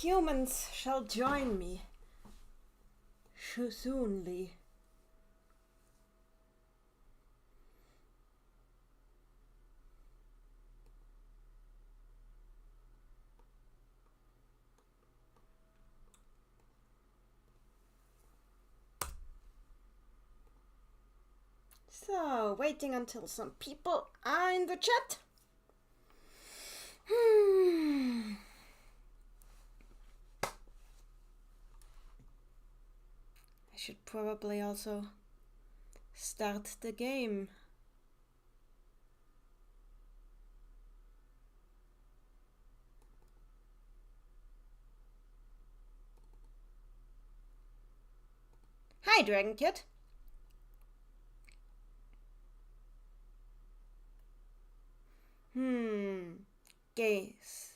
humans shall join me soonly. So, waiting until some people are in the chat. I should probably also start the game. Hi, Dragon Kid. Gaze.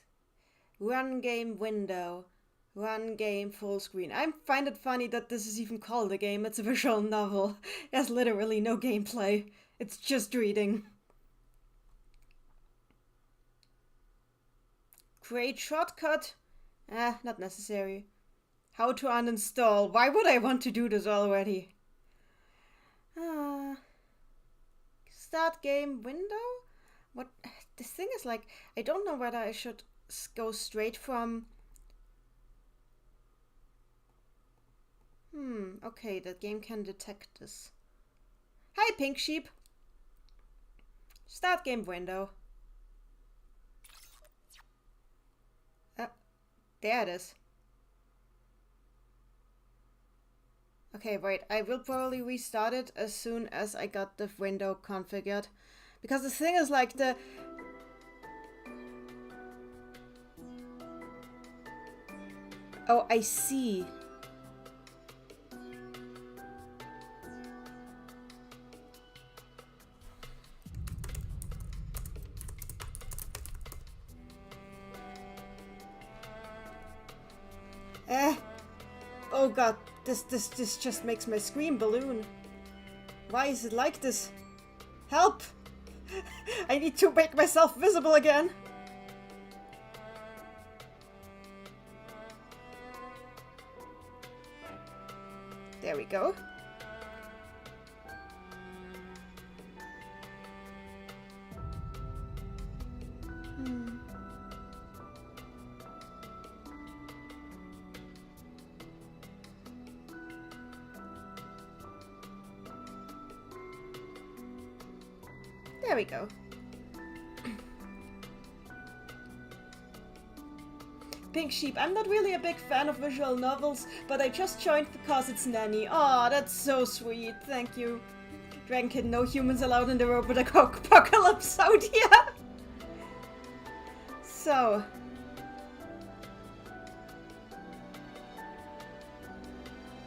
Run game window. Run game full screen. I find it funny that this is even called a game. It's a visual novel. It has literally no gameplay. It's just reading. Create shortcut. Not necessary. How to uninstall. Why would I want to do this already? Start game window? What? This thing is like, I don't know whether I should go straight from... Okay, that game can detect this. Hi, Pink Sheep. Start game window. There it is. Okay, wait, I will probably restart it as soon as I got the window configured. Because the thing is like the... Oh, I see. Oh god, this just makes my screen balloon. Why is it like this? Help! I need to make myself visible again. There we go. There we go. Pink Sheep, I'm not really a big fan of visual novels, but I just joined because it's Nanny. Aw, that's so sweet. Thank you. Dragon Kid, no humans allowed in the robot apocalypse. Oh dear. So.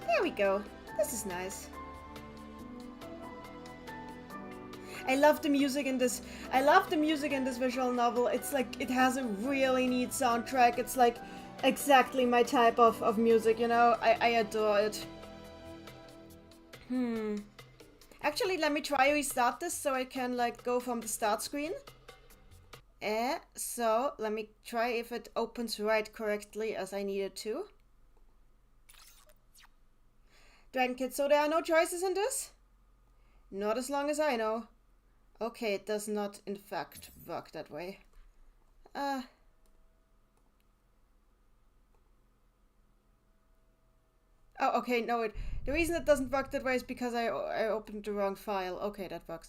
There we go. This is nice. I love the music in this. I love the music in this visual novel. It's like, it has a really neat soundtrack. It's like exactly my type of music, you know? I adore it. Actually, let me try restart this so I can like go from the start screen. So let me try if it opens right correctly as I need it to. Dragon Kid, so there are no choices in this? Not as long as I know. Okay, it does not, in fact, work that way. Oh, okay, no, the reason it doesn't work that way is because I opened the wrong file. Okay, that works.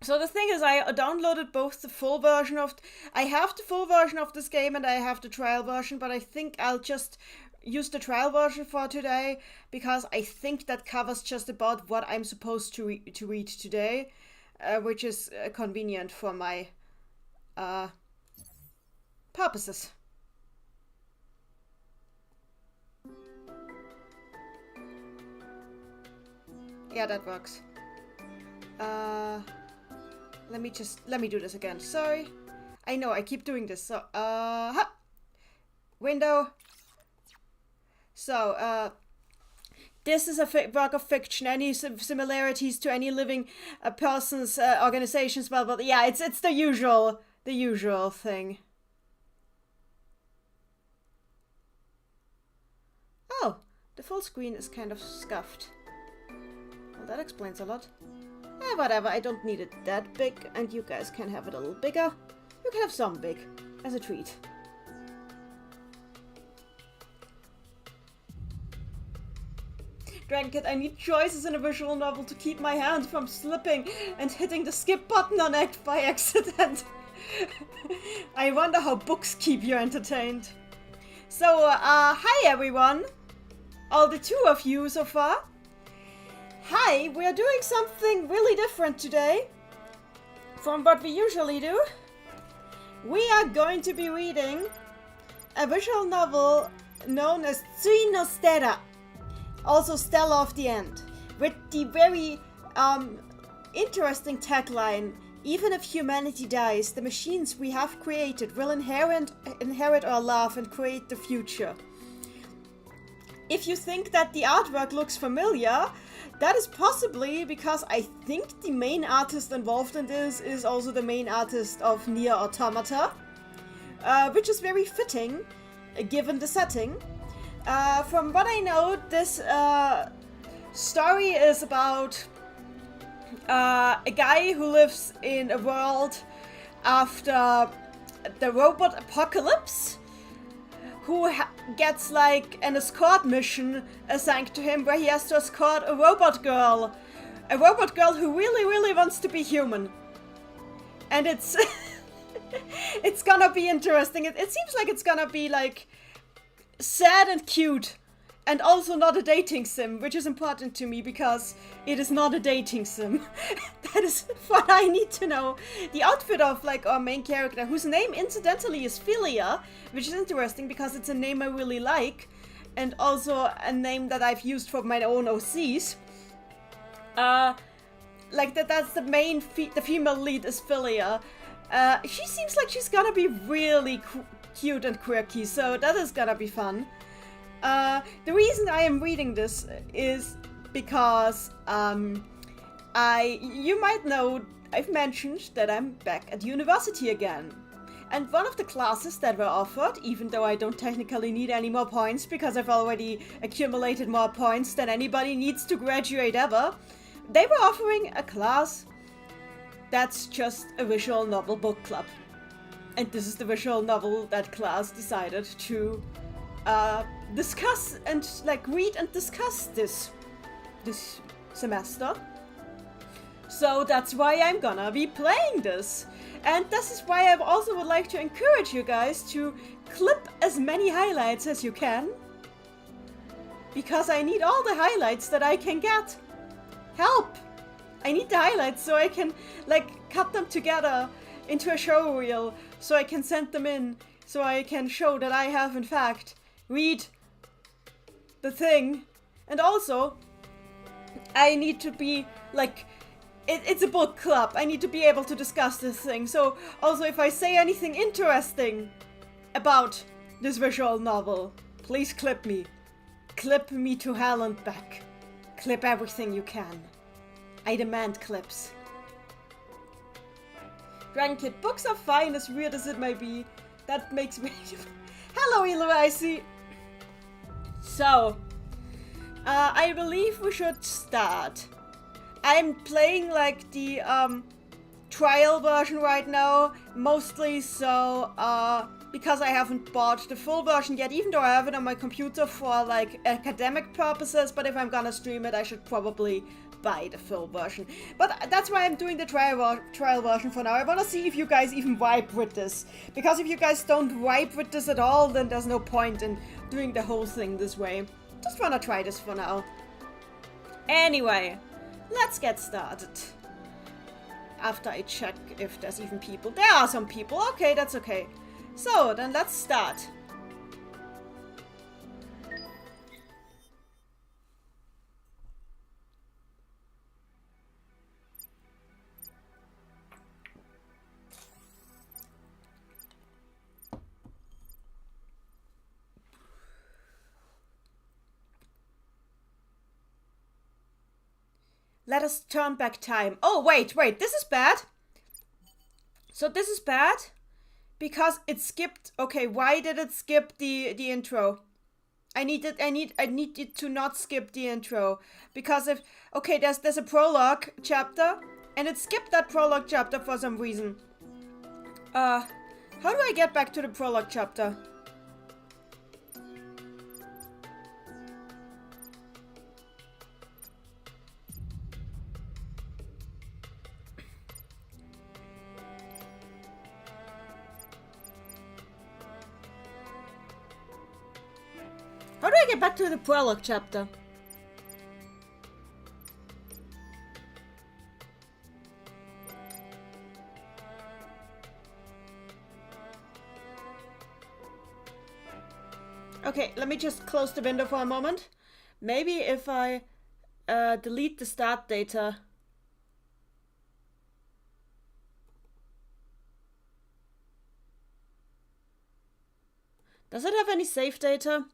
So the thing is, I downloaded both the full version of... I have the full version of this game and I have the trial version, but I think I'll just use the trial version for today, because I think that covers just about what I'm supposed to read today. Which is convenient for my purposes. Yeah, that works. Let me do this again. Sorry. I know, I keep doing this. So, window. So, this is a work of fiction. Any similarities to any living person's organizations, well, but yeah, it's the usual thing. The full screen is kind of scuffed. Well, that explains a lot. Whatever, I don't need it that big, and you guys can have it a little bigger. You can have some big, as a treat. Dragonkid, I need choices in a visual novel to keep my hand from slipping and hitting the skip button on Act by accident. I wonder how books keep you entertained. So, hi everyone. All the two of you so far. Hi, we're doing something really different today from what we usually do. We are going to be reading a visual novel known as Stella, also Stella of the End, with the very interesting tagline, even if humanity dies, the machines we have created will inherit our love and create the future. If you think that the artwork looks familiar, that is possibly because I think the main artist involved in this is also the main artist of Nier Automata, which is very fitting, given the setting. From what I know, this story is about a guy who lives in a world after the robot apocalypse, who gets like an escort mission assigned to him where he has to escort a robot girl who really, really wants to be human. And it's it's gonna be interesting. It seems like it's gonna be like sad and cute, and also not a dating sim, which is important to me because it is not a dating sim. That is what I need to know. The outfit of like our main character, whose name incidentally is Philia, which is interesting because it's a name I really like, and also a name that I've used for my own OCs. Like that's the main, the female lead is Philia. She seems like she's gonna be really cute and quirky, so that is gonna be fun. The reason I am reading this is because you might know I've mentioned that I'm back at university again. And one of the classes that were offered, even though I don't technically need any more points because I've already accumulated more points than anybody needs to graduate ever, they were offering a class that's just a visual novel book club. And this is the visual novel that class decided to discuss and like read and discuss this semester. So that's why I'm gonna be playing this. And this is why I also would like to encourage you guys to clip as many highlights as you can. Because I need all the highlights that I can get. Help! I need the highlights so I can like cut them together into a show reel, so I can send them in, so I can show that I have in fact read the thing. And also, I need to be like, it's a book club. I need to be able to discuss this thing. So also, if I say anything interesting about this visual novel, please clip me. Clip me to hell and back. Clip everything you can. I demand clips. Dragonkid, books are fine, as weird as it may be. That makes me... Hello, Eloise! So, I believe we should start. I'm playing like the trial version right now, mostly so because I haven't bought the full version yet, even though I have it on my computer for like academic purposes, but if I'm gonna stream it, I should probably buy the full version. But that's why I'm doing the trial version for now. I want to see if you guys even vibe with this, because if you guys don't vibe with this at all, then there's no point in doing the whole thing this way. Just want to try this for now. Anyway, let's get started. After I check if there's even people. There are some people. Okay, that's okay. So, then let's start. Let us turn back time. Oh, wait, this is bad. So this is bad because it skipped. Okay, why did it skip the intro? I need you to not skip the intro, because if okay, there's a prologue chapter, and it skipped that prologue chapter for some reason. How do I get back to the prologue chapter? How do I get back to the prologue chapter? Okay, let me just close the window for a moment. Maybe if I delete the start data. Does it have any save data?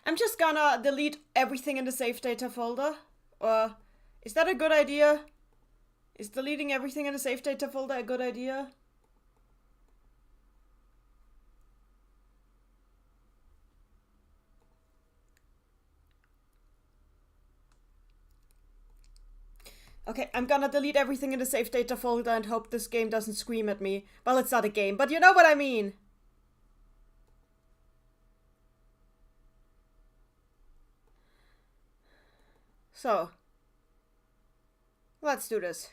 I'm just gonna delete everything in the save data folder. Or is that a good idea? Is deleting everything in the save data folder a good idea? Okay, I'm gonna delete everything in the save data folder and hope this game doesn't scream at me. Well, it's not a game, but you know what I mean. So, let's do this.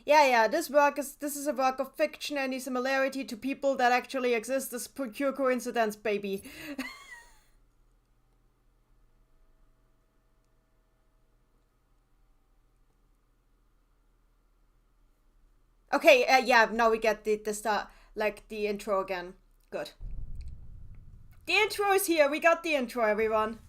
Yeah, this is a work of fiction. Any similarity to people that actually exist is pure coincidence, baby. Okay, yeah, now we get the start, like the intro again. Good. The intro is here. We got the intro, everyone.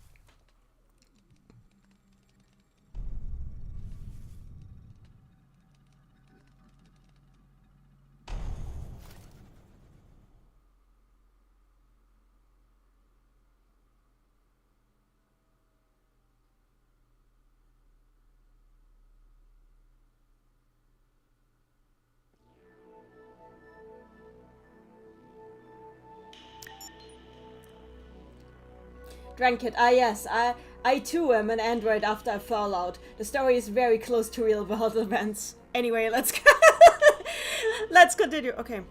Drank it. Ah, yes. I too am an android after a fallout. The story is very close to real world events. Anyway, let's let's continue. Okay.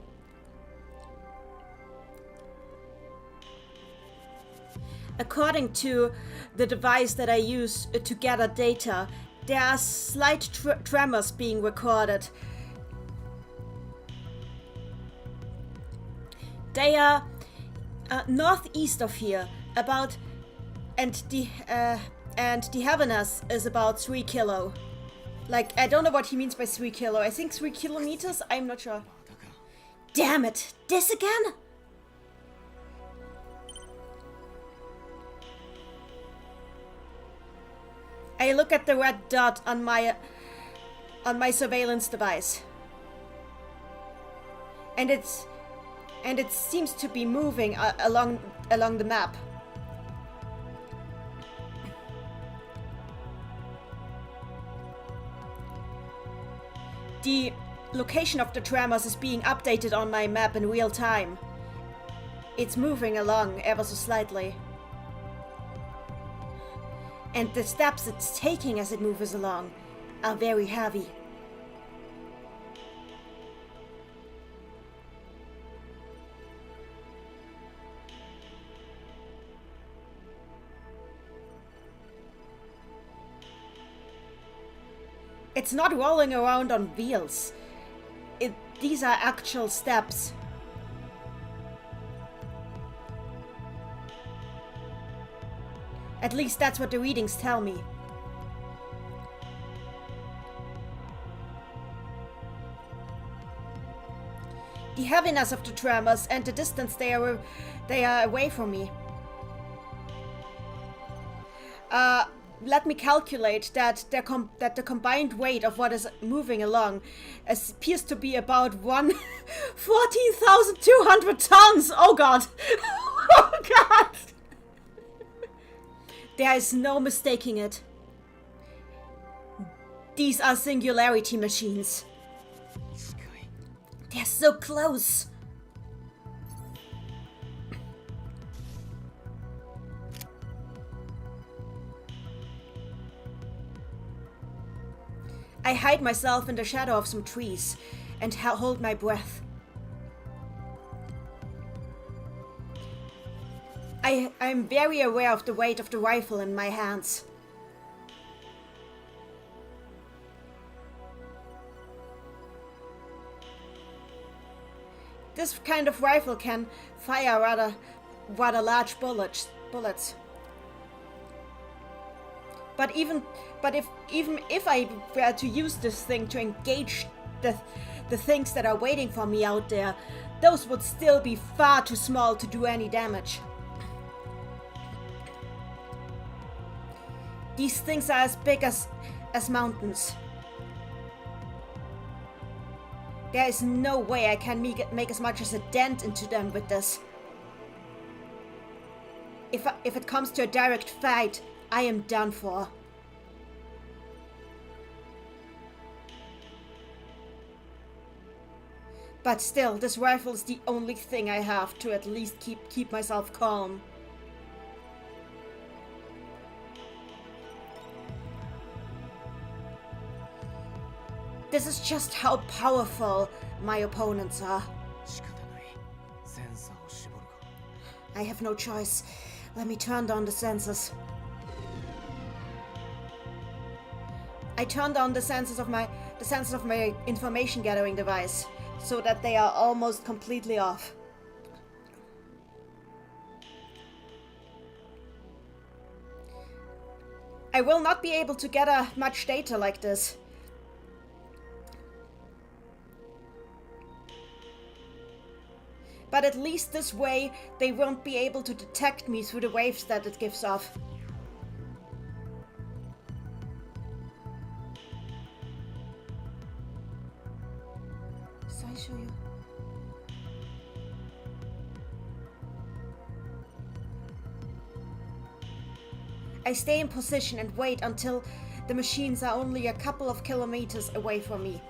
According to the device that I use to gather data, there are slight tremors being recorded. They are northeast of here, about, and the Havanus is about 3 kilo. Like, I don't know what he means by 3 kilo. I think 3 kilometers? I'm not sure. Damn it! This again? I look at the red dot on my surveillance device. And it seems to be moving along the map. The location of the tremors is being updated on my map in real time. It's moving along ever so slightly. And the steps it's taking as it moves along are very heavy. It's not rolling around on wheels. These are actual steps. At least that's what the readings tell me. The heaviness of the tremors and the distance they are away from me. Let me calculate that the combined weight of what is moving along appears to be about 14,200 tons. Oh god. Oh god. There is no mistaking it. These are singularity machines. They're so close. I hide myself in the shadow of some trees and hold my breath. I'm very aware of the weight of the rifle in my hands. This kind of rifle can fire rather large bullets. But even if I were to use this thing to engage the things that are waiting for me out there, those would still be far too small to do any damage. These things are as big as mountains. There is no way I can make as much as a dent into them with this. If it comes to a direct fight, I am done for. But still, this rifle is the only thing I have to at least keep myself calm. This is just how powerful my opponents are. I have no choice. Let me turn down the sensors. I turned on the sensors of my information gathering device so that they are almost completely off. I will not be able to gather much data like this. But at least this way, they won't be able to detect me through the waves that it gives off. I stay in position and wait until the machines are only a couple of kilometers away from me.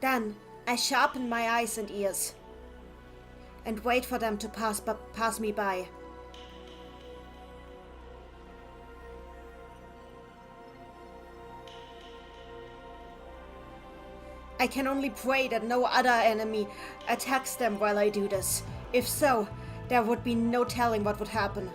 Then I sharpen my eyes and ears and wait for them to pass me by. I can only pray that no other enemy attacks them while I do this. If so, there would be no telling what would happen.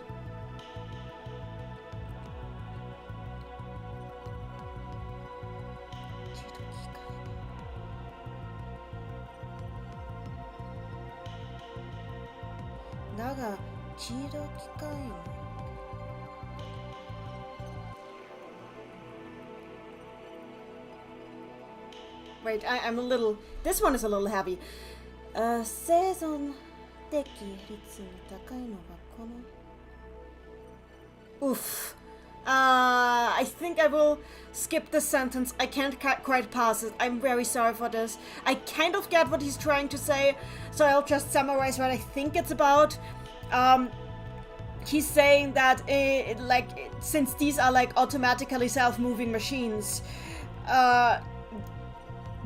Wait, I'm a little... This one is a little heavy. Oof. I think I will skip this sentence. I can't quite pass it. I'm very sorry for this. I kind of get what he's trying to say, so I'll just summarize what I think it's about. He's saying that, since these are like automatically self-moving machines,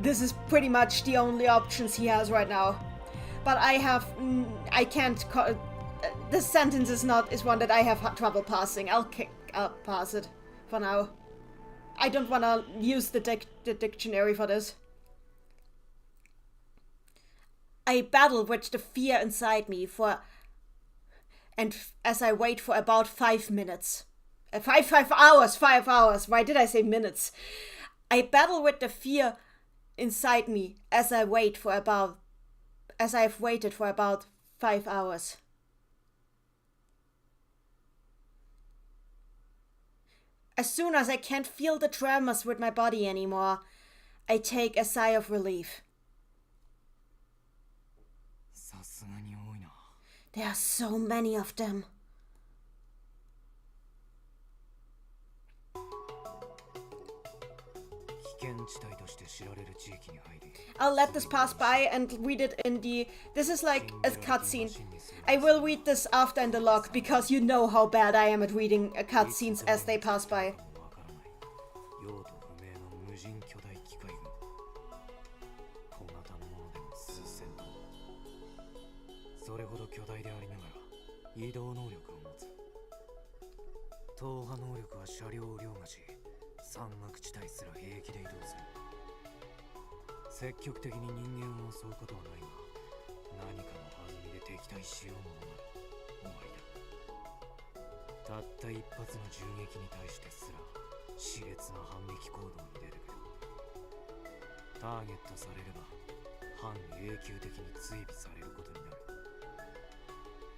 this is pretty much the only options he has right now. But I can't. This sentence is one that I have trouble passing. I'll pass it for now. I don't want to use the dictionary for this. I battle with the fear inside me as I wait for about 5 minutes. 5 hours. Why did I say minutes? I battle with the fear inside me as I've waited for about 5 hours. As soon as I can't feel the tremors with my body anymore, I take a sigh of relief. There are so many of them. I'll let this pass by and read it in the... This is like a cutscene. I will read this after in the log because you know how bad I am at reading cutscenes as they pass by. それほど巨大でありながら移動能力を持つ。踏破能力は車両を凌駕し、山岳地帯すら平気で移動する。積極的に人間を襲うことはないが、何かの弾みで敵対しようものなら終わりだ。たった一発の銃撃に対してすら熾烈な反撃行動に出てくる。ターゲットされれば半永久的に追尾されることになる。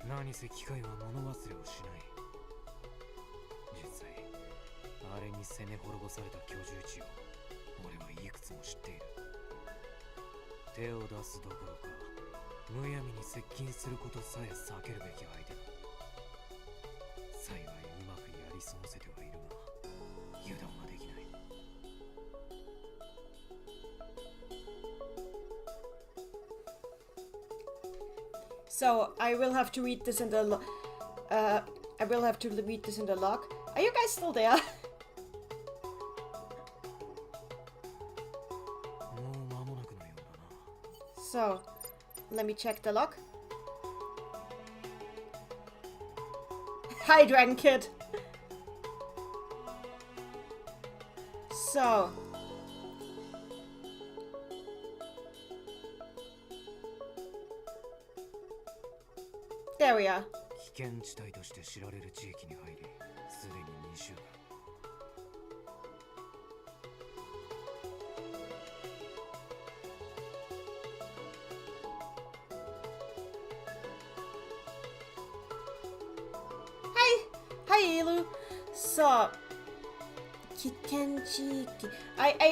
何せ機械は物忘れをしない。実際あれに攻め滅ぼされた居住地を俺はいくつも知っている。手を出すどころかむやみに接近することさえ避けるべき相手だ。幸いうまくやり過ごせてはいるが油断はできない。So I will have to read this in the log. Are you guys still there? So, let me check the log. Hi, Dragon Kid. So. There we are. 危険地帯として知られる地域に入り、すでに2週間。Hi, Elu. So,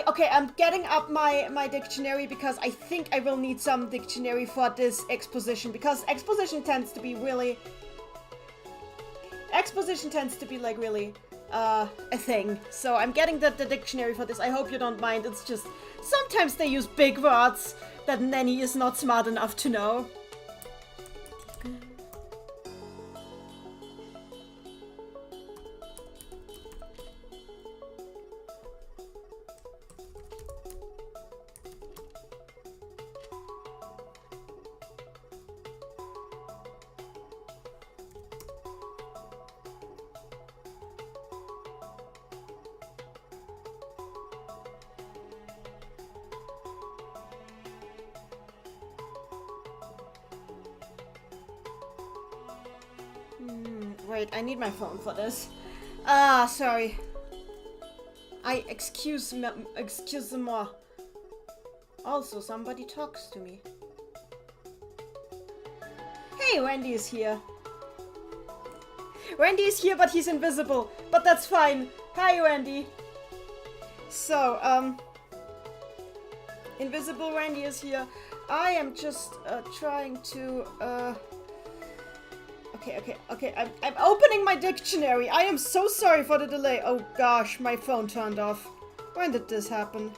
okay, I'm getting up my dictionary because I think I will need some dictionary for this exposition, because exposition tends to be like really a thing. So I'm getting the dictionary for this. I hope you don't mind. It's just sometimes they use big words that Nanny is not smart enough to know. Wait, I need my phone for this. Sorry. Excuse me. Also, somebody talks to me. Hey, Randy is here. Randy is here, but he's invisible. But that's fine. Hi, Randy. So, invisible Randy is here. I am just trying to Okay. I'm opening my dictionary. I am so sorry for the delay. Oh gosh, my phone turned off. When did this happen?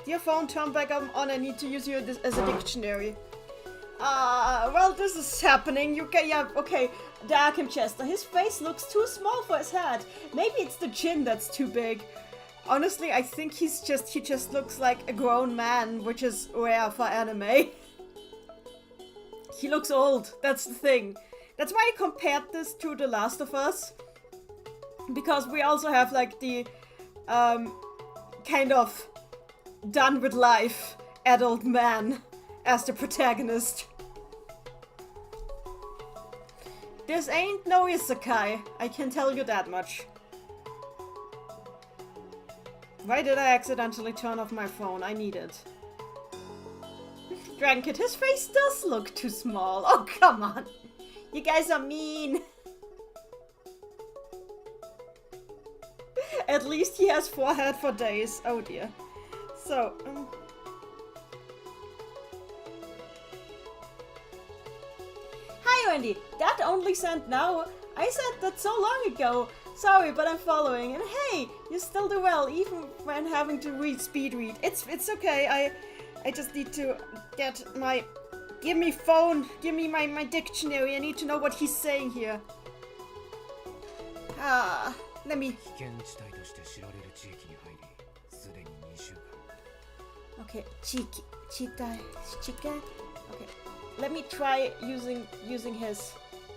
Your phone turned back on. I need to use you as a dictionary. Well, this is happening. Okay. Darkham Chester. His face looks too small for his head. Maybe it's the chin that's too big. Honestly, I think he just looks like a grown man, which is rare for anime. He looks old, that's the thing. That's why I compared this to The Last of Us. Because we also have like the kind of done with life adult man as the protagonist. This ain't no isekai, I can tell you that much. Why did I accidentally turn off my phone? I need it. Dragon Kid, his face does look too small. Oh, come on. You guys are mean. At least he has forehead for days. Oh dear. So, Hi, Wendy. That only sent now. I sent that so long ago. Sorry, but I'm following. And hey, you still do well, even when having to speed read. It's okay. I just need to get my... Give me phone. Give me my dictionary. I need to know what he's saying here. Let me... Okay, Chita. Okay, let me try using his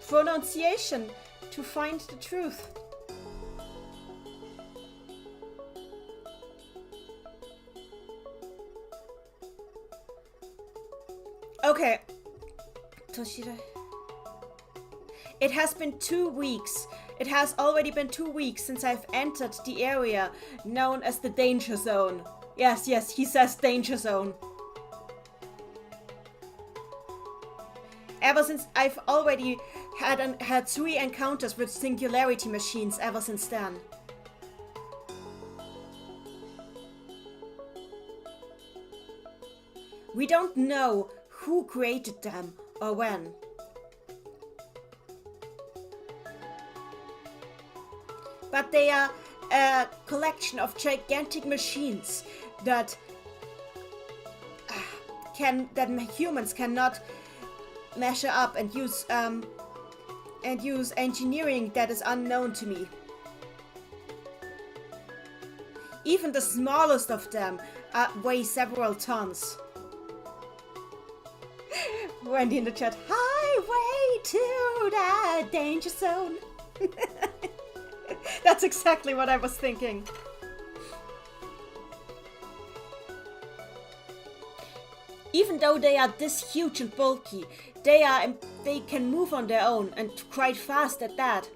pronunciation to find the truth. Okay, Toshida. It has been 2 weeks. It has already been 2 weeks since I've entered the area known as the danger zone. Yes, he says danger zone. Ever since I've already had 3 encounters with singularity machines ever since then. We don't know who created them or when. But they are a collection of gigantic machines that humans cannot measure up and use engineering that is unknown to me. Even the smallest of them weigh several tons. Wendy in the chat, highway to the danger zone. That's exactly what I was thinking. Even though they are this huge and bulky, they can move on their own, and quite fast at that.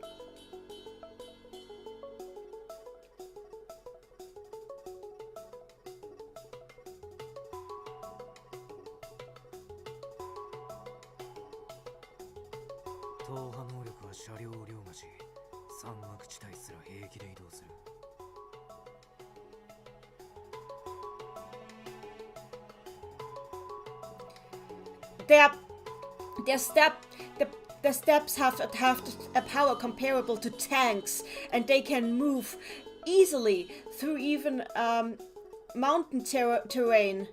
The steps have a power comparable to tanks, and they can move easily through even mountain terrain.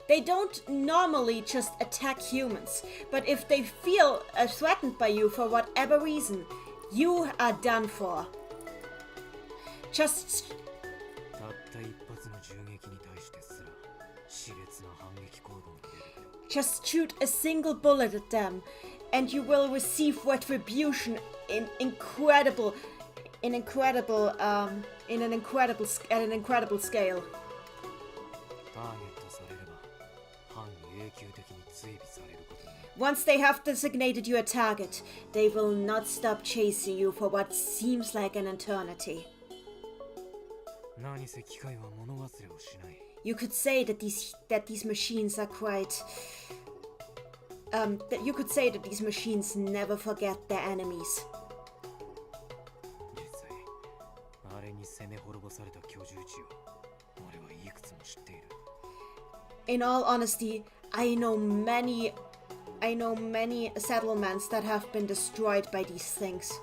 They don't normally just attack humans, but if they feel threatened by you for whatever reason, you are done for. Just shoot a single bullet at them, and you will receive retribution at an incredible scale. Once they have designated you a target, they will not stop chasing you for what seems like an eternity. You could say that these machines are quite... you could say that these machines never forget their enemies. In all honesty, I know many settlements that have been destroyed by these things.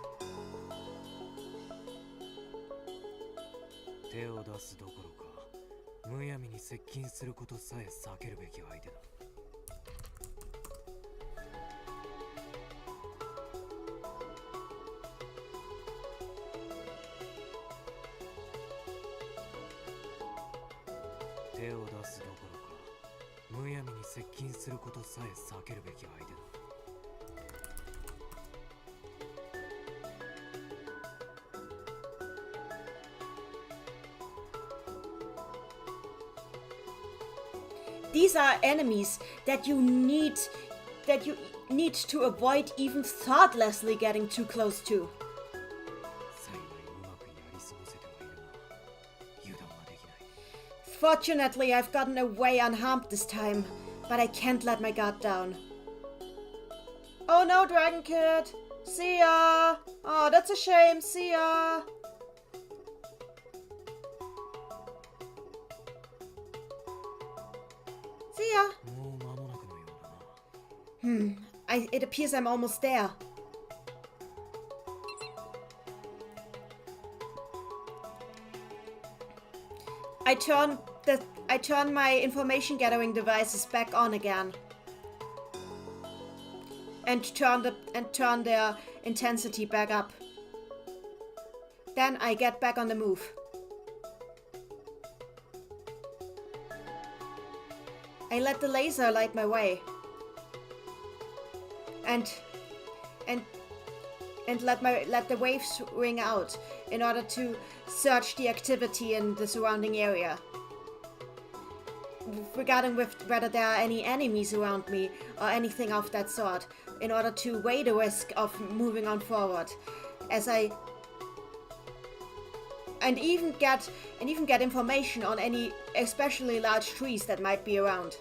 These are enemies that you need to avoid even thoughtlessly getting too close to. Fortunately, I've gotten away unharmed this time, but I can't let my guard down. Oh no, Dragon Kid! See ya! Oh, that's a shame, see ya! See ya! It appears I'm almost there. I turn my information gathering devices back on again. and turn their intensity back up. Then I get back on the move. I let the laser light my way. And let the waves ring out in order to search the activity in the surrounding area. Regarding whether there are any enemies around me or anything of that sort, in order to weigh the risk of moving on forward, and even get information on any especially large trees that might be around.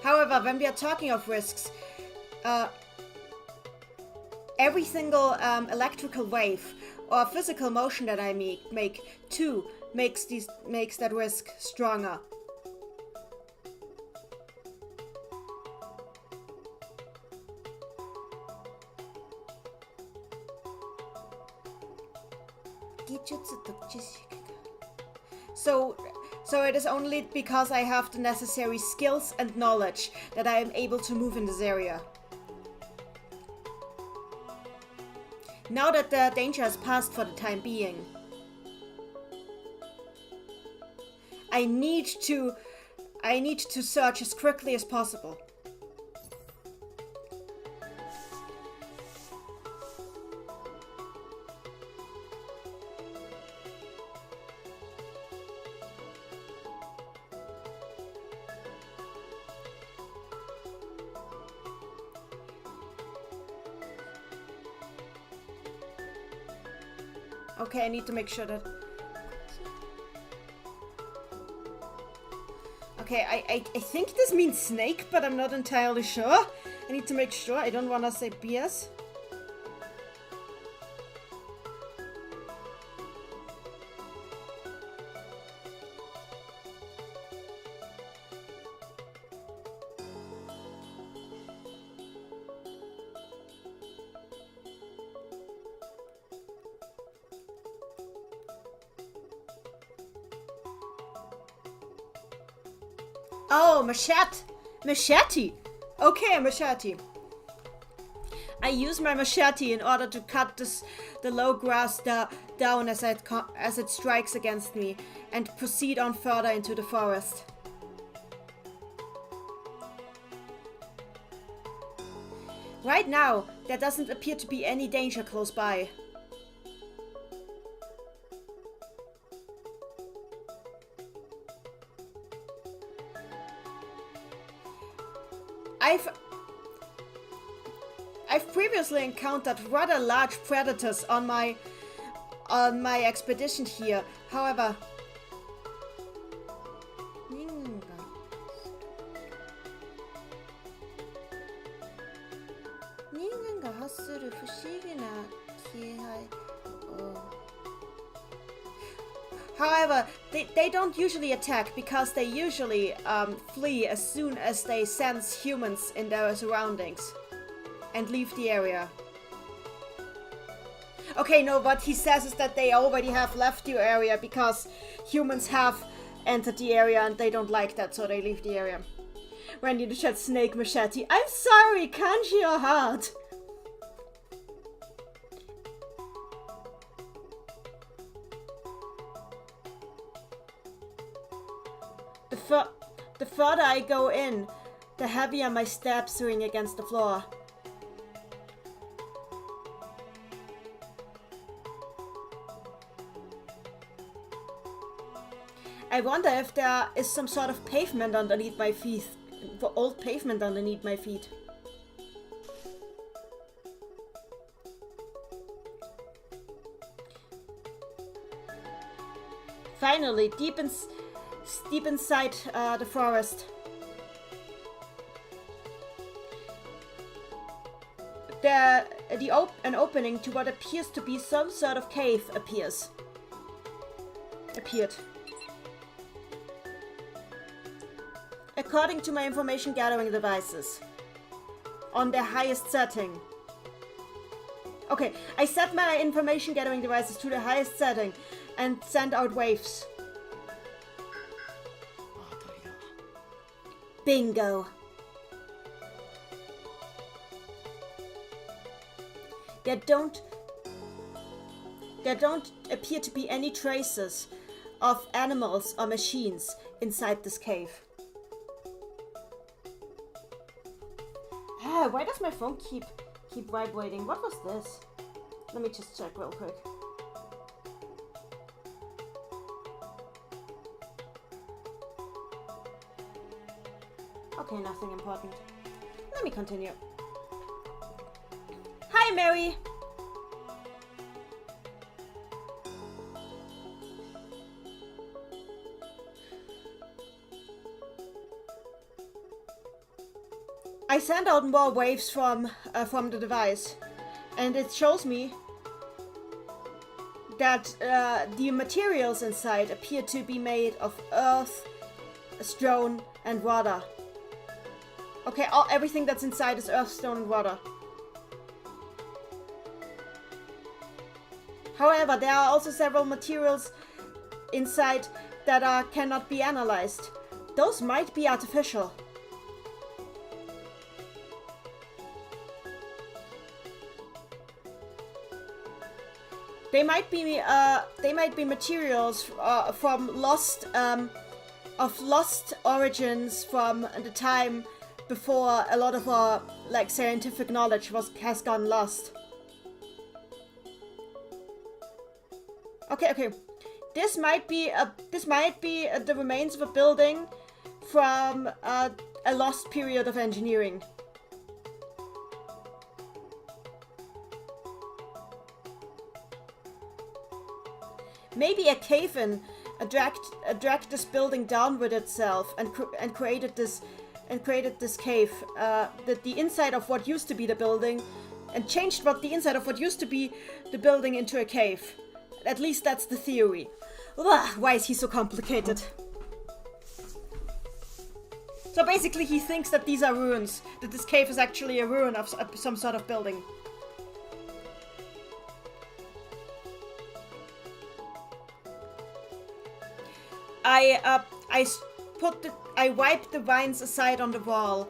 However, when we are talking of risks, every single electrical wave or physical motion that I make too makes that risk stronger. So it is only because I have the necessary skills and knowledge that I am able to move in this area. Now that the danger has passed for the time being, I need to search as quickly as possible. Okay, I need to make sure that... Okay, I think this means snake, but I'm not entirely sure. I need to make sure. I don't want to say BS. Oh, machete. Okay, machete. I use my machete in order to cut the low grass down as it strikes against me, and proceed on further into the forest. Right now, there doesn't appear to be any danger close by. I've previously encountered rather large predators on my expedition here. However, they don't usually attack because they usually flee as soon as they sense humans in their surroundings and leave the area. Okay, no, what he says is that they already have left the area because humans have entered the area and they don't like that, so they leave the area. Randy the chat, snake machete. I'm sorry, kanji your heart. The further I go in, the heavier my steps ring against the floor. I wonder if there is some sort of pavement underneath my feet. Old pavement underneath my feet. Finally, deep inside the forest, an opening to what appears to be some sort of cave appeared. According to my information gathering devices, on their highest setting. Okay, I set my information gathering devices to the highest setting and send out waves. Bingo. There don't appear to be any traces of animals or machines inside this cave. Why does my phone keep vibrating? What was this? Let me just check real quick. Okay, nothing important. Let me continue. Hi, Mary! I sent out more waves from the device, and it shows me that the materials inside appear to be made of earth, stone, and water. Okay, everything that's inside is earth, stone, and water. However, there are also several materials inside that cannot be analyzed. Those might be artificial. They might be materials from lost origins from the time before a lot of our scientific knowledge has gone lost. Okay. This might be the remains of a building from a lost period of engineering. Maybe a cave-in dragged this building down with itself and created this cave. The inside of what used to be the building, and changed the inside of what used to be the building into a cave. At least that's the theory. Ugh, why is he so complicated? So basically, he thinks that these are ruins. That this cave is actually a ruin of some sort of building. I wipe the vines aside on the wall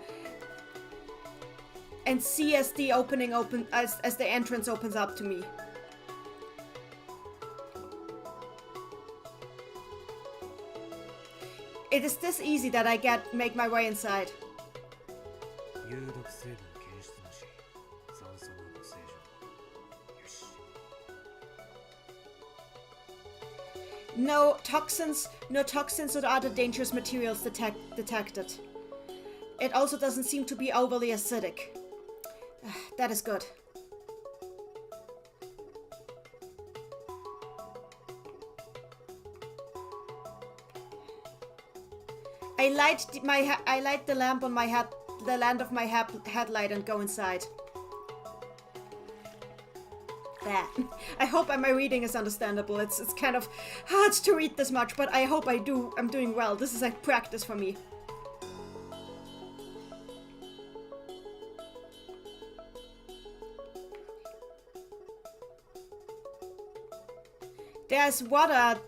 and see as the entrance opens up to me. It is this easy that I make my way inside. No toxins or other dangerous materials detected. It also doesn't seem to be overly acidic. That is good. I light the lamp on the lamp of my headlight and go inside. There. I hope my reading is understandable. It's kind of hard to read this much, but I hope I'm doing well. This is like practice for me. There's water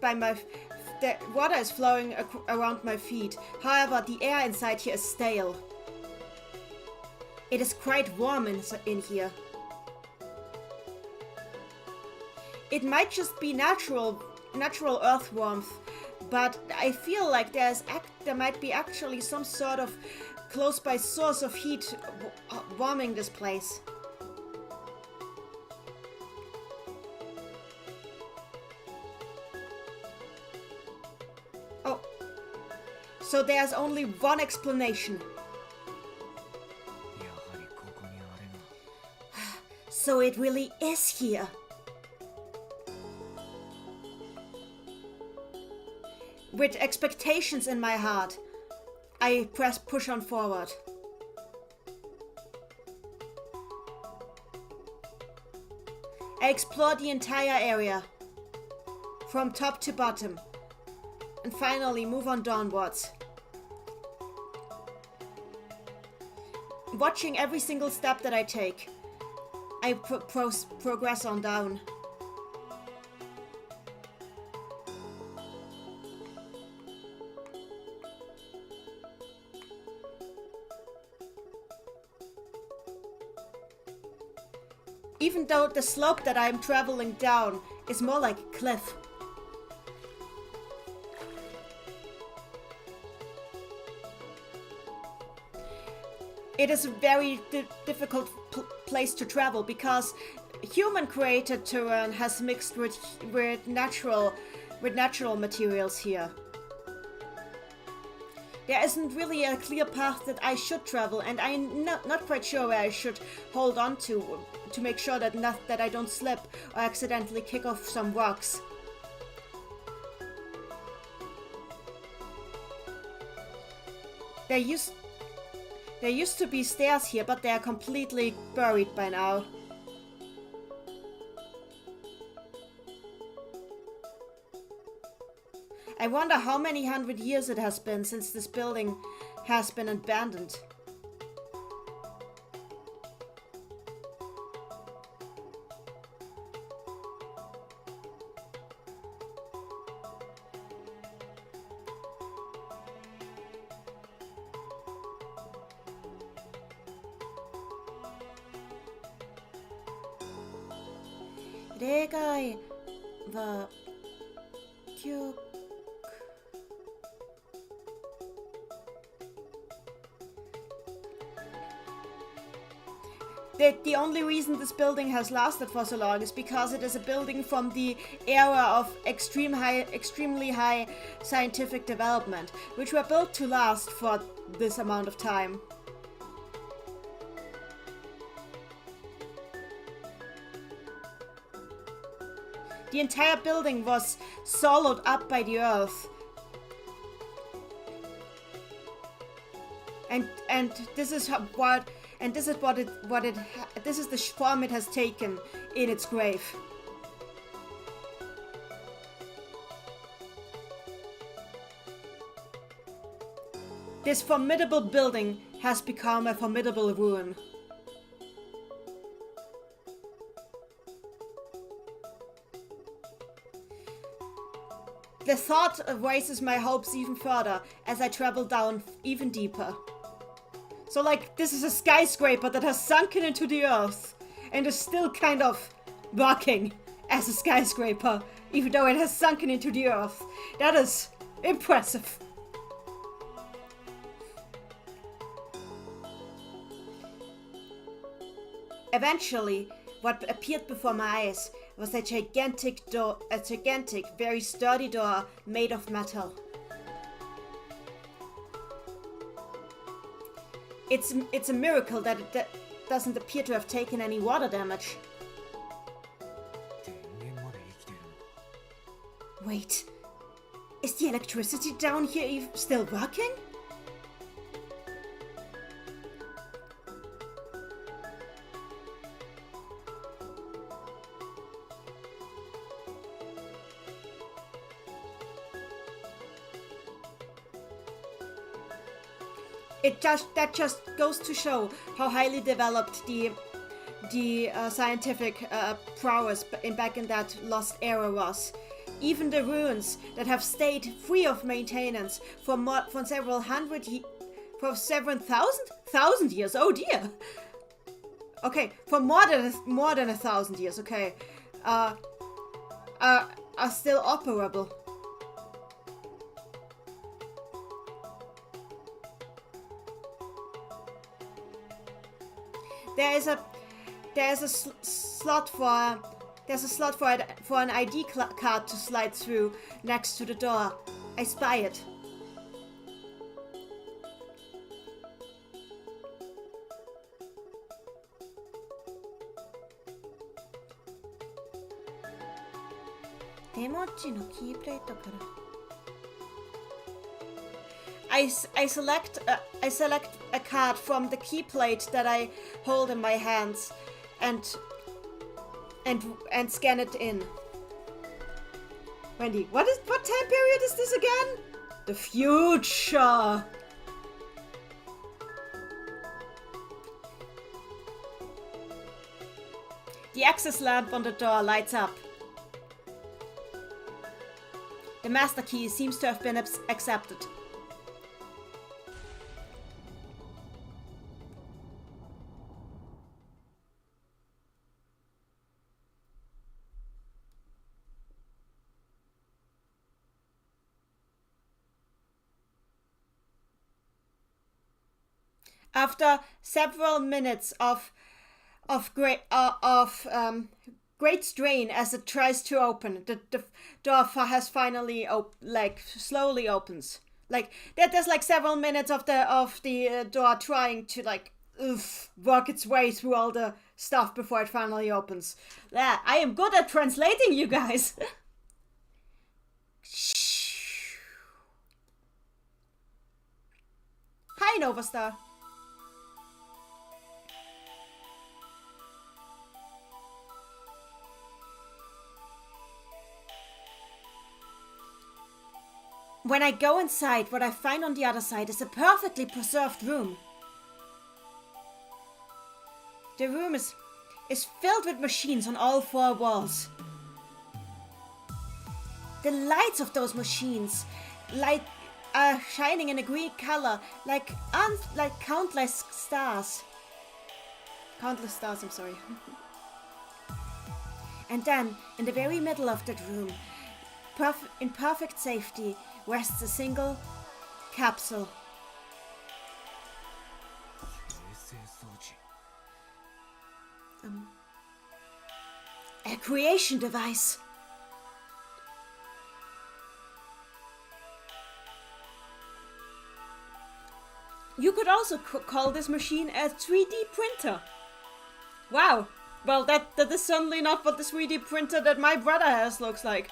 the water is flowing around my feet. However, the air inside here is stale. It is quite warm in here. It might just be natural earth warmth, but I feel like there might be actually some sort of close by source of heat warming this place. Oh, so there's only one explanation. So it really is here. With expectations in my heart, I push on forward. I explore the entire area, from top to bottom, and finally move on downwards. Watching every single step that I take, I progress on down. even though the slope that I'm traveling down is more like a cliff. It is a very difficult place to travel because human-created terrain has mixed with natural materials here. There isn't really a clear path that I should travel, and I'm not quite sure where I should hold on to make sure that I don't slip or accidentally kick off some rocks. There used to be stairs here, but they are completely buried by now. I wonder how many hundred years it has been since this building has been abandoned. Regai wa kyuk. The only reason this building has lasted for so long is because it is a building from the era of extremely high scientific development, which were built to last for this amount of time. The entire building was swallowed up by the earth. And this is what this is the form it has taken in its grave. This formidable building has become a formidable ruin. The thought raises my hopes even further as I travel down even deeper. So like, this is a skyscraper that has sunken into the earth and is still kind of working as a skyscraper, even though it has sunken into the earth. That is impressive. Eventually, what appeared before my eyes was a gigantic, very sturdy door made of metal. It's a miracle that it doesn't appear to have taken any water damage. Wait, is the electricity down here still working? That just goes to show how highly developed the scientific prowess back in that lost era was. Even the ruins that have stayed free of maintenance for several thousand years. Oh dear. Okay, for more than 1,000 years. Okay, are still operable. There's a slot for an ID card to slide through next to the door. I spy it. I select a card from the key plate that I hold in my hands and scan it in. Wendy, what time period is this again? The future. The access lamp on the door lights up. The master key seems to have been accepted. After several minutes of great strain as it tries to open, the door has finally slowly opens. Like there's like several minutes of the door trying to work its way through all the stuff before it finally opens. Yeah, I am good at translating, you guys. Hi, Novastar. When I go inside, what I find on the other side is a perfectly preserved room. The room is filled with machines on all four walls. The lights of those machines are shining in a green color like countless stars. Countless stars, I'm sorry. And then, in the very middle of that room, in perfect safety, rests a single capsule. A creation device. You could also call this machine a 3D printer. Wow. Well, that is certainly not what the 3D printer that my brother has looks like.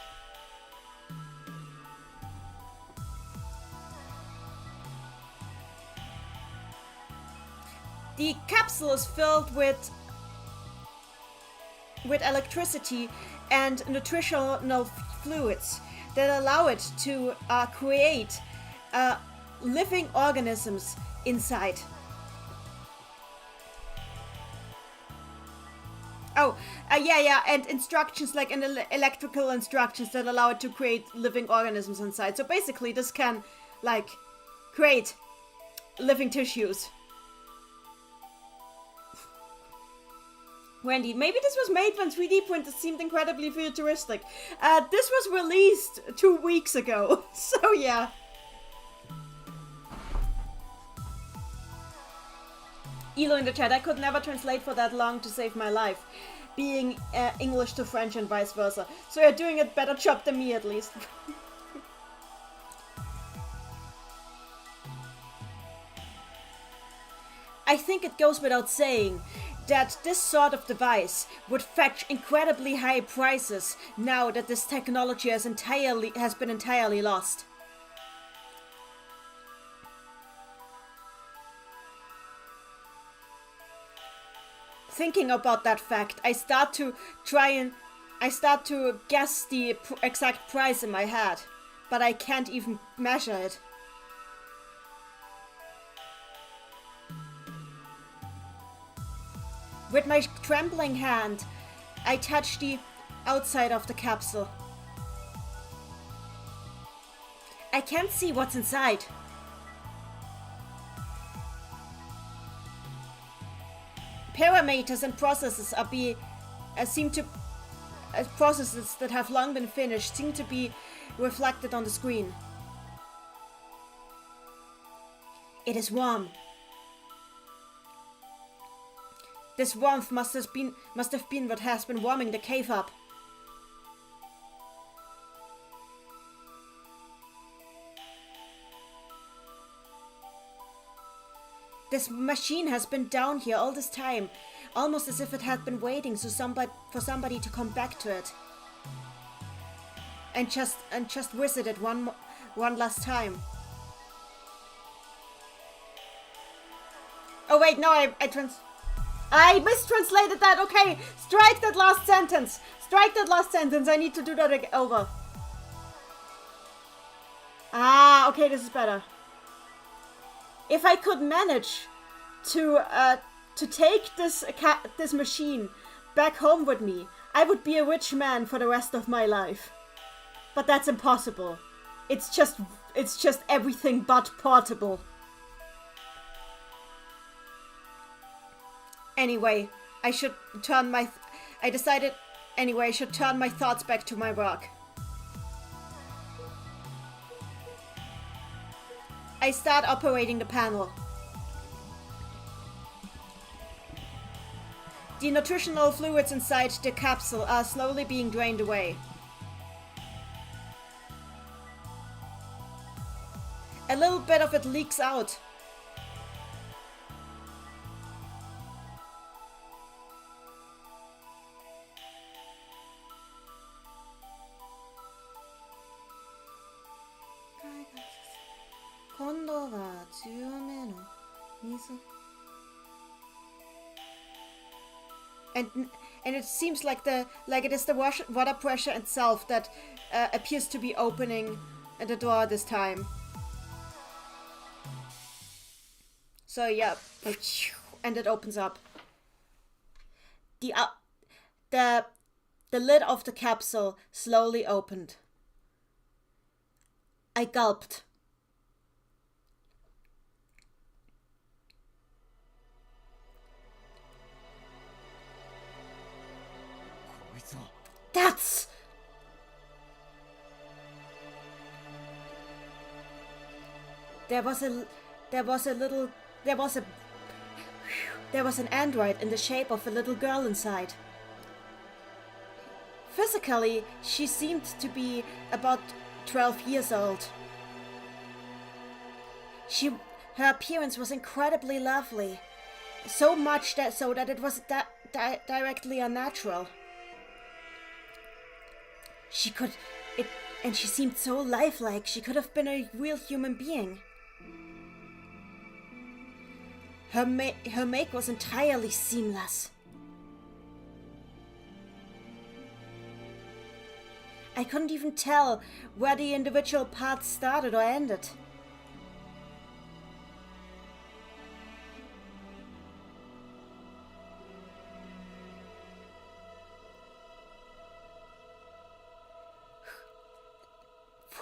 The capsule is filled with electricity and nutritional fluids that allow it to create living organisms inside. Oh, yeah, and instructions like electrical instructions that allow it to create living organisms inside. So basically, this can create living tissues. Wendy, maybe this was made when 3D printers seemed incredibly futuristic. This was released 2 weeks ago, so yeah. Elo in the chat, I could never translate for that long to save my life. Being English to French and vice versa. So you're doing a better job than me at least. I think it goes without saying that this sort of device would fetch incredibly high prices now that this technology has been entirely lost. Thinking about that fact, I start to guess the exact price in my head, but I can't even measure it. With my trembling hand, I touch the outside of the capsule. I can't see what's inside. Parameters and processes processes that have long been finished seem to be reflected on the screen. It is warm. This warmth must have been what has been warming the cave up. This machine has been down here all this time, almost as if it had been waiting for somebody to come back to it. And just visit it one last time. Oh wait, no, I mistranslated that. Okay, strike that last sentence. Strike that last sentence. I need to do that over. Ah, okay, this is better. If I could manage to take this machine back home with me, I would be a rich man for the rest of my life. But that's impossible. It's just everything but portable. Anyway, I should turn my thoughts back to my work. I start operating the panel. the nutritional fluids inside the capsule are slowly being drained away. A little bit of it leaks out. And it seems like it is the water pressure itself that appears to be opening the door this time. So yeah, and it opens up. The lid of the capsule slowly opened. I gulped. That's... There was an android in the shape of a little girl inside. Physically, she seemed to be about 12 years old. Her appearance was incredibly lovely, so much that it was directly unnatural. And she seemed so lifelike. She could have been a real human being. Her make was entirely seamless. I couldn't even tell where the individual parts started or ended.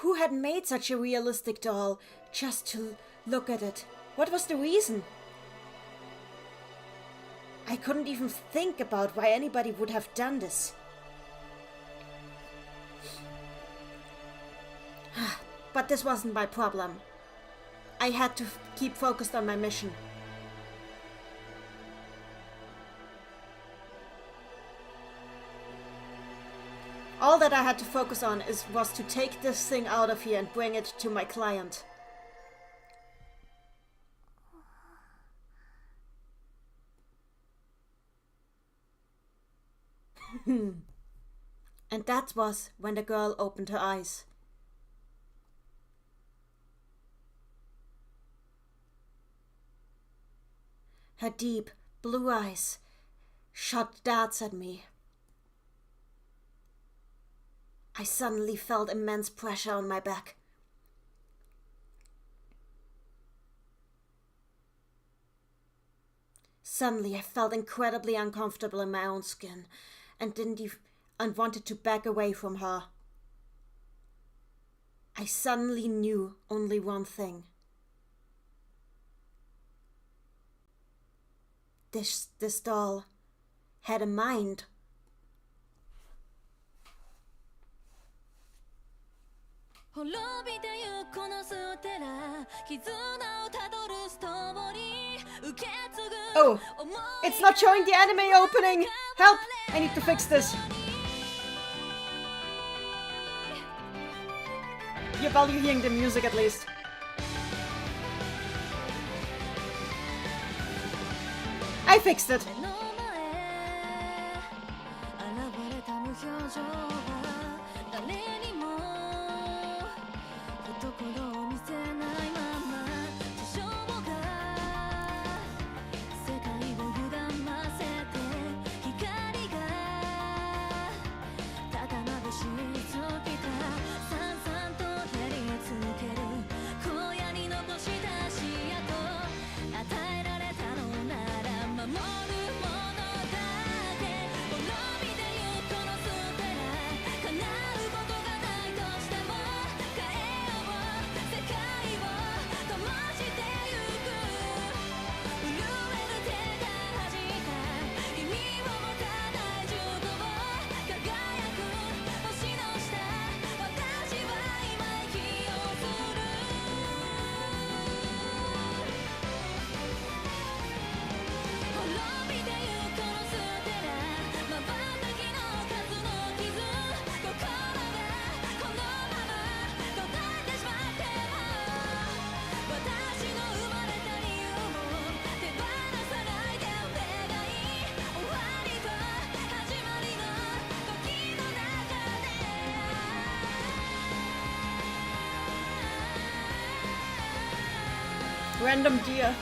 Who had made such a realistic doll just to look at it? What was the reason? I couldn't even think about why anybody would have done this. But this wasn't my problem. I had to keep focused on my mission. All that I had to focus on was to take this thing out of here and bring it to my client. And that was when the girl opened her eyes. Her deep blue eyes shot darts at me. I suddenly felt immense pressure on my back. Suddenly I felt incredibly uncomfortable in my own skin and wanted to back away from her. I suddenly knew only one thing. This doll had a mind. Oh, it's not showing the anime opening! Help! I need to fix this. You're probably hearing the music at least. I fixed it. random deer.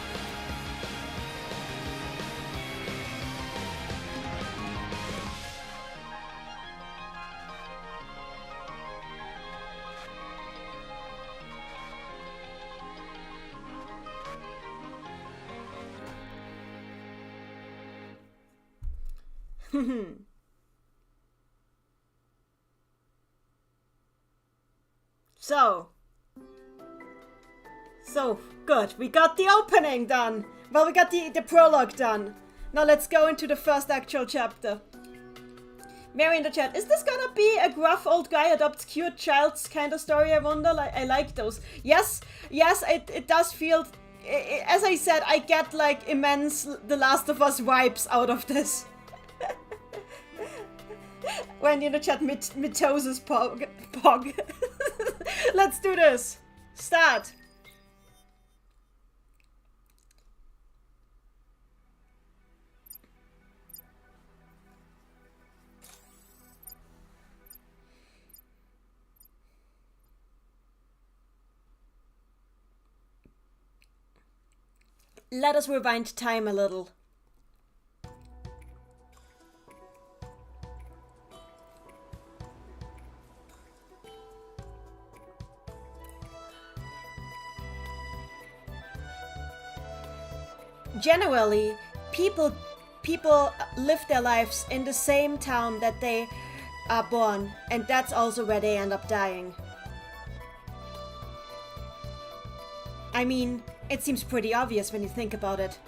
So good. We got the opening done. Well, we got the prologue done. Now let's go into the first actual chapter. Mary in the chat, is this gonna be a gruff old guy adopts cute child's kind of story? I wonder. I like those. Yes, it does feel. As I said, I get like immense The Last of Us vibes out of this. When in the chat, mitosis pog. Let's do this. Start. Let us rewind time a little. Generally, people live their lives in the same town that they are born, and that's also where they end up dying. I mean, it seems pretty obvious when you think about it.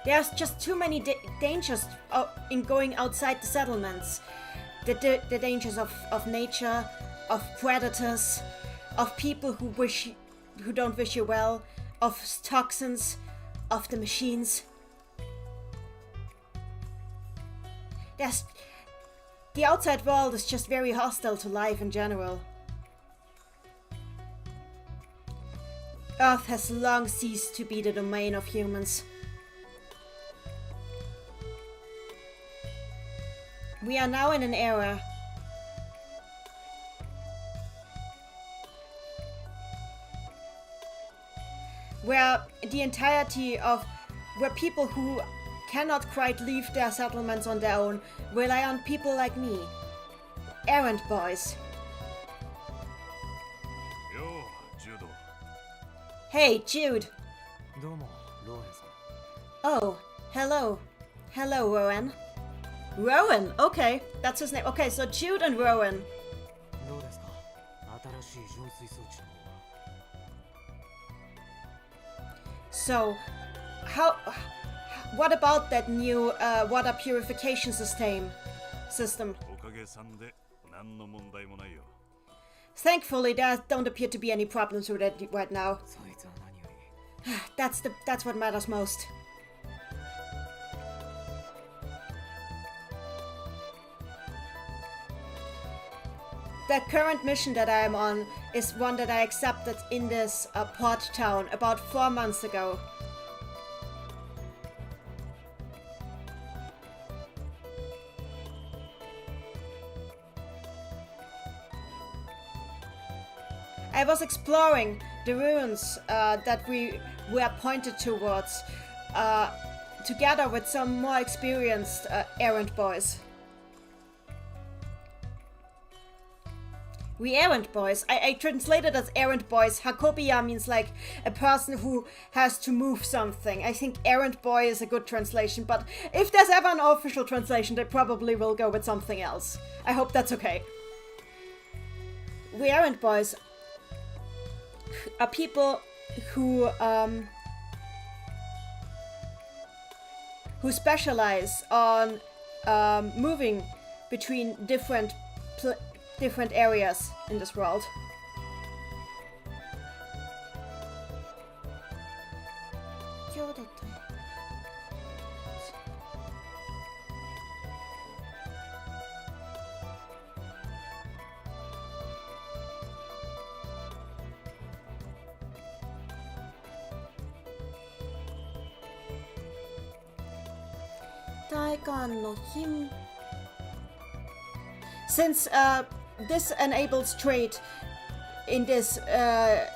There's just too many dangers in going outside the settlements. The dangers of nature, of predators, of people who don't wish you well, of toxins, of the machines. The outside world is just very hostile to life in general. Earth has long ceased to be the domain of humans. We are now in an era where where people who cannot quite leave their settlements on their own rely on people like me, errand boys. Yo, Judo. Hey, Jude. どうも、ローエンさん。 Oh, hello. Hello, Rowan. Rowan, okay, that's his name. Okay, so Jude and Rowan. どうですか？新しい浄水装置の方は。 So, what about that new water purification system? おかげさんで何の問題もないよ。 Thankfully, there don't appear to be any problems with it right now. そいつは何より。 That's what matters most. The current mission that I am on is one that I accepted in this port town about 4 months ago. I was exploring the ruins that we were pointed towards together with some more experienced errand boys. We errand boys. I translated as errand boys. Hakobiya means like a person who has to move something. I think errand boy is a good translation, but if there's ever an official translation, they probably will go with something else. I hope that's okay. We errand boys are people who specialize on moving between different areas in this world. Since this enables trade in this era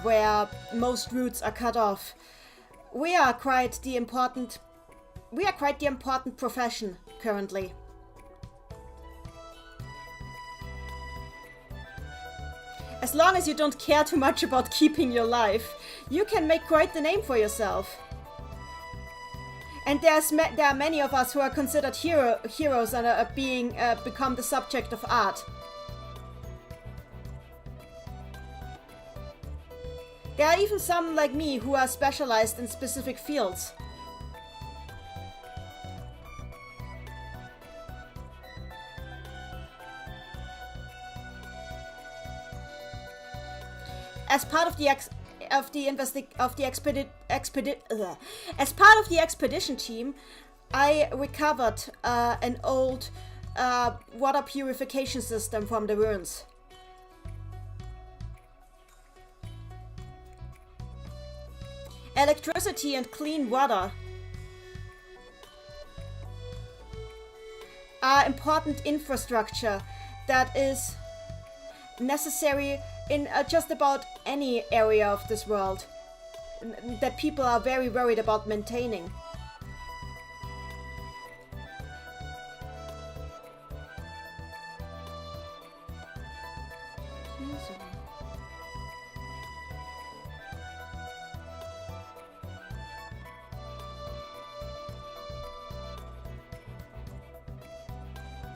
where most routes are cut off. We are quite the important profession currently. As long as you don't care too much about keeping your life, you can make quite the name for yourself. And there are many of us who are considered heroes and are become the subject of art. There are even some like me who are specialized in specific fields. As part of the expedition team, I recovered an old water purification system from the ruins. Electricity and clean water are important infrastructure that is necessary in just about any area of this world that people are very worried about maintaining.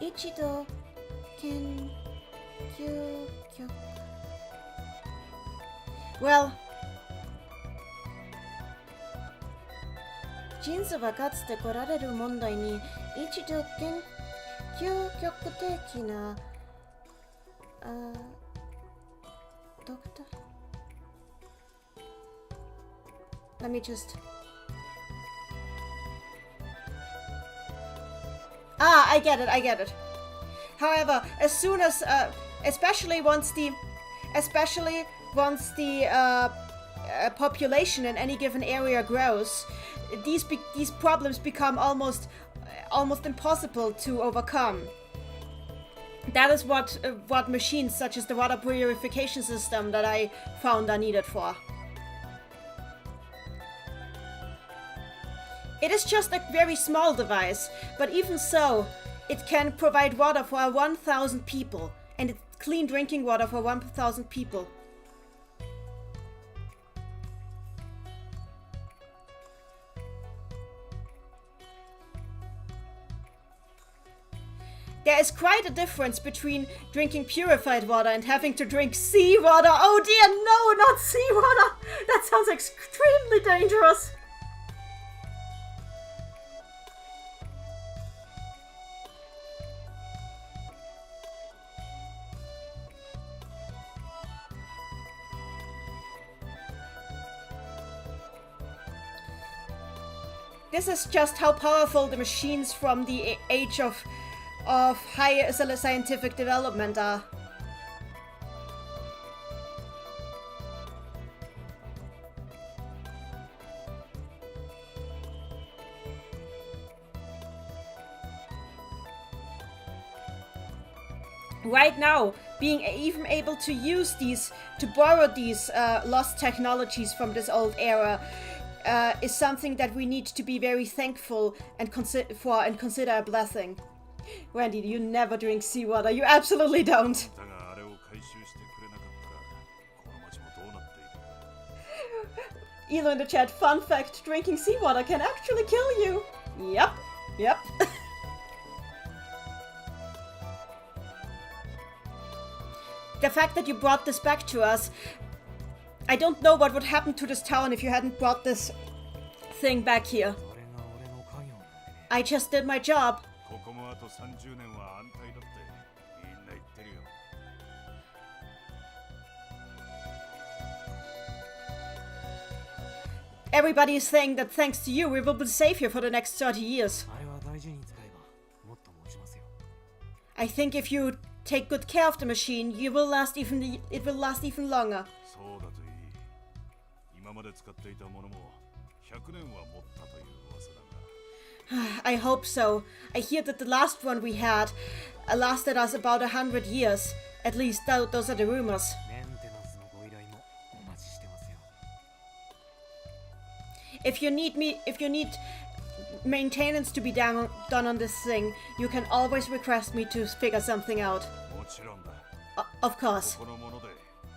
Ichido Kenkyu Kyoku. Well, ジンスはかつて来られる問題に一度研究局的なドクター Let me just I get it. However, as soon as especially once the population in any given area grows, these problems become almost impossible to overcome. That is what machines such as the water purification system that I found are needed for. It is just a very small device, but even so, it can provide water for 1,000 people, and it's clean drinking water for 1,000 people. There is quite a difference between drinking purified water and having to drink seawater. Oh dear, no, not seawater! That sounds extremely dangerous. This is just how powerful the machines from the age of high scientific development are. Right now, being even able to use these, to borrow these lost technologies from this old era is something that we need to be very thankful and consider a blessing. Randy, you never drink seawater. You absolutely don't. Elo in the chat, fun fact, drinking seawater can actually kill you. Yep. The fact that you brought this back to us, I don't know what would happen to this town if you hadn't brought this thing back here. I just did my job. Everybody is saying that thanks to you, we will be safe here for the next 30 years. I think if you take good care of the machine, it will last even longer. I hope so. I hear that the last one we had lasted us about 100 years. At least those are the rumors. メンテナンスのご依頼もお待ちしてますよ。 If you need maintenance to be done on this thing, you can always request me to figure something out. もちろんだ。 Of course. このもので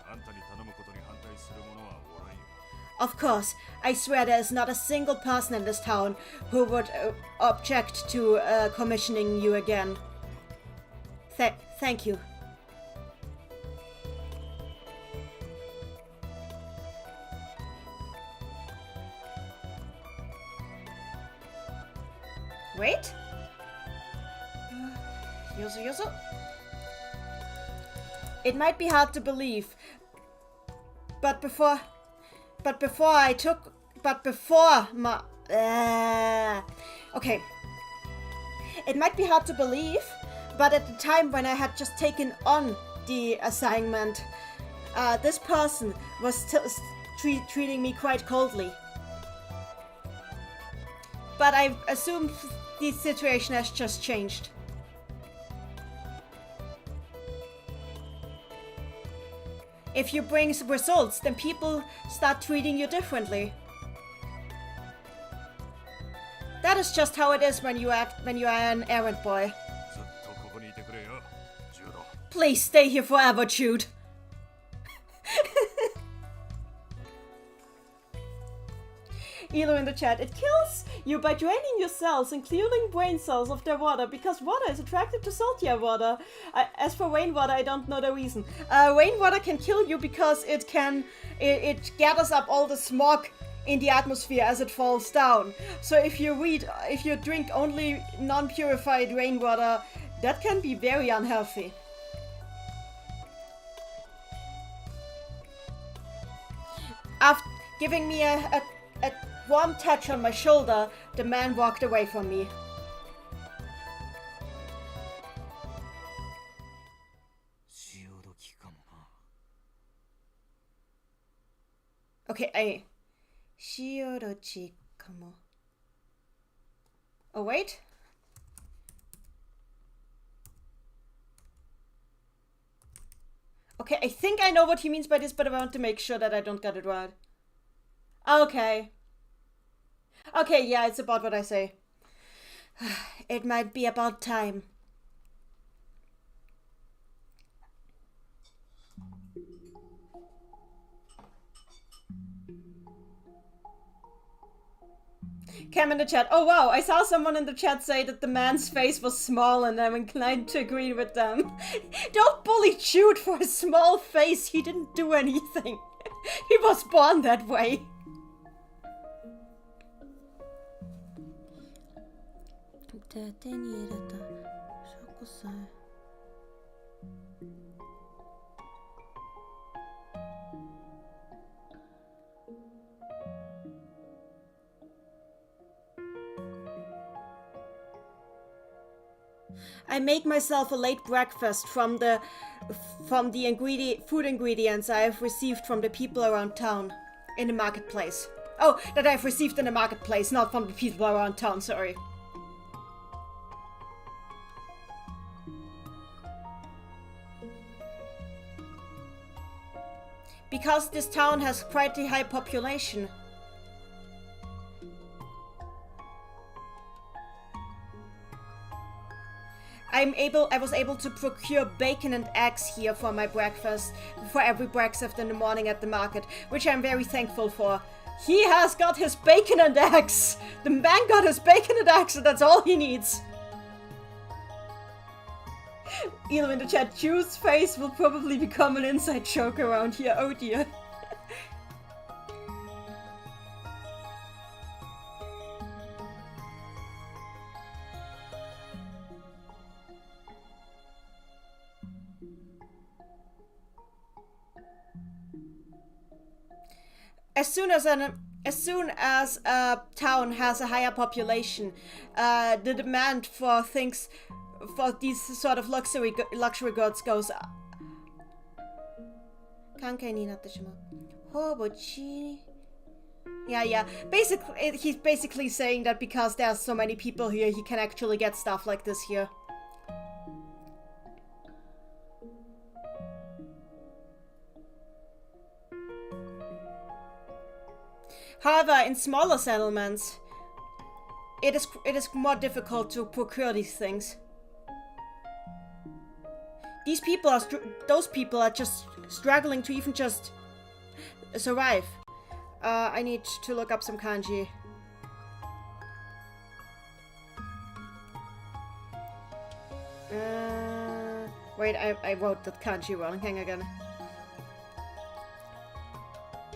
あんたに頼むことに反対する者はおらんよ。 Of course, I swear there is not a single person in this town who would object to commissioning you again. Thank you. Wait. Yozo. It might be hard to believe, but before my okay. It might be hard to believe, but at the time when I had just taken on the assignment, this person was still treating me quite coldly. But I assume the situation has just changed. If you bring results, then people start treating you differently. That is just how it is when you are an errand boy. ずっとここにいてくれよ、ジュード。 Please stay here forever, Jude. Elo in the chat, it kills you by draining your cells, including brain cells, of their water, because water is attracted to saltier water. As for rainwater, I don't know the reason. Rainwater can kill you because it gathers up all the smog in the atmosphere as it falls down. So if you drink only non-purified rainwater, that can be very unhealthy. After giving me a warm touch on my shoulder, the man walked away from me. Okay, Shiorochi kamo. Oh, wait. Okay, I think I know what he means by this, but I want to make sure that I don't get it right. Okay. Okay, yeah, it's about what I say. It might be about time. Cam in the chat. Oh wow, I saw someone in the chat say that the man's face was small and I'm inclined to agree with them. Don't bully Jude for his small face. He didn't do anything. He was born that way. I make myself a late breakfast from the food ingredients I have received from the people around town in the marketplace. Oh, that I've received in the marketplace, not from the people around town, sorry. Because this town has quite a high population. I was able to procure bacon and eggs here for my breakfast, for every breakfast in the morning at the market, which I'm very thankful for. He has got his bacon and eggs! The man got his bacon and eggs, and that's all he needs. Elo in the chat, Jude's face will probably become an inside joke around here, oh dear. As soon as a town has a higher population, the demand for these sort of luxury goods goes up. Yeah. Basically, he's basically saying that because there's so many people here, he can actually get stuff like this here. However, in smaller settlements, it is more difficult to procure these things. Those people are just struggling to even just survive. I need to look up some kanji. Wait, I wrote that kanji wrong. Hang again.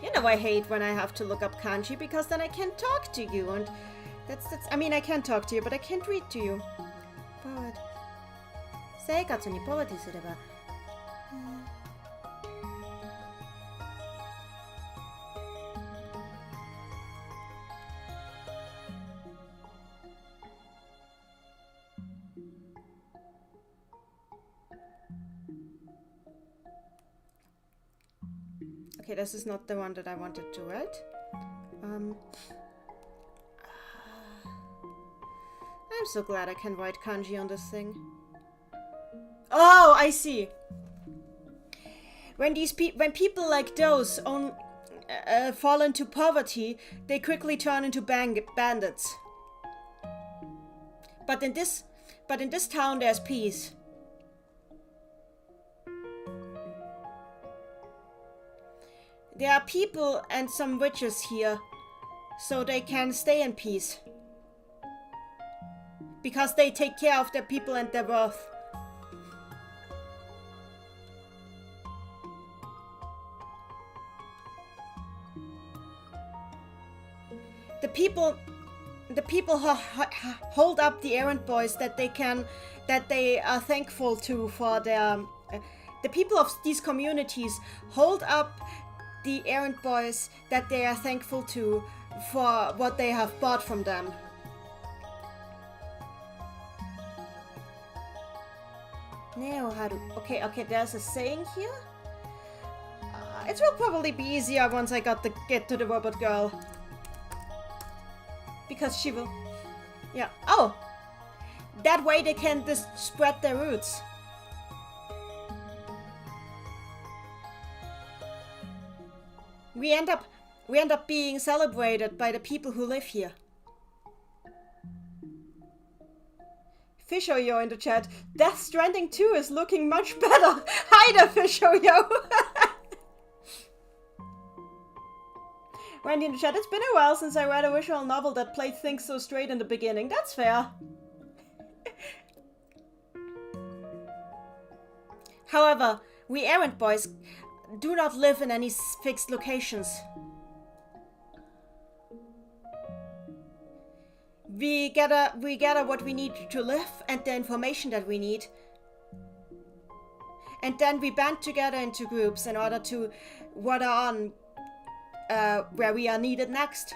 You know I hate when I have to look up kanji because then I can't talk to you, and that's I mean, I can talk to you, but I can't read to you. But 生活にポバティすれば Okay, this is not the one that I wanted to write. I'm so glad I can write kanji on this thing. Oh, I see. When people like those fall into poverty, they quickly turn into bandits. But in this town, there's peace. There are people and some witches here, so they can stay in peace. Because they take care of their people and their worth. The people who hold up the errand boys that they are thankful to for their... the people of these communities hold up the errand boys that they are thankful to for what they have bought from them. Okay, there's a saying here. It will probably be easier once I get to the robot girl. Because she will... Yeah. Oh! That way they can just spread their roots. We end up being celebrated by the people who live here. Fishoyo in the chat. Death Stranding 2 is looking much better. Hi there, Fishoyo. Randy in the chat. It's been a while since I read a visual novel that played things so straight in the beginning. That's fair. However, we errand boys do not live in any fixed locations. We gather what we need to live and the information that we need. And then we band together into groups in order to water on where we are needed next.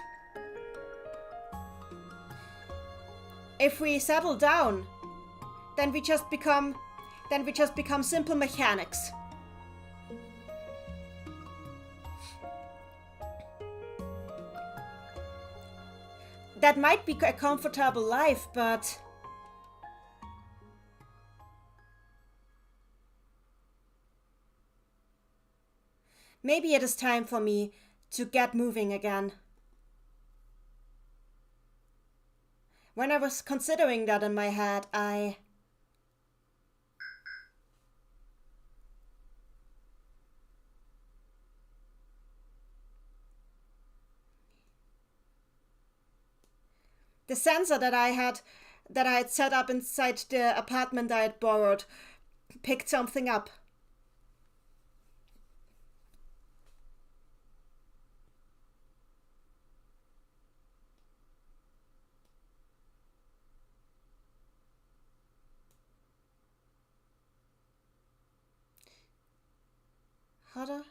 If we settle down, then we just become simple mechanics. That might be a comfortable life, but maybe it is time for me to get moving again. When I was considering that in my head, the sensor that I had set up inside the apartment I had borrowed picked something up. Harder?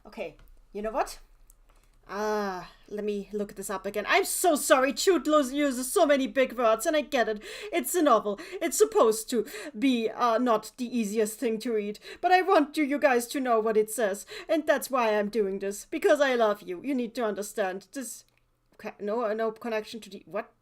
Okay, you know what? Let me look this up again. I'm so sorry, Chute uses so many big words, and I get it. It's a novel. It's supposed to be not the easiest thing to read. But I want you guys to know what it says, and that's why I'm doing this. Because I love you. You need to understand. This no connection to the what?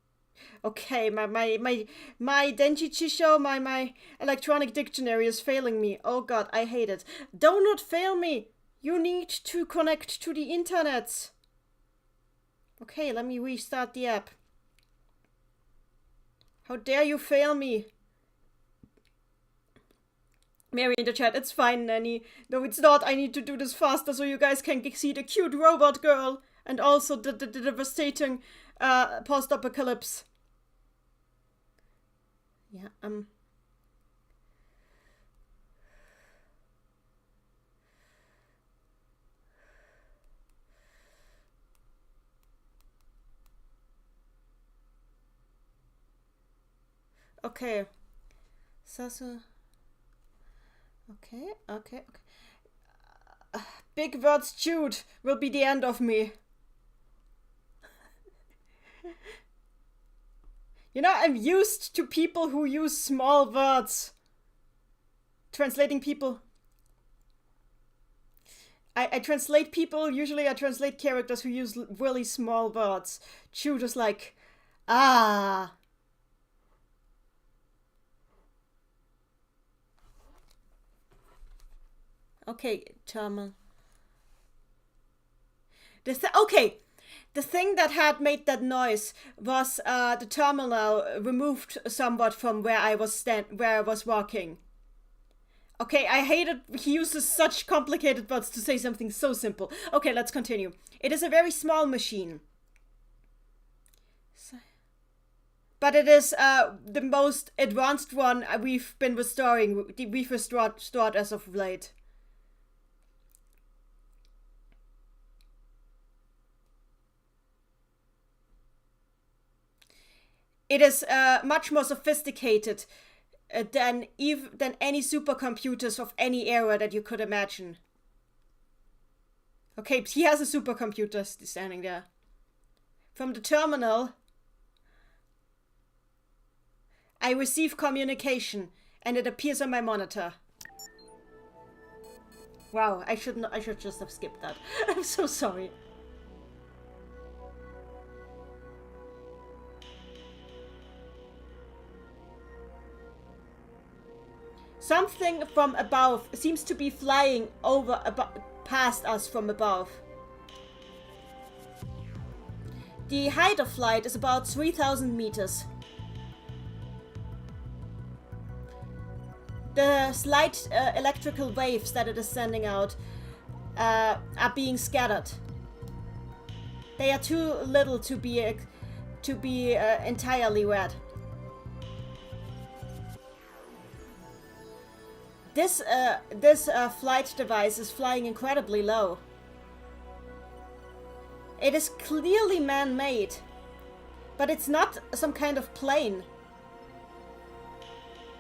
Okay, my Denji Chisho, my electronic dictionary is failing me. Oh god, I hate it. Do not fail me. You need to connect to the internet. Okay, let me restart the app. How dare you fail me? Mary in the chat, it's fine, Nanny. No, it's not. I need to do this faster so you guys can see the cute robot girl and also the devastating post-apocalypse. Yeah, okay. Sasu. Okay. Big words chewed will be the end of me. You know, I'm used to people who use small words. Translating people. I translate people, usually I translate characters who use really small words. Chewed is like, ah. Okay, terminal. The thing that had made that noise was the terminal removed somewhat from where I was walking. Okay, I hate it. He uses such complicated words to say something so simple. Okay, let's continue. It is a very small machine. But it is the most advanced one we've been restoring. We've restored as of late. It is much more sophisticated than any supercomputers of any era that you could imagine. Okay, he has a supercomputer standing there. From the terminal, I receive communication, and it appears on my monitor. Wow, I should just have skipped that. I'm so sorry. Something from above seems to be flying past us from above. The height of flight is about 3,000 meters. The slight electrical waves that it is sending out are being scattered. They are too little to be entirely read. This flight device is flying incredibly low. It is clearly man-made, but it's not some kind of plane.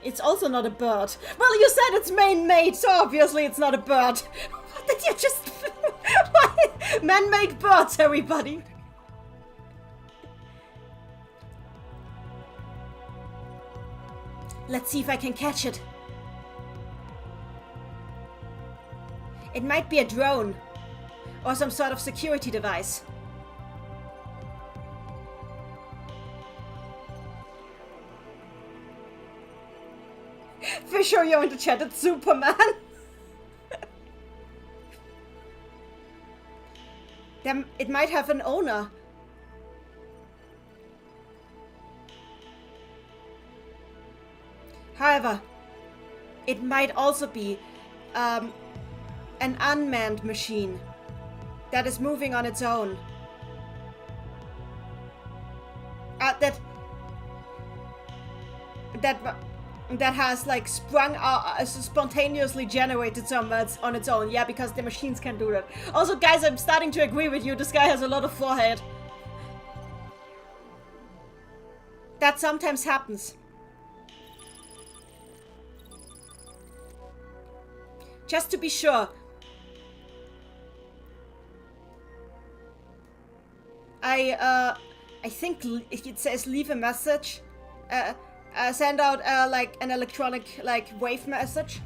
It's also not a bird. Well, you said it's man-made, so obviously it's not a bird. What did you just... Man-made birds, everybody. Let's see if I can catch it. It might be a drone, or some sort of security device. Fisher, you're in the chat, it's Superman. It might have an owner. However, it might also be an unmanned machine that is moving on its own. That has like sprung spontaneously generated some on its own. Yeah, because the machines can do that. Also, guys, I'm starting to agree with you. This guy has a lot of forehead. That sometimes happens. Just to be sure. I think it says leave a message. Send out like an electronic wave message.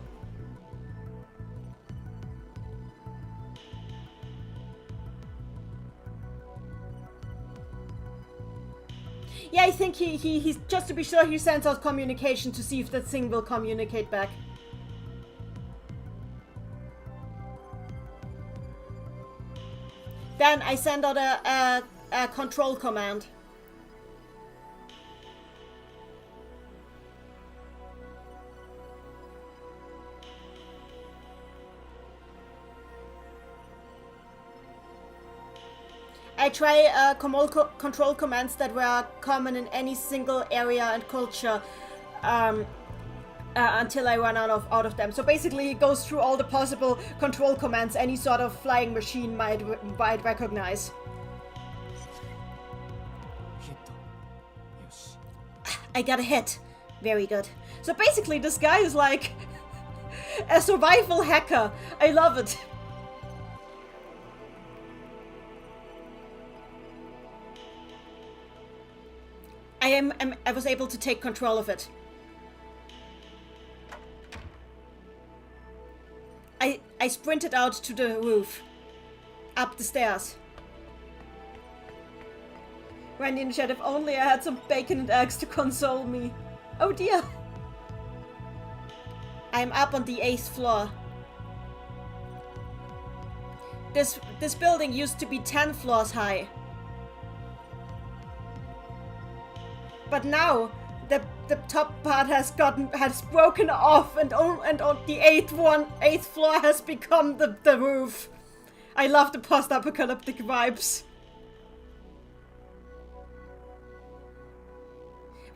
Yeah, I think he's just to be sure he sends out communication to see if that thing will communicate back. Then I send out a control command. I try control commands that were common in any single area and culture until I run out of them. So basically it goes through all the possible control commands any sort of flying machine might recognize. I got a hit. Very good. So basically this guy is like a survival hacker. I love it. I was able to take control of it. I sprinted out to the roof. Up the stairs. Randy in the chat, if only I had some bacon and eggs to console me. Oh dear. I'm up on the 8th floor. This building used to be 10 floors high. But now the top part has broken off, and on the 8th floor has become the roof. I love the post-apocalyptic vibes.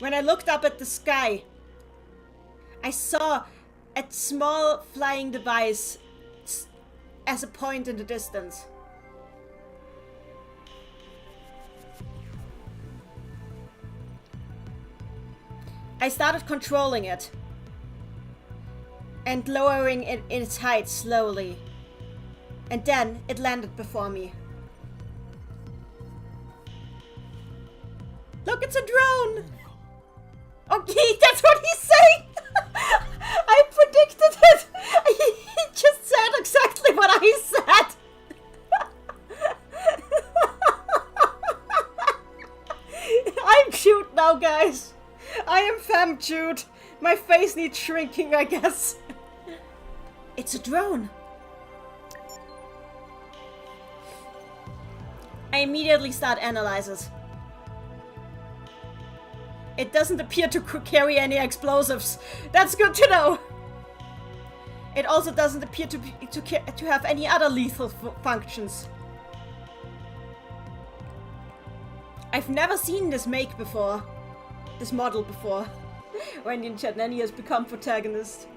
When I looked up at the sky, I saw a small flying device as a point in the distance. I started controlling it and lowering it in its height slowly. And then it landed before me. Look, it's a drone! Okay, that's what he's saying! I predicted it! He just said exactly what I said! I'm cute now, guys! I am femme cute! My face needs shrinking, I guess. It's a drone! I immediately start analyzes. It doesn't appear to carry any explosives. That's good to know. It also doesn't appear to have any other lethal functions. I've never seen this model before. When in chat, Nanny has become protagonist.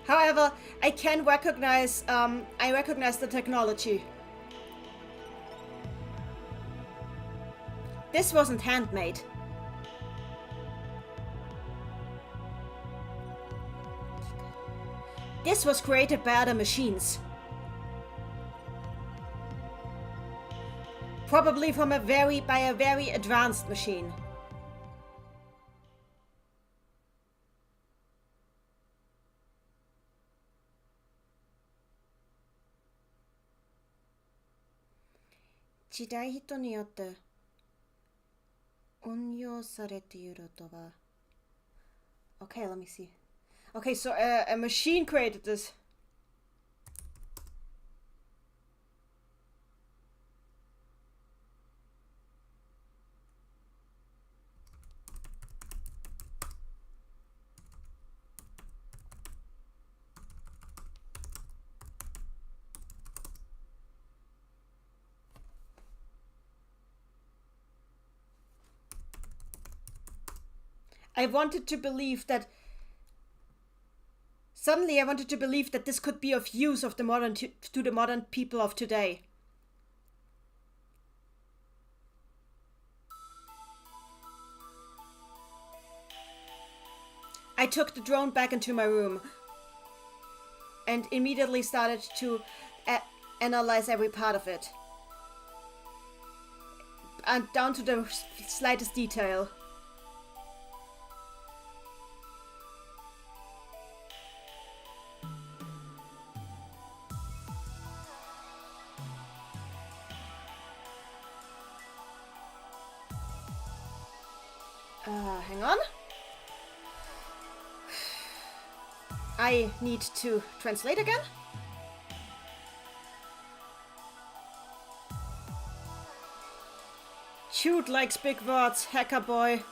However, I can recognize, I recognize the technology. This wasn't handmade. This was created by other machines. Probably by a very advanced machine. Okay, let me see. Okay, so a machine created this. I wanted to believe that this could be of use of the modern to the modern people of today. I took the drone back into my room and immediately started to analyze every part of it. And down to the slightest detail. Hang on. I need to translate again. Jude likes big words, hacker boy.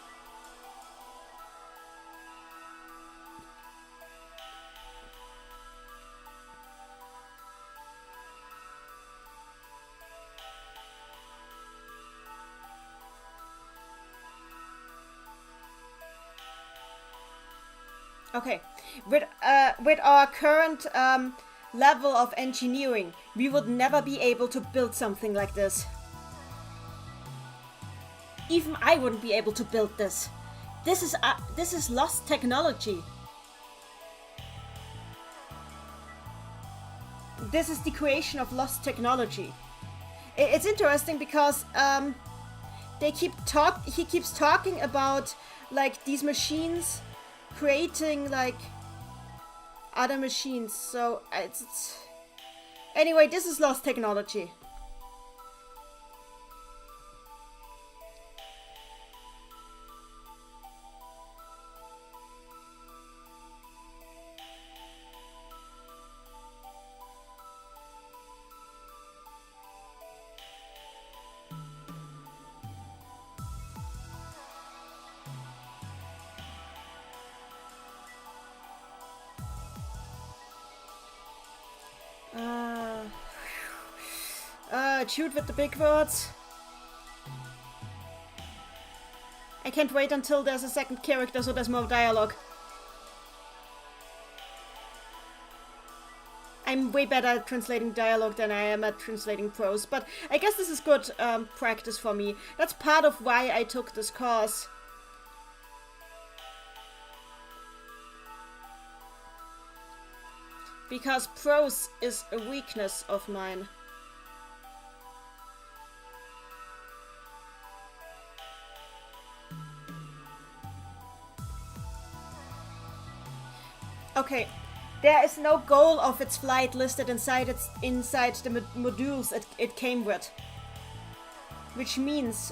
Okay, with our current level of engineering, we would never be able to build something like this. Even I wouldn't be able to build this. This is lost technology. This is the creation of lost technology. It's interesting because he keeps talking about like these machines creating like other machines. So it's anyway, this is lost technology. Shoot with the big words. I can't wait until there's a second character so there's more dialogue. I'm way better at translating dialogue than I am at translating prose, but I guess this is good practice for me. That's part of why I took this course. Because prose is a weakness of mine. Okay, there is no goal of its flight listed inside the modules it came with. Which means,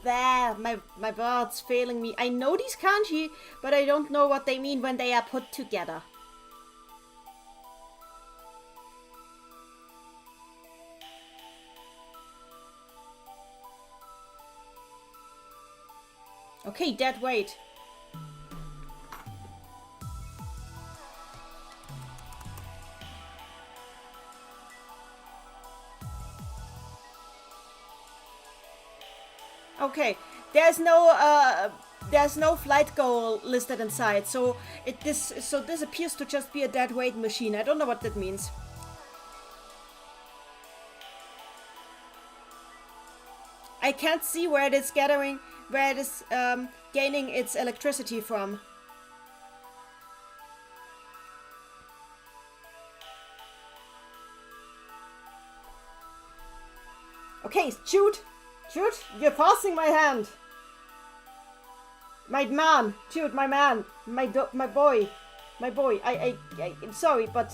there, my words failing me. I know these kanji, but I don't know what they mean when they are put together. Okay, dead weight. Okay, there's no flight goal listed inside, so this appears to just be a dead weight machine. I don't know what that means. I can't see where it is gaining its electricity from. Okay, shoot! Jude, you're forcing my hand. My man, Jude, my man, my boy. I'm sorry, but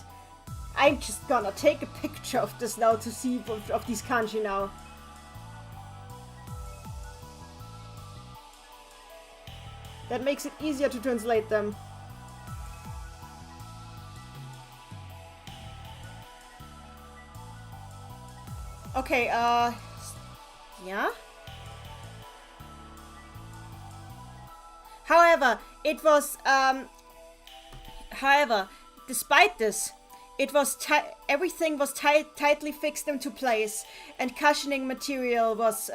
I'm just gonna take a picture of this now to see of these kanji now. That makes it easier to translate them. Okay, yeah. However, despite this, everything was tightly fixed into place, and cushioning material was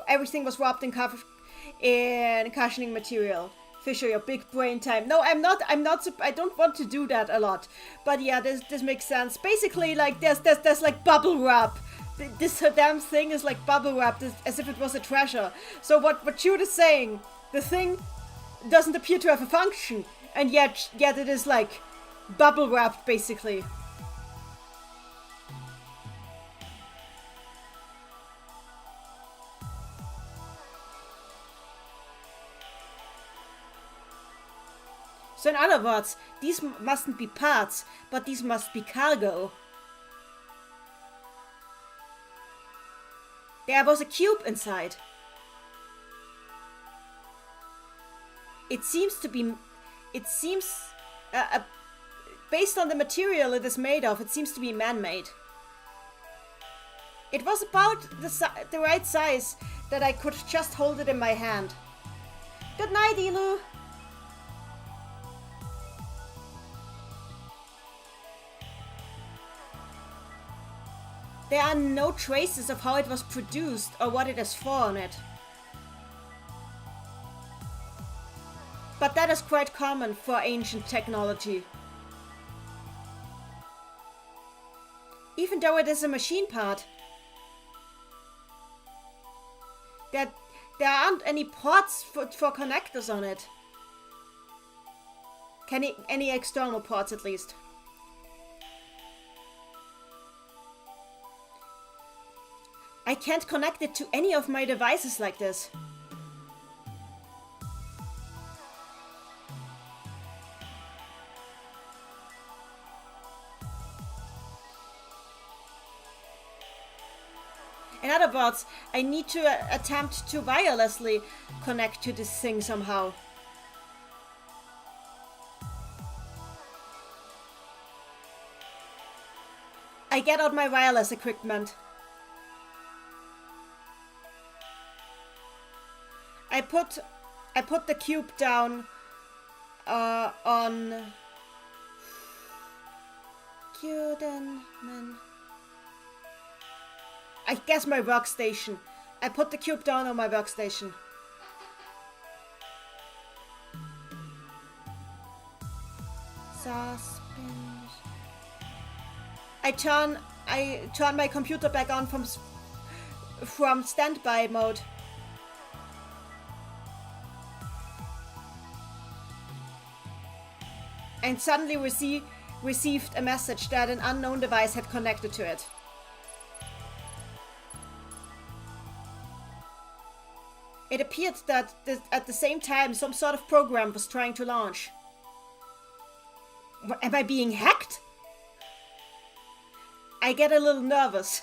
everything was wrapped in cushioning material. Fisher, your big brain time. No, I'm not. I don't want to do that a lot. But yeah, this makes sense. Basically, like there's like bubble wrap. This damn thing is like bubble wrapped as if it was a treasure. So what Jude is saying, the thing doesn't appear to have a function, and yet it is like bubble wrapped basically. So in other words, these mustn't be parts, but these must be cargo. There was a cube inside. It seems to be... It seems... based on the material it is made of, it seems to be man-made. It was about the right size that I could just hold it in my hand. Good night, Elu. There are no traces of how it was produced or what it is for on it. But that is quite common for ancient technology. Even though it is a machine part. There aren't any ports for connectors on it. Any external ports at least. I can't connect it to any of my devices like this. In other words, I need to attempt to wirelessly connect to this thing somehow. I get out my wireless equipment. I put the cube down on I guess my workstation. I put the cube down on my workstation. Suspend. I turn my computer back on from standby mode. And suddenly received a message that an unknown device had connected to it. It appeared that at the same time some sort of program was trying to launch. Am I being hacked? I get a little nervous.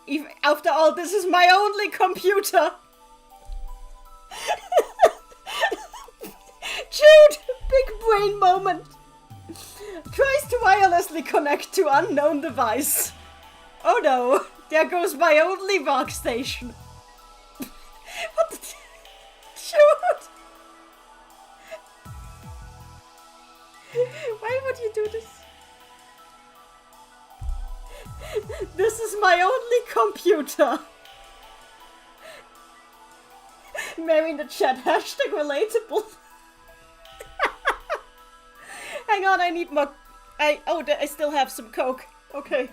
Even after all, this is my only computer. Jude, big brain moment. Tries to wirelessly connect to unknown device. Oh no, there goes my only workstation. What the... Jude! Why would you do this? This is my only computer. Mary in the chat, hashtag relatable. Hang on, I need more... I still have some Coke. Okay.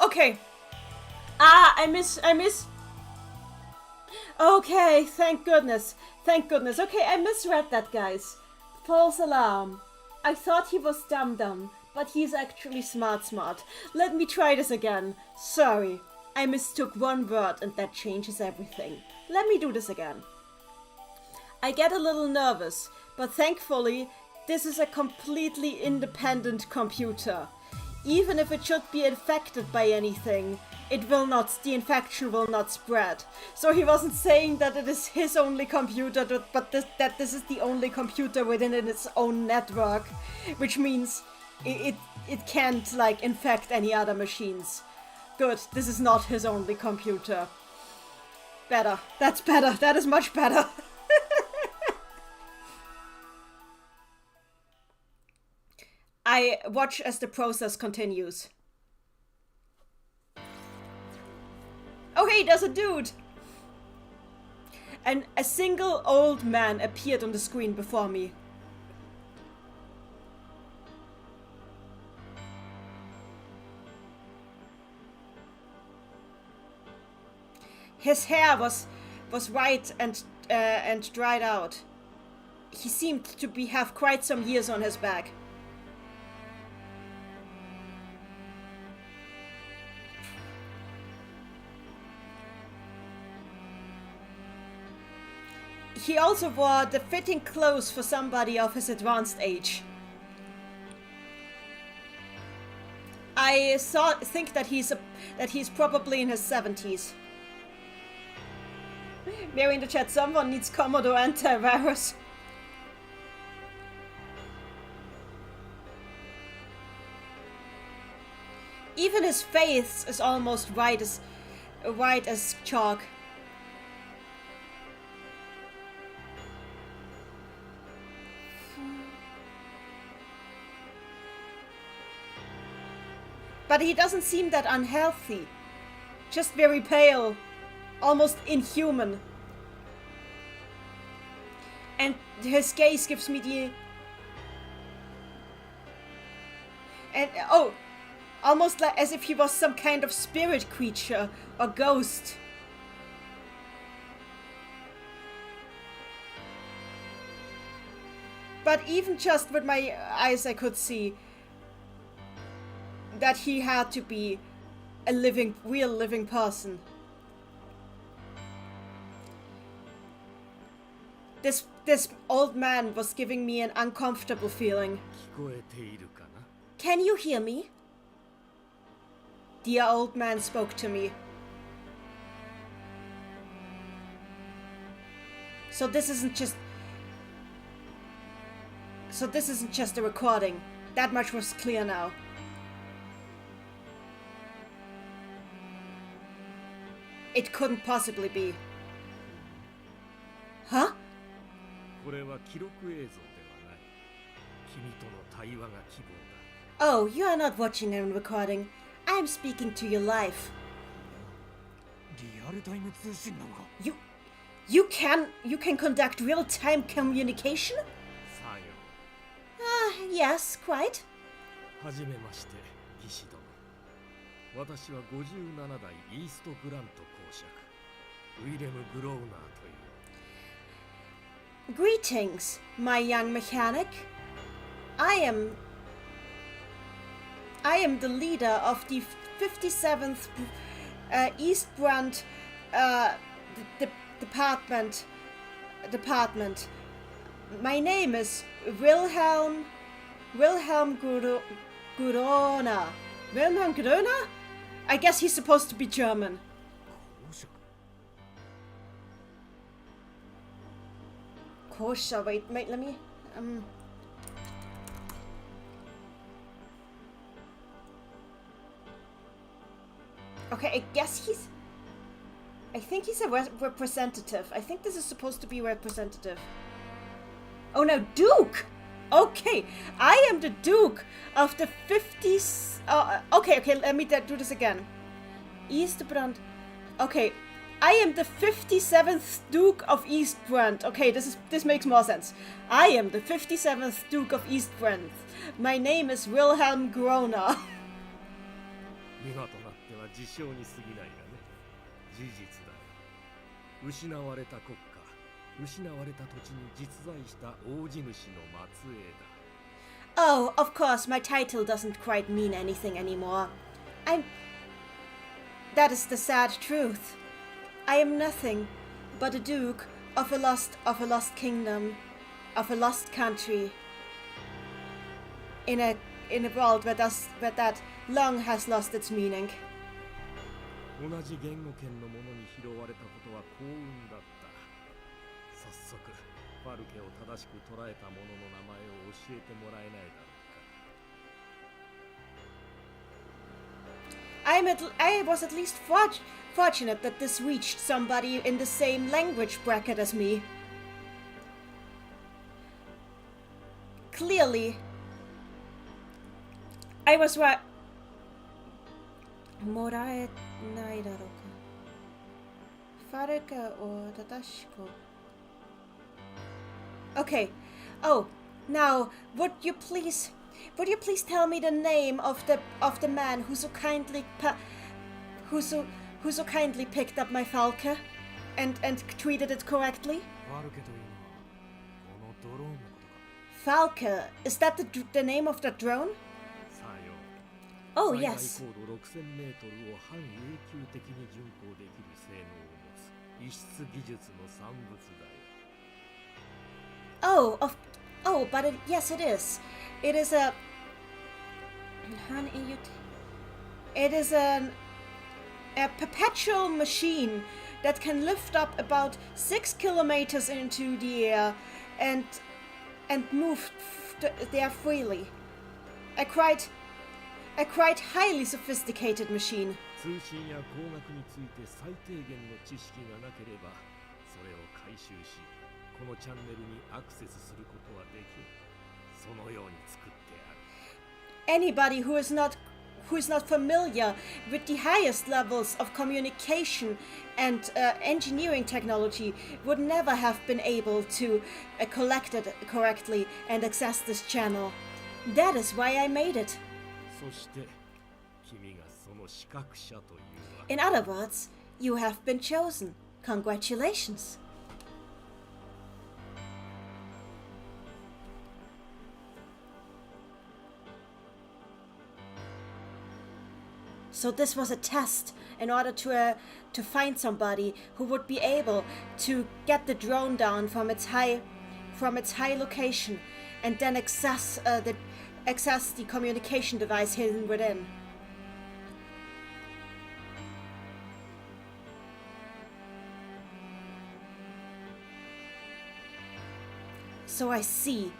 Okay. I miss. Okay, thank goodness. Okay, I misread that, guys. False alarm. I thought he was dumb, but he's actually smart. Let me try this again. Sorry, I mistook one word and that changes everything. Let me do this again. I get a little nervous, but thankfully, this is a completely independent computer. Even if it should be infected by anything, the infection will not spread. So he wasn't saying that it is his only computer, but that this is the only computer within its own network, which means it can't, like, infect any other machines. Good, this is not his only computer. Better. That's better. That is much better. I watch as the process continues. Oh hey, there's a dude! and a single old man appeared on the screen before me. His hair was white and dried out. He seemed to have quite some years on his back. He also wore the fitting clothes for somebody of his advanced age. I think that he's probably in his 70s. Mary in the chat, someone needs Commodore antivirus. Even his face is almost white as chalk. But he doesn't seem that unhealthy. Just very pale. Almost inhuman. And his gaze gives me the... almost like as if he was some kind of spirit creature or ghost. But even just with my eyes I could see that he had to be a real living person. This old man was giving me an uncomfortable feeling. Can you hear me? The old man spoke to me. So this isn't just a recording. That much was clear now. It couldn't possibly be. Huh? Oh, you are not watching and recording. I'm speaking to your life. You can conduct real-time communication? Yes, quite. 私は57代イーストグラント公爵ウィレム・グローナーという Greetings, my young mechanic. I am the leader of the 57th East Brand department. My name is Wilhelm Gurona. Wilhelm Gurona? I guess he's supposed to be German. Kosher, wait, let me... Okay, I think he's a representative. I think this is supposed to be representative. Oh no, Duke! Okay, I am the Duke of the 50s... okay, let me do this again. Eastbrand. Okay, I am the 57th Duke of Eastbrand. Okay, this makes more sense. I am the 57th Duke of Eastbrand. My name is Wilhelm Groner. 今となっては自称に過ぎないがね。事実だよ。失われた国家、失われた土地に実在した大地主の末裔だ。Oh, of course, my title doesn't quite mean anything anymore. That is the sad truth. I am nothing but a duke of a lost kingdom, of a lost country. In a world where that long has lost its meaning. 同じ言語圏の者に拾われたことは幸運だった。早速、ファルケを正しく捉えた者の名前を教えてもらえないだろうか。I was at least fortunate that this reached somebody in the same language bracket as me. Clearly, I was right. もらえないだろうか。Farika or Tadashiko. Okay. Oh, now would you please tell me the name of the man who so kindly who so kindly picked up my falca and treated it correctly? ファルケというのはこのドローンのことか。 Falca, is that the name of that drone? さあよ。 Oh 最大 yes. 高度6000メートルを半永久的に巡航できる性能を持つ異質技術の産物だよ。But yes, it is. It is a. It is a perpetual machine that can lift up about 6 kilometers into the air and move there freely. A quite highly sophisticated machine. 通信や工学について最低限の知識がなければそれを回収しこのチャンネルにアクセスすることはできる。そのように作ってある。 Anybody who is not familiar with the highest levels of communication and engineering technology would never have been able to collect it correctly and access this channel. That is why I made it. そして君がその資格者というわけ。 In other words, you have been chosen. Congratulations. So this was a test in order to find somebody who would be able to get the drone down from its high location and then access the communication device hidden within. So I see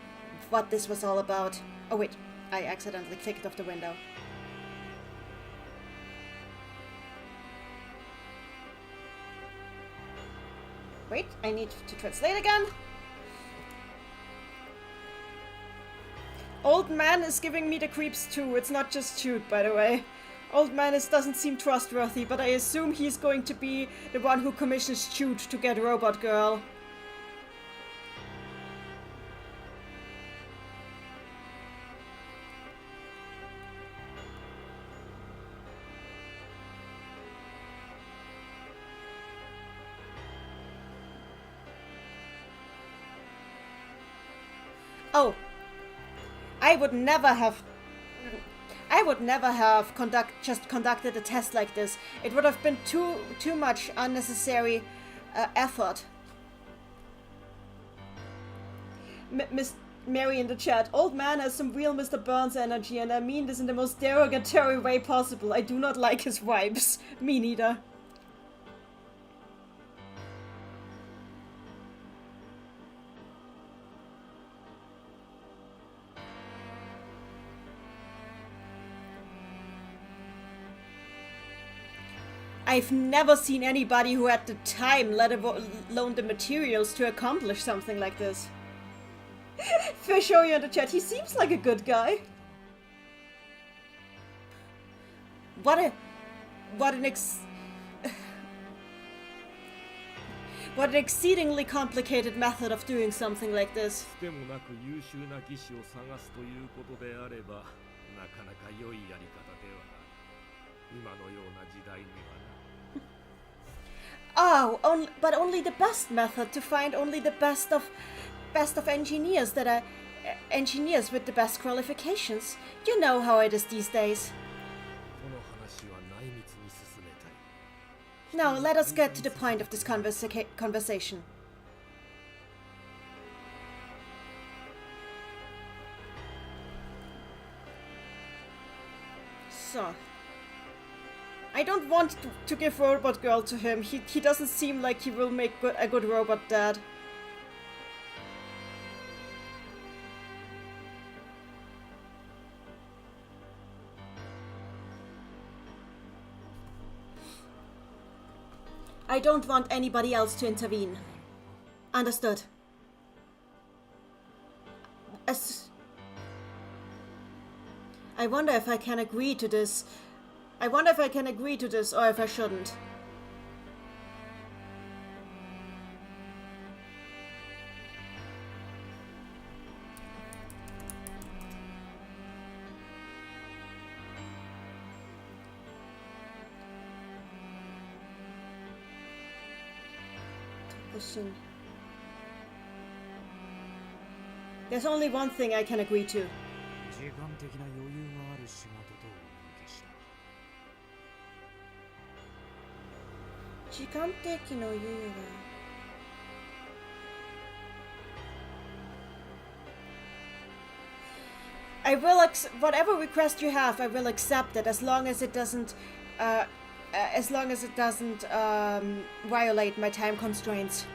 what this was all about. Oh wait, I accidentally clicked off the window. Wait, I need to translate again. Old man is giving me the creeps too. It's not just Jude, by the way. Old man doesn't seem trustworthy, but I assume he's going to be the one who commissions Jude to get Robot Girl. Oh, I would never have conducted a test like this. It would have been too much unnecessary effort. Miss Mary in the chat. Old man has some real Mr. Burns energy, and I mean this in the most derogatory way possible. I do not like his vibes. Me neither. I've never seen anybody who had the time, let alone the materials, to accomplish something like this. Fish show you in the chat, he seems like a good guy. What an exceedingly complicated method of doing something like this. でもなく優秀な技師を探すということであれば、なかなか良いやり方ではない。今のような時代にはな。Oh, but only the best method to find only the best of engineers that are engineers with the best qualifications. You know how it is these days. この話は内密に進めたい。 Now let us get to the point of this conversation. So, I don't want to give Robot Girl to him. He doesn't seem like he will make a good robot dad. I don't want anybody else to intervene. Understood. I wonder if I can agree to this. Or if I shouldn't. question. There's only one thing I can agree to. 時間的な余裕がある仕事とお受けした。時間的の猶予が。I will whatever request you have, I will accept it as long as it doesn't, violate my time constraints.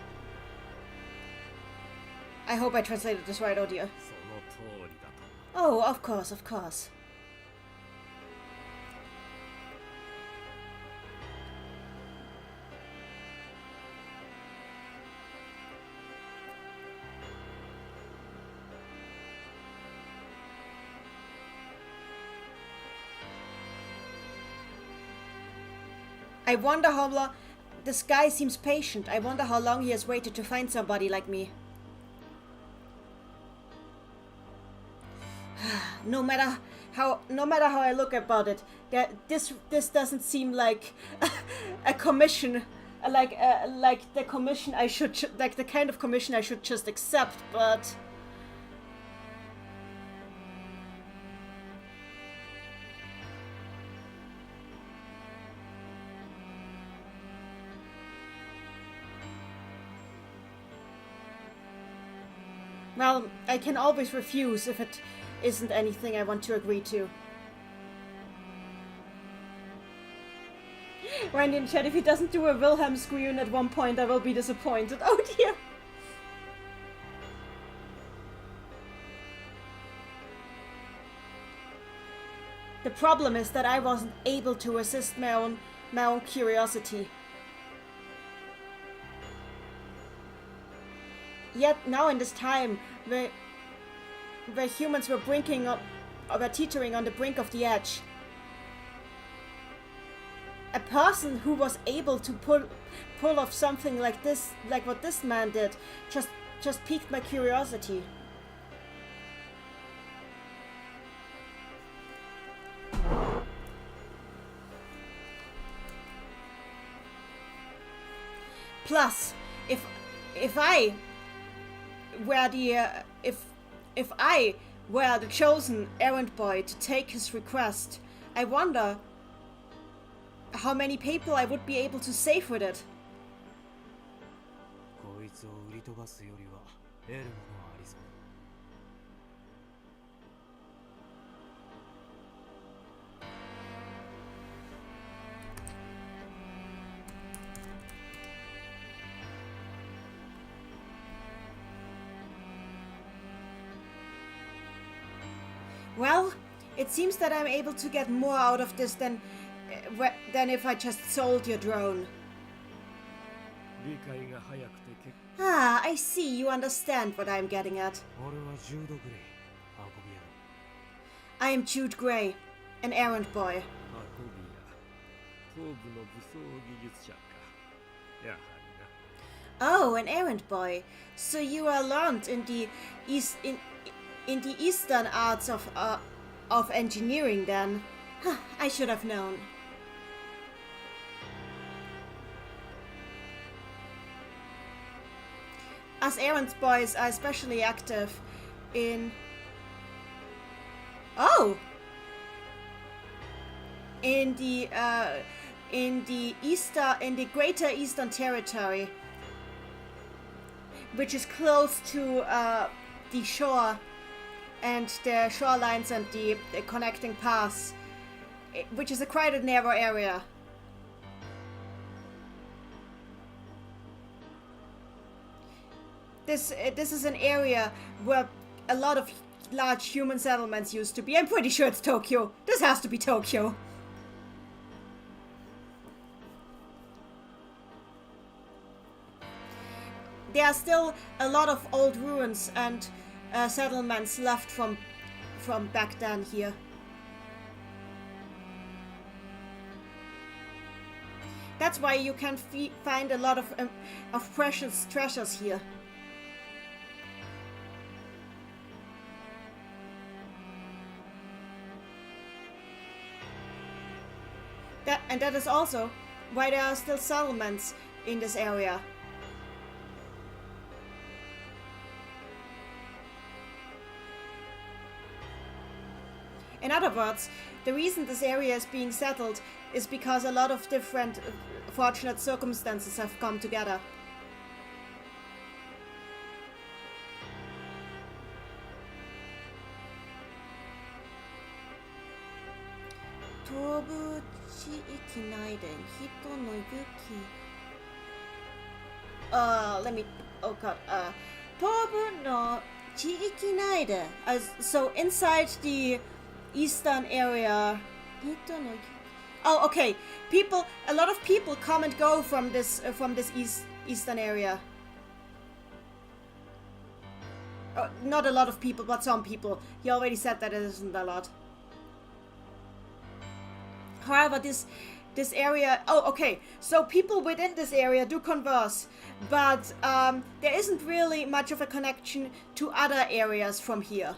I hope I translated this right, oh dear. その通りだと。 Oh, of course, of course. I wonder how long... This guy seems patient. I wonder how long he has waited to find somebody like me. No matter how I look about it, this doesn't seem like a commission, like the commission I should like the kind of commission I should just accept, but. Well, I can always refuse if it isn't anything I want to agree to. Randy in chat, if he doesn't do a Wilhelm scream at one point, I will be disappointed. Oh dear! The problem is that I wasn't able to resist my own curiosity. Yet now in this time, where humans were teetering on the brink of the edge, a person who was able to pull off something like this, like what this man did, just piqued my curiosity. Plus, if I were the chosen errand boy to take his request, I wonder how many people I would be able to save with it. こいつを売り飛ばすよりは得るものはありそう。 Well, it seems that I'm able to get more out of this than if I just sold your drone. 理解が早くて結構。 Ah, I see. You understand what I'm getting at. 俺はジュード・グレイ、運び屋。 I am Jude Grey, an errand boy. 運び屋。東部の武装技術者か。やはりな。 Oh, an errand boy. So you are learned in the eastern arts of engineering then. Huh, I should have known. Us errand boys are especially active in... Oh! In the Greater Eastern Territory, which is close to the shore and the shorelines and the connecting paths, which is quite a narrow area. This is an area where a lot of large human settlements used to be. I'm pretty sure it's Tokyo. This has to be Tokyo. There are still a lot of old ruins and settlements left from back then here. That's why you can find a lot of precious treasures here. And that is also why there are still settlements in this area. In other words, the reason this area is being settled is because a lot of different fortunate circumstances have come together. Let me. Oh god. Tobu no chiiki naide. So inside the eastern area. Oh, okay. A lot of people come and go from this eastern area. Not a lot of people, but some people. He already said that it isn't a lot. However, this area... Oh, okay. So people within this area do converse. But there isn't really much of a connection to other areas from here.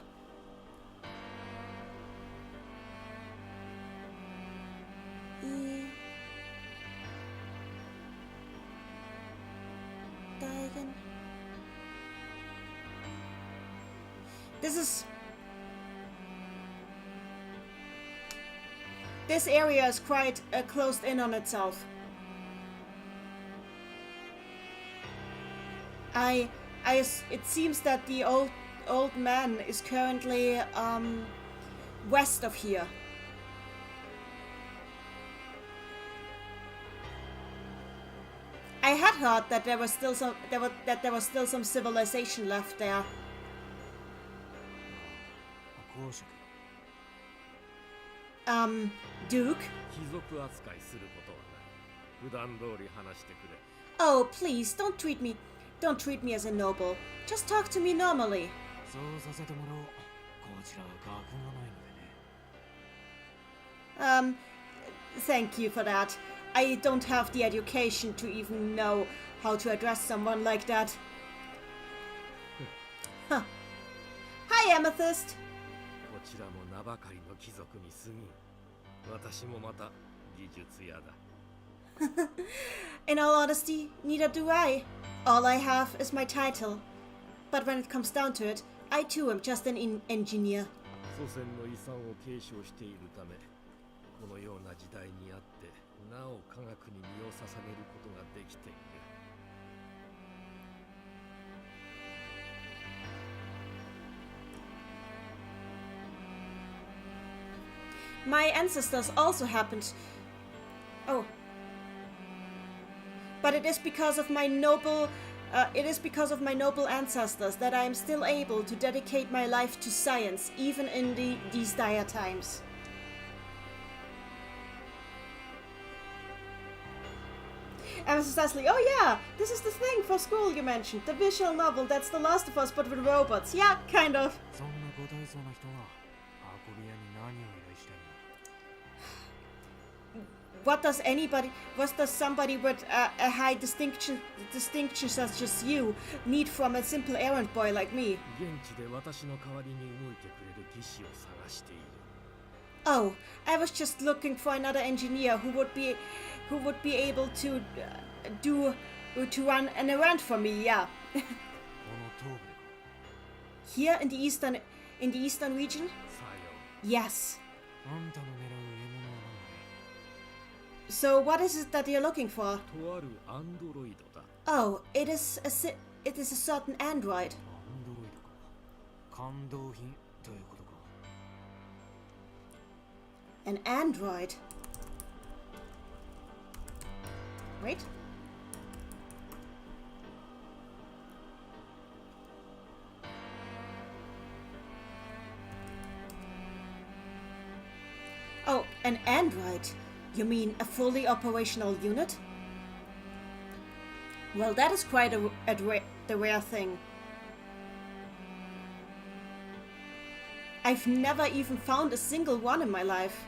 This area is quite closed in on itself. It seems that the old man is currently west of here. I had heard that there was still some civilization left there. Duke? Oh, please, don't treat me as a noble. Just talk to me normally. Thank you for that. I don't have the education to even know how to address someone like that. Huh. Hi, Amethyst. In all honesty, neither do I. All I have is my title. But when it comes down to it, I too am just an engineer. My ancestors also happened... Oh. But it is because of my noble... ancestors that I am still able to dedicate my life to science, even in these dire times. Mrs. Leslie, oh yeah, this is the thing for school you mentioned. The visual novel that's The Last of Us but with robots. Yeah, kind of. What does somebody with a high distinction such as you need from a simple errand boy like me? Oh, I was just looking for another engineer who would be able to run an errand for me. Yeah. Here in the eastern region? Yes. So what is it that you're looking for? Oh, it is a certain android. An android? Wait. Oh, an android? You mean a fully operational unit? Well, that is quite the rare thing. I've never even found a single one in my life.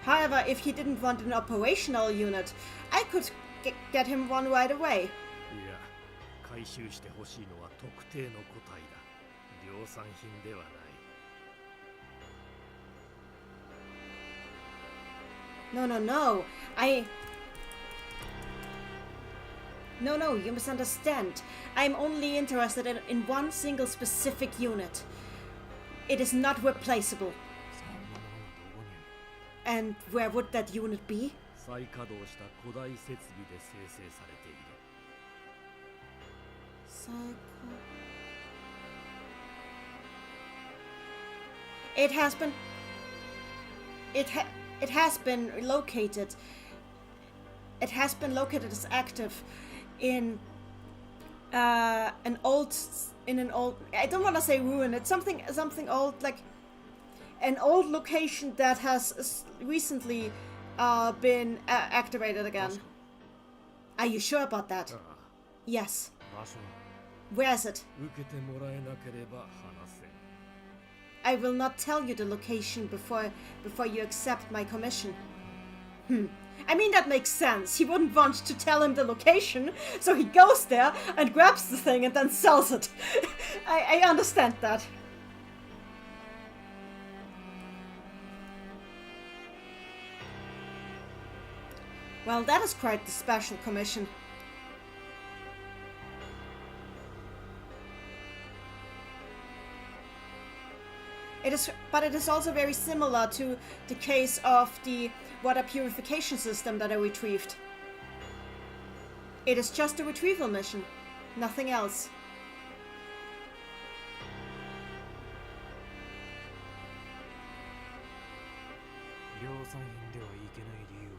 However, if he didn't want an operational unit, I could get him one right away. No. No, you misunderstand. I'm only interested in one single specific unit. It is not replaceable. そんなものがどこにある And where would that unit be? 再稼働した古代設備で生成されている。 It has been. It has been located. It has been located as active in an old. I don't want to say ruin. It's something old, like an old location that has recently been activated again. 確か Are you sure about that? ああ Yes. 場所 Where is it? 受けてもらえなければ話せん。 I will not tell you the location before you accept my commission. I mean, that makes sense. He wouldn't want to tell him the location, so he goes there and grabs the thing and then sells it. I understand that. Well, that is quite the special commission. But it is also very similar to the case of the water purification system that I retrieved. It is just a retrieval mission, nothing else. 量産品ではいけない理由は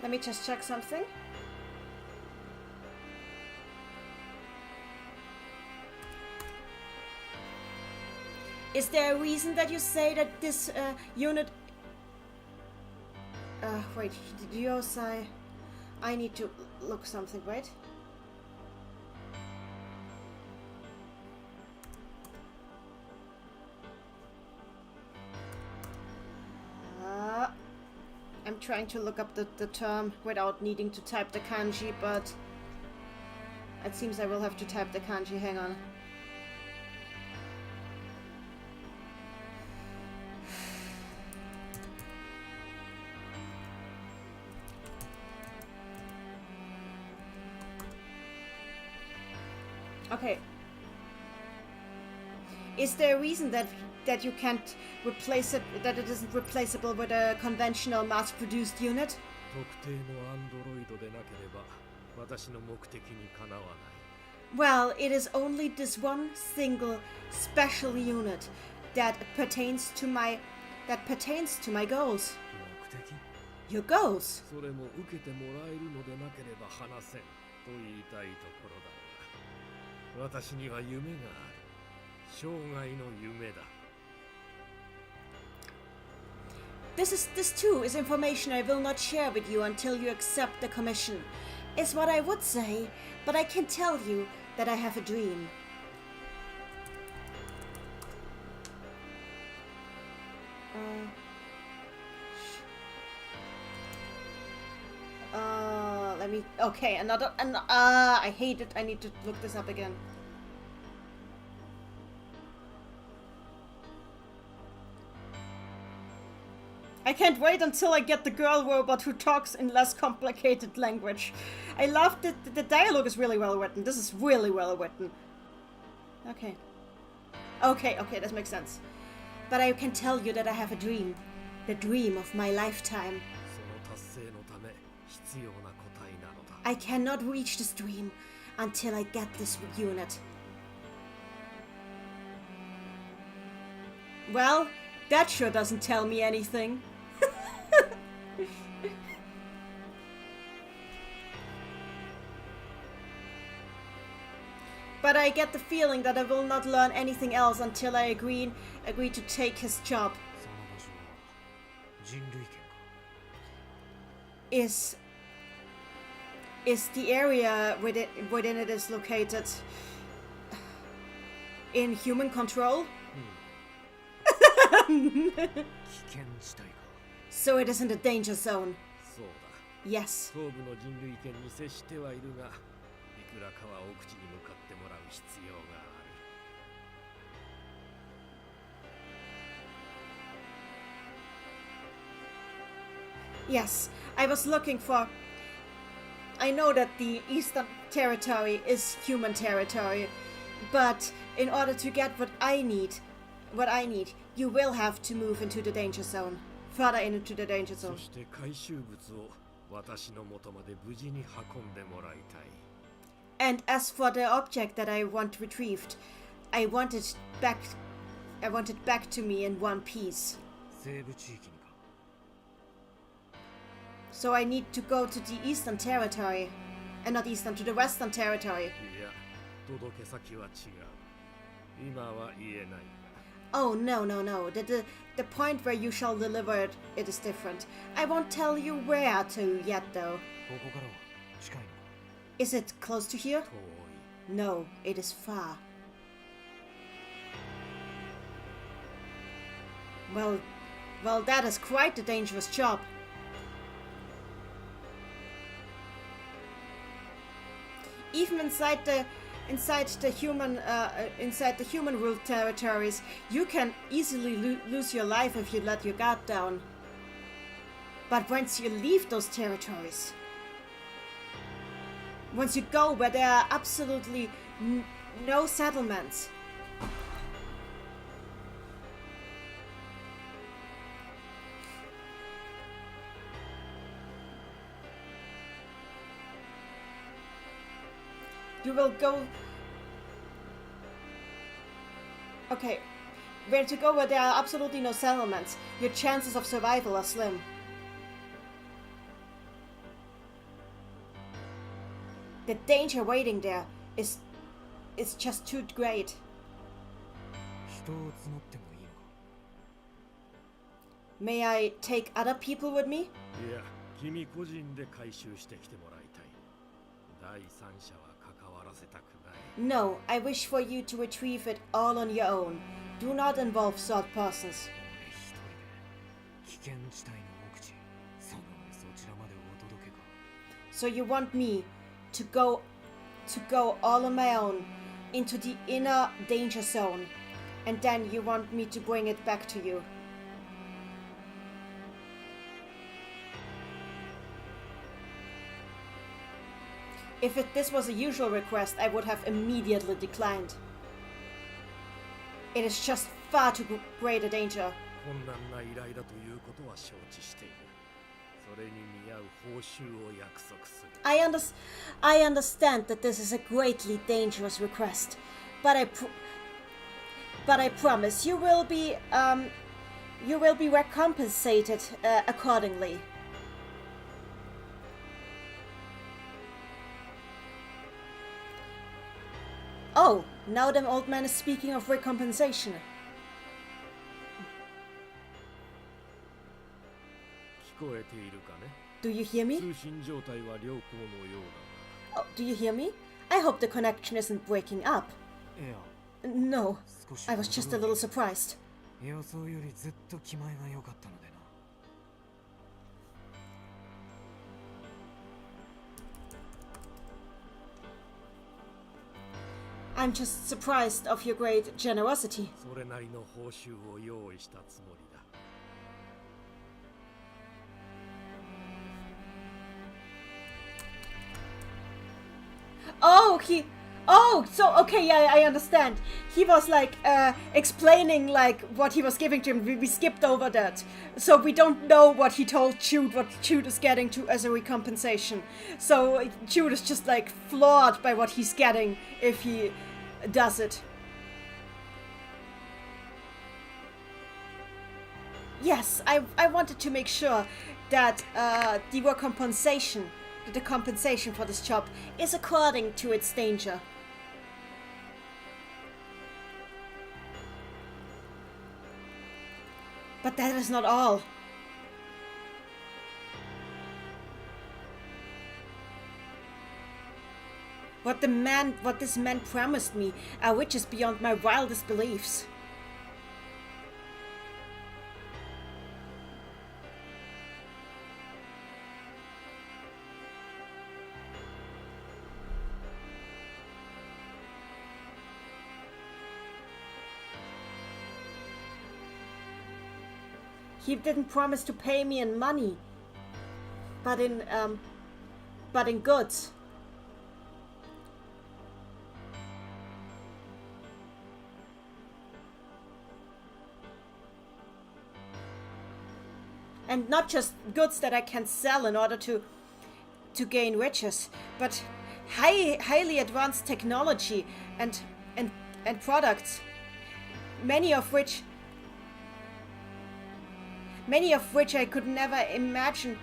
Let me just check something. Is there a reason that you say that this unit... wait, Diosai... I need to look something, right? I'm trying to look up the term without needing to type the kanji, but it seems I will have to type the kanji. Hang on. Okay. Is there a reason that you can't replace it, that it isn't replaceable with a conventional mass-produced unit? 特定のアンドロイドでなければ私の目的にかなわない。 Well, it is only this one single special unit that pertains to my goals. 目的 Your goals. それも受けてもらえるのでなければ話せんと言いたいところだが、私には夢がある。生涯の夢だ。 This too is information I will not share with you until you accept the commission. Is what I would say, but I can tell you that I have a dream. Let me... Okay, another... I hate it. I need to look this up again. I can't wait until I get the girl robot who talks in less complicated language. I love that the dialogue is really well written. This is really well written. Okay. Okay, that makes sense. But I can tell you that I have a dream. The dream of my lifetime. その達成のため必要な答えなのだ。 I cannot reach this dream until I get this unit. Well, that sure doesn't tell me anything. But I get the feeling that I will not learn anything else until I agree to take his job. その場所は人類圏か Is the area within it is located in human control? 危険地帯か So it is in the danger zone. そうだ。 Yes. 東部の人類圏に接してはいるが、いくらかは奥地に向かってもらう必要がある。Yes, I was looking for... I know that the Eastern Territory is human territory, but in order to get what I need, you will have to move into the danger zone. Further into the danger そ zone. して回収物を私の元まで無事に運んでもらいたい。 And as for the object that I want retrieved, I want it back to me in one piece. 西部地域にか。 So I need to go to the Eastern Territory. And not Eastern, to the Western Territory. いや、届け先は違う。今は言えない。 Oh, no. The point where you shall deliver it, it is different. I won't tell you where to yet, though. ここからは近いのか。 Is it close to here? 遠い。 No, it is far. Well, that is quite a dangerous job. Even inside the human ruled territories, you can easily lose your life if you let your guard down. But once you leave those territories, once you go where there are absolutely no settlements, you will go... Okay, where to go where there are absolutely no settlements, your chances of survival are slim. The danger waiting there is just too great. 人を募ってもいいのか。 May I take other people with me? いや、君個人で回収してきてもらいたい。第三者は関わらせたくない。 No, I wish for you to retrieve it all on your own. Do not involve third persons. 俺一人で危険地帯の奥地、その上そちらまでお届けか。 So you want me to go all on my own into the inner danger zone, and then you want me to bring it back to you. If this was a usual request, I would have immediately declined. It is just far too great a danger. 困難な依頼だということは承知している。それに見合う報酬を約束する。 I understand that this is a greatly dangerous request, but I promise you will be recompensated accordingly. Oh, now the old man is speaking of recompensation. 聞こえているかね。 Do you hear me? 通信状態は良好のようだ。 Oh, do you hear me? I hope the connection isn't breaking up. いや、 No, 少し I was just a little surprised. 予想よりずっと気前が良かったのでな。 I'm just surprised of your great generosity. それなりの報酬を用意したつもりだ。 Okay, yeah, I understand. He was like explaining like what he was giving to him. We skipped over that, so we don't know what he told Jude, what Jude is getting to as a recompensation. So Jude is just like floored by what he's getting if he does it. Yes, I wanted to make sure that the compensation for this job is according to its danger. But that is not all. What this man promised me are riches beyond my wildest beliefs. He didn't promise to pay me in money. but in goods. And not just goods that I can sell in order to gain riches, but highly advanced technology and products, many of which I could never imagine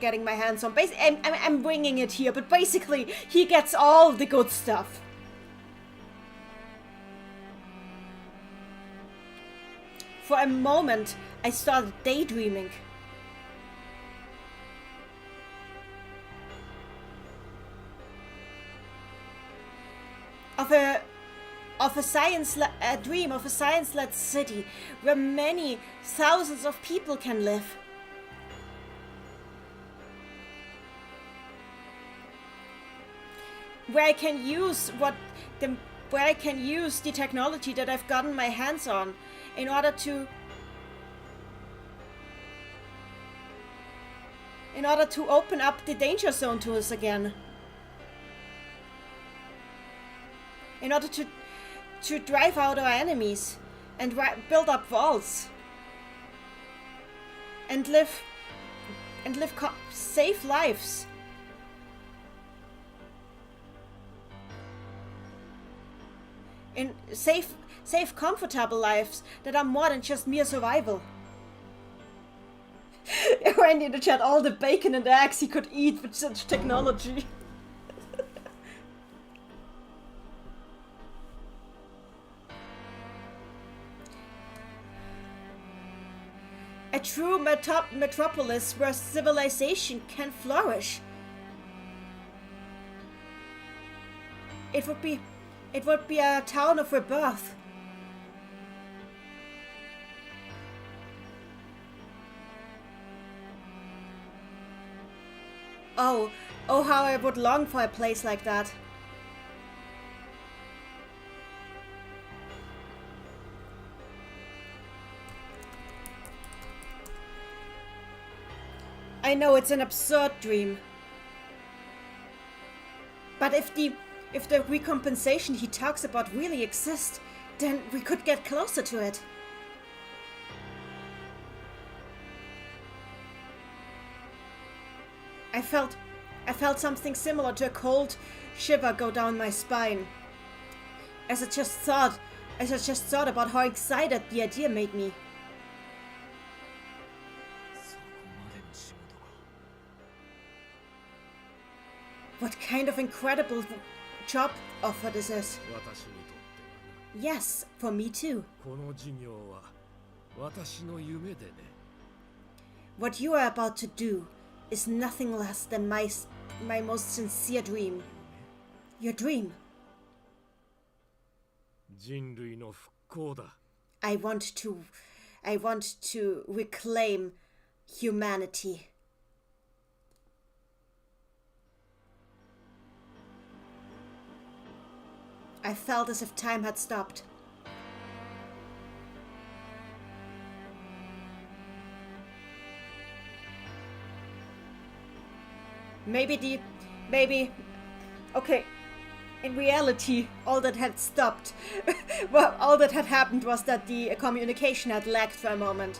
getting my hands on. I'm bringing it here, but basically he gets all the good stuff. For a moment, I started daydreaming. Of a dream of a science-led city where many thousands of people can live. Where I can use the technology that I've gotten my hands on in order to open up the danger zone to us again. In order to drive out our enemies and build up walls and live safe lives. In safe, comfortable lives that are more than just mere survival. Randy in the chat, all the bacon and eggs he could eat with such technology. A true metropolis where civilization can flourish. It would be a town of rebirth. Oh, how I would long for a place like that. I know it's an absurd dream. But if the recompensation he talks about really exists, then we could get closer to it. I felt something similar to a cold shiver go down my spine. As I just thought about how excited the idea made me. What kind of incredible job offer this is. Yes, for me too. What you are about to do is nothing less than my most sincere dream. Your dream. I want to reclaim humanity. I felt as if time had stopped. Okay, in reality, all that had stopped. Well, all that had happened was that the communication had lagged for a moment.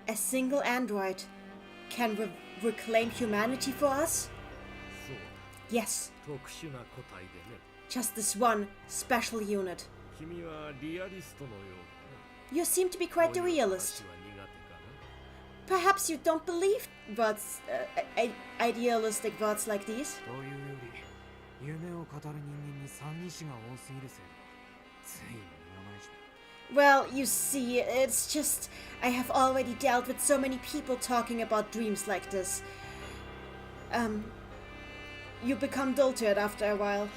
A single android can reclaim humanity for us? Yes. Just this one special unit. You seem to be quite a realist. Perhaps you don't believe words, idealistic words like these? Well, you see, it's just I have already dealt with so many people talking about dreams like this. You become dull to it after a while.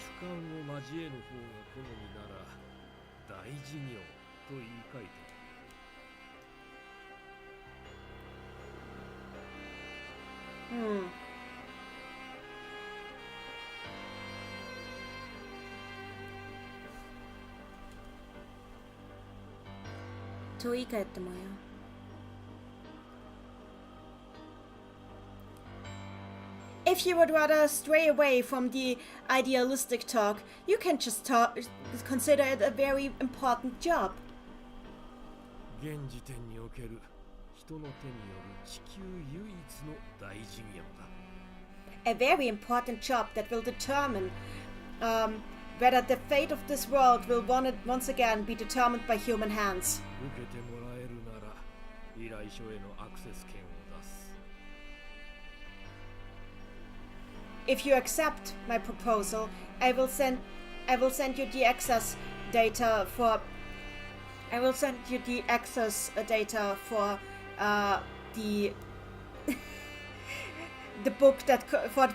또言い換えてもよ。if you would rather stray away from the idealistic talk, you can just consider it a very important job. 現時点における人の手による地球唯一の大事業だ。A very important job that will determine whether the fate of this world will once again be determined by human hands. 受けてもらえるなら依頼書へのアクセス権を出す。If you accept my proposal, I will send you the access data for the the book that for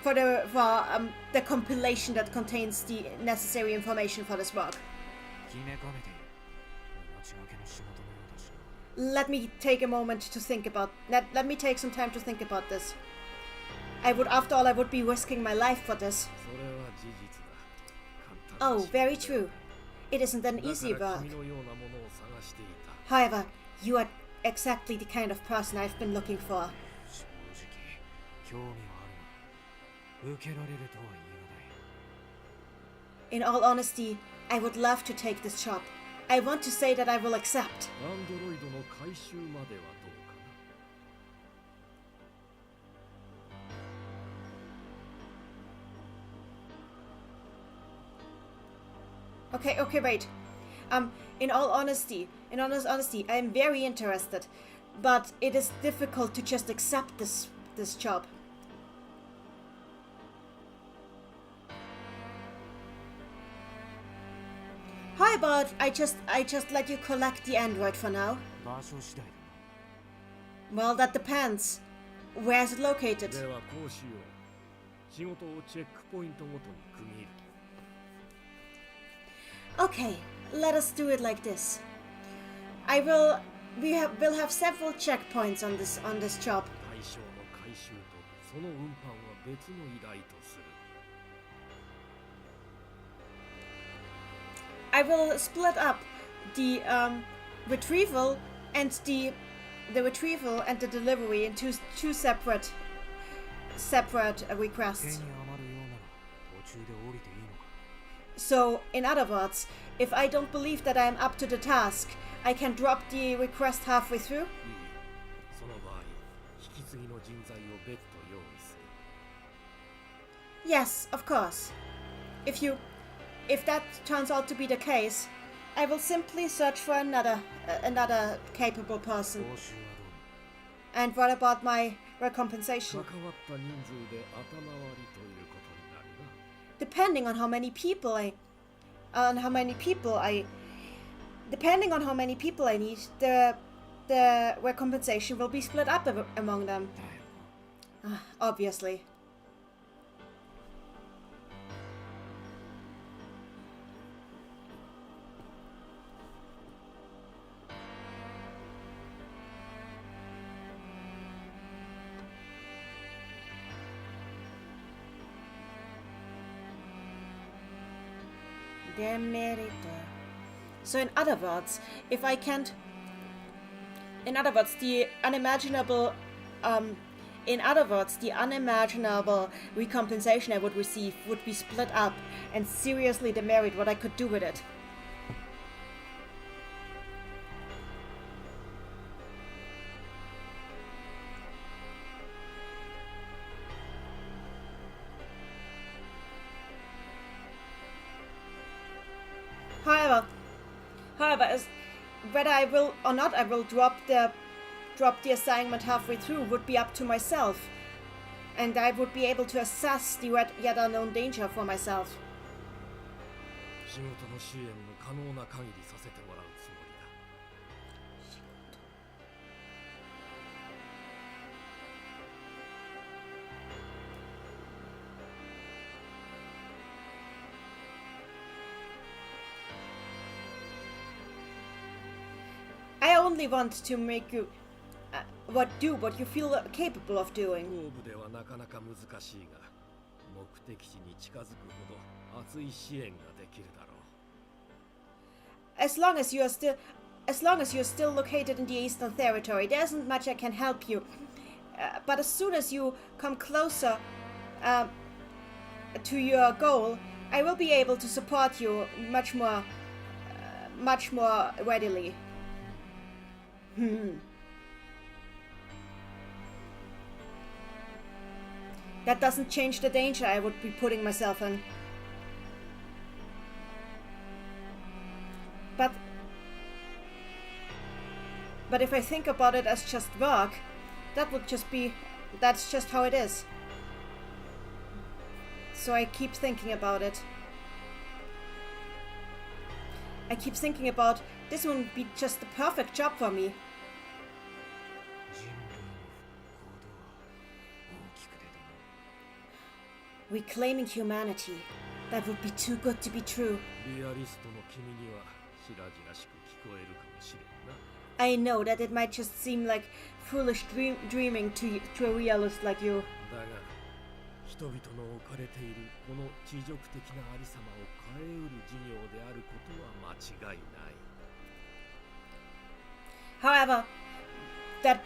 the compilation that contains the necessary information for this work. 決めかねている。命がけの仕事のようだしな。 Let me take a moment to think about let me take some time to think about this. After all, I would be risking my life for this. それは事実だ。簡単な Oh, 仕事 very だ。 true. It isn't an だ easy から work. 君のようなものを探していた。 However, you are exactly the kind of person I've been looking for. 正直興味はあるが受けられるとは言えない。 In all honesty, I would love to take this job. I want to say that I will accept. アンドロイドの回収まではどうかな。 Okay, wait. In all honesty, I am very interested, but it is difficult to just accept this job. How about I just let you collect the android for now? 場所次第だ。 Well, that depends. Where is it located? ではこうしよう。仕事をチェックポイントごとに区切る。 Okay, let us do it like this. We'll have several checkpoints on this job. 対象の回収とその運搬は別の依頼とする。 I will split up the retrieval and the retrieval and the delivery into two separate 手 requests. に余るようなら途中で降りていいのか。 So, in other words, if I don't believe that I am up to the task, I can drop the request halfway through. いい。その場合、引き継ぎの人材を別途用意する。 Yes, of course. If that turns out to be the case, I will simply search for another capable person. 報酬は And what about my recompensation? 関わった人数で頭割りということになるな。 Depending on how many people I need, the recompensation will be split up among them. どうだよ。 Obviously. Demeriter. So in other words, the unimaginable recompensation I would receive would be split up and seriously demerit what I could do with it. However, as whether I will or not, I will drop the assignment halfway through would be up to myself, and I would be able to assess the yet unknown danger for myself. 仕事の支援も可能な限りさせてもらうつもりだ。 I only want to make you what you feel capable of doing. 後部ではなかなか難しいが、目的地に近づくほど熱い支援ができるだろう。 As long as you're still located in the Eastern Territory, there isn't much I can help you. But as soon as you come closer to your goal, I will be able to support you much more readily. That doesn't change the danger I would be putting myself in. But if I think about it as just work, that's just how it is. So I keep thinking about it. I keep thinking about this would be just the perfect job for me. Reclaiming humanity. That would be too good to be true. I know that it might just seem like foolish dreaming to a realist like you. However, that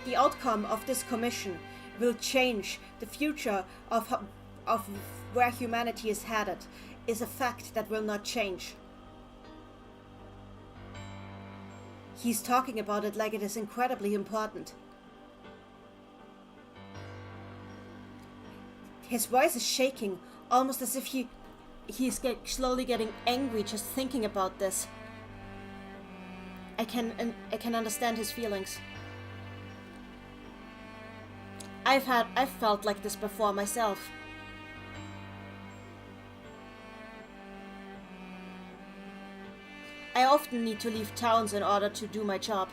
the outcome of this commission will change the future of where humanity is headed is a fact that will not change. He's talking about it like it is incredibly important. His voice is shaking, almost as if he's slowly getting angry just thinking about this. I can understand his feelings. I've felt like this before myself. I often need to leave towns in order to do my job.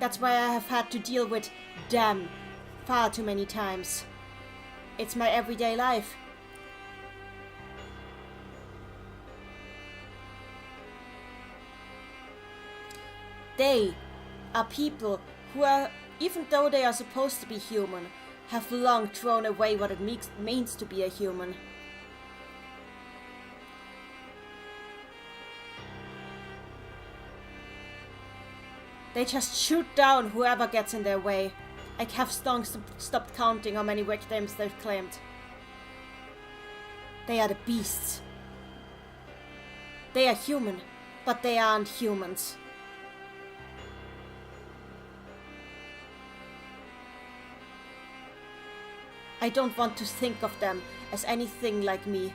That's why I have had to deal with them far too many times. It's my everyday life. They are people who are, even though they are supposed to be human, have long thrown away what it means to be a human. They just shoot down whoever gets in their way. I have stopped counting how many victims they've claimed. They are the beasts. They are human, but they aren't humans. I don't want to think of them as anything like me.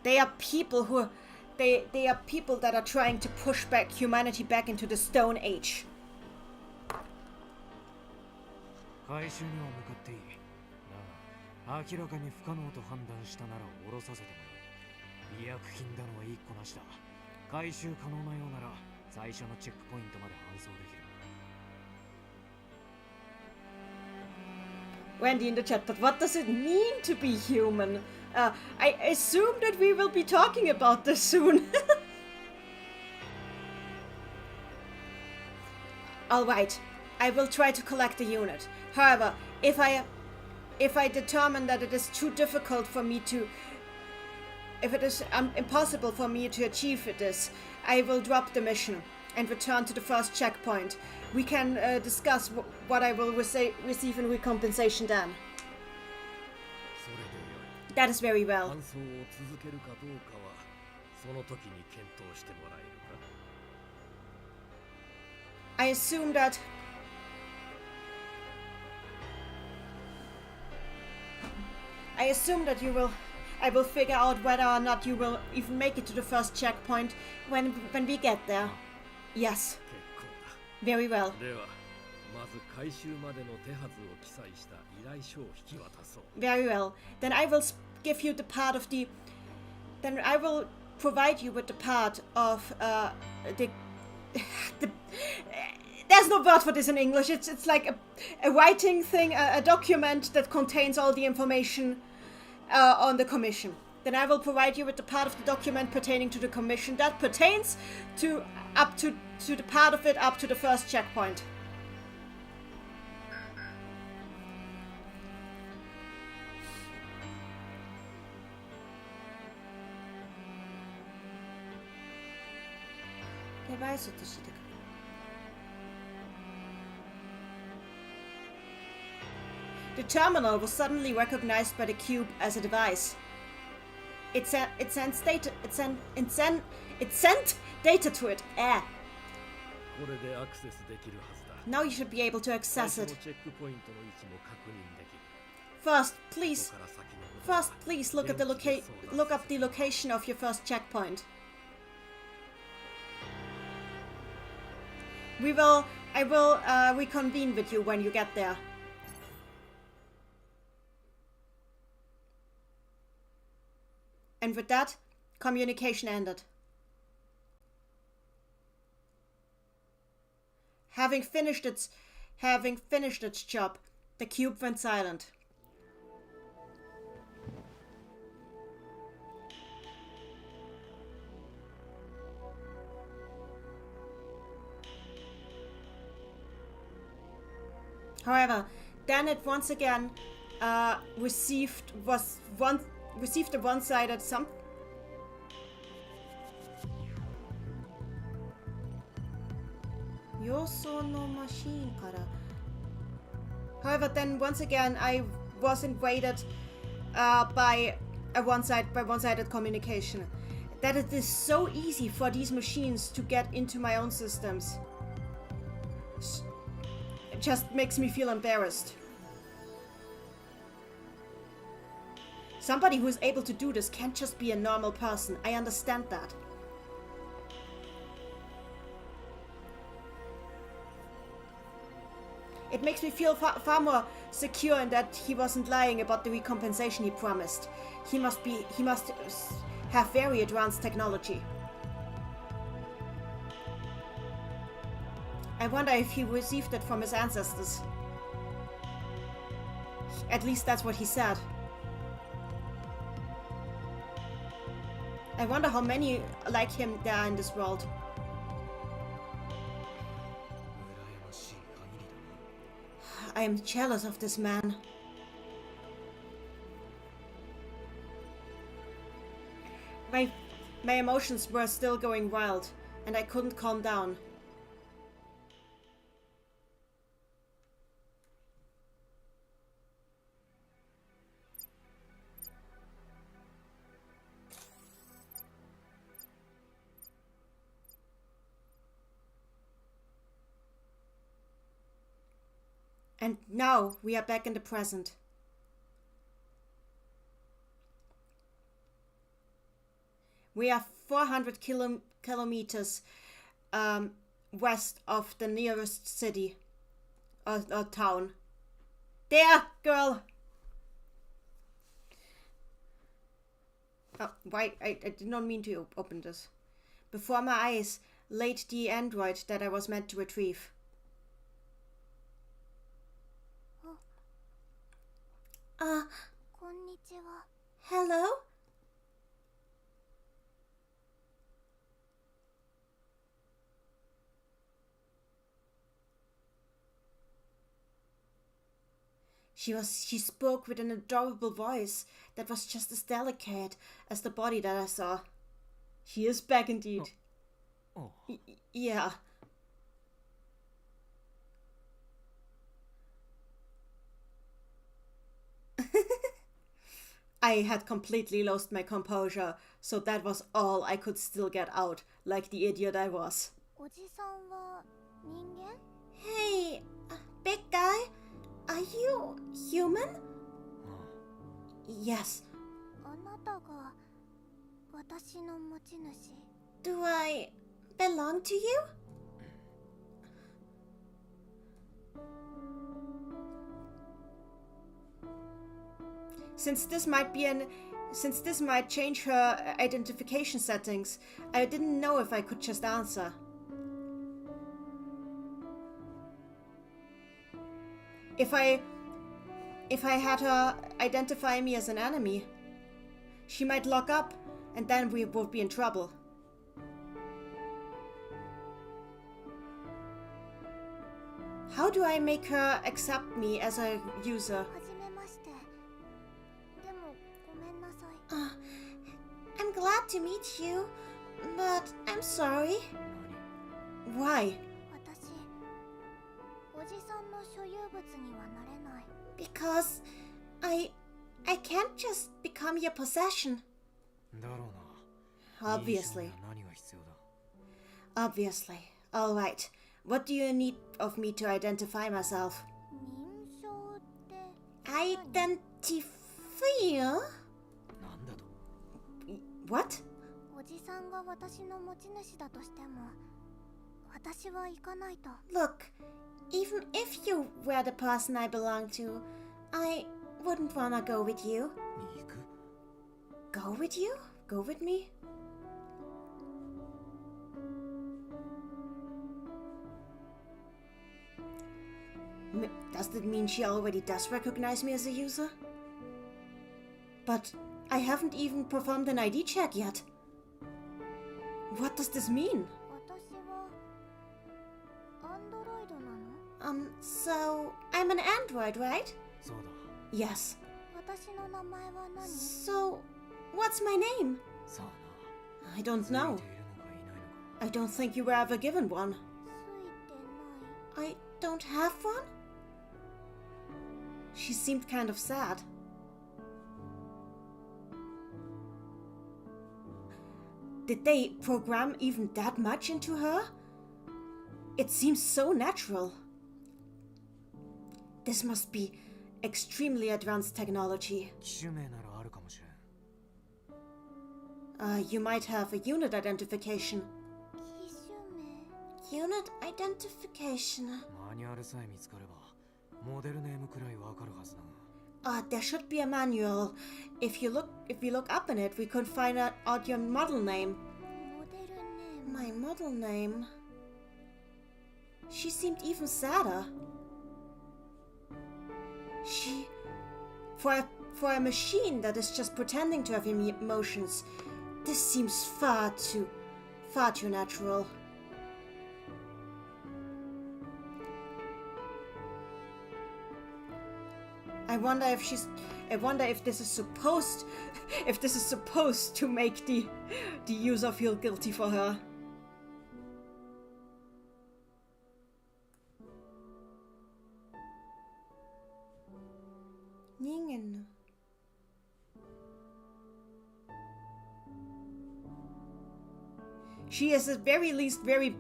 They are people they are people that are trying to push back humanity back into the Stone Age. Wendy in the chat, but what does it mean to be human? I assume that we will be talking about this soon. Alright, I will try to collect the unit. However, if I determine that it is too difficult for me to... If it is impossible for me to achieve this, I will drop the mission and return to the first checkpoint. We can discuss what I will receive in recompensation then. That is very well. I assume that... you will... I will figure out whether or not you will even make it to the first checkpoint when we get there. Yes. Very well. Very well. Then I will give you the part of the... Then I will provide you with the part of the there's no word for this in English. It's like a writing thing, a document that contains all the information on the commission. Then I will provide you with the part of the document pertaining to the commission that pertains to the part of it up to the first checkpoint. The terminal was suddenly recognized by the cube as a device. It sent data to it. Now you should be able to access it. First, please look up the location of your first checkpoint. I will reconvene with you when you get there. And with that, communication ended. Having finished its job, the cube went silent. However, then it once again received a one-sided However, then once again I was invaded by one-sided communication. That it is so easy for these machines to get into my own systems. It just makes me feel embarrassed. Somebody who is able to do this can't just be a normal person. I understand that. It makes me feel far more secure in that he wasn't lying about the recompensation he promised. He must have very advanced technology. I wonder if he received it from his ancestors. At least that's what he said. I wonder how many like him there are in this world. I am jealous of this man. My emotions were still going wild, and I couldn't calm down. And now we are back in the present. We are 400 kilometers west of the nearest city or town. There, girl! Oh, why? I did not mean to open this. Before my eyes laid the android that I was meant to retrieve. Hello? She spoke with an adorable voice that was just as delicate as the body that I saw. She is back indeed. Oh. Yeah. I had completely lost my composure, so that was all I could still get out, like the idiot I was. Hey, big guy, are you human? Yes. Do I belong to you? Since this might change her identification settings, I didn't know if I could just answer. If I had her identify me as an enemy, she might lock up, and then we would be in trouble. How do I make her accept me as a user? I'm glad to meet you, but I'm sorry. Why? 私おじさんの所有物にはなれない。 Because I can't just become your possession. だろうな。 Obviously. 認証には何が必要だ？ Obviously. Alright. What do you need of me to identify myself? 認証って Identify? なんだと？ What? おじさんが私の持ち主だとしても私は行かないと。 Look, even if you were the person I belong to, I wouldn't wanna go with you. 行く？ Go with you? Go with me? Does that mean she already does recognize me as a user? But I haven't even performed an ID check yet. What does this mean? 私はアンドロイドなの？ So I'm an android, right? そうだ。 Yes. 私の名前は何？ So what's my name? さあ I な。 don't ついているの know. かいないのか。 I don't think you were ever given one. ついてない。 I don't have one? She seemed kind of sad. Did they program even that much into her? It seems so natural. This must be extremely advanced technology. 機種名ならあるかもしれん。 You might have a unit identification. 機種名。 Unit identification. マニュアルさえ見つかれば、モデルネームくらいわかるはずだが。 There should be a manual. If you look up in it, we could find out your model name. モデルネーム。 My model name. She seemed even sadder. For a machine that is just pretending to have emotions, this seems far too natural. I wonder if this is supposed to make the user feel guilty for her. Ningen. She is at very least very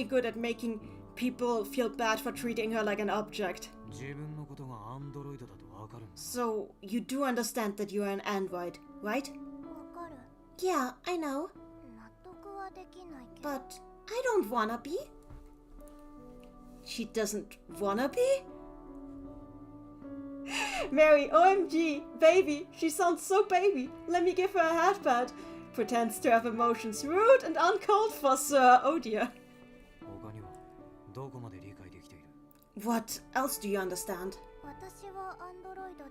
good at making people feel bad for treating her like an object. 自分のことがアンドロイドだとわかるんだ。 So, you do understand that you are an android, right? わかる。 Yeah, I know. 納得はできないけど。 But I don't wanna be. She doesn't wanna be? Mary, OMG, baby. She sounds so baby. Let me give her a headpad. Pretends to have emotions. Rude and uncalled for, sir. Oh dear. 他にはどこまで理解できている？ What else do you understand? 私はアンドロイドで、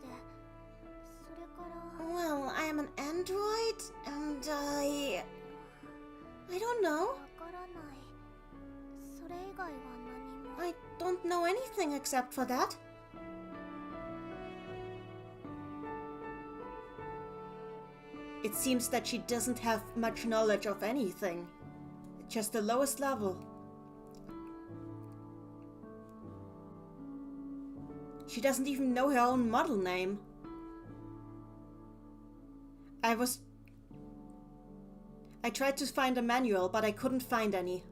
それから Well, I am an android, and I don't know. わからない。それ以外は何も。 I don't know anything except for that. It seems that she doesn't have much knowledge of anything. Just the lowest level. She doesn't even know her own model name. I tried to find a manual, but I couldn't find any.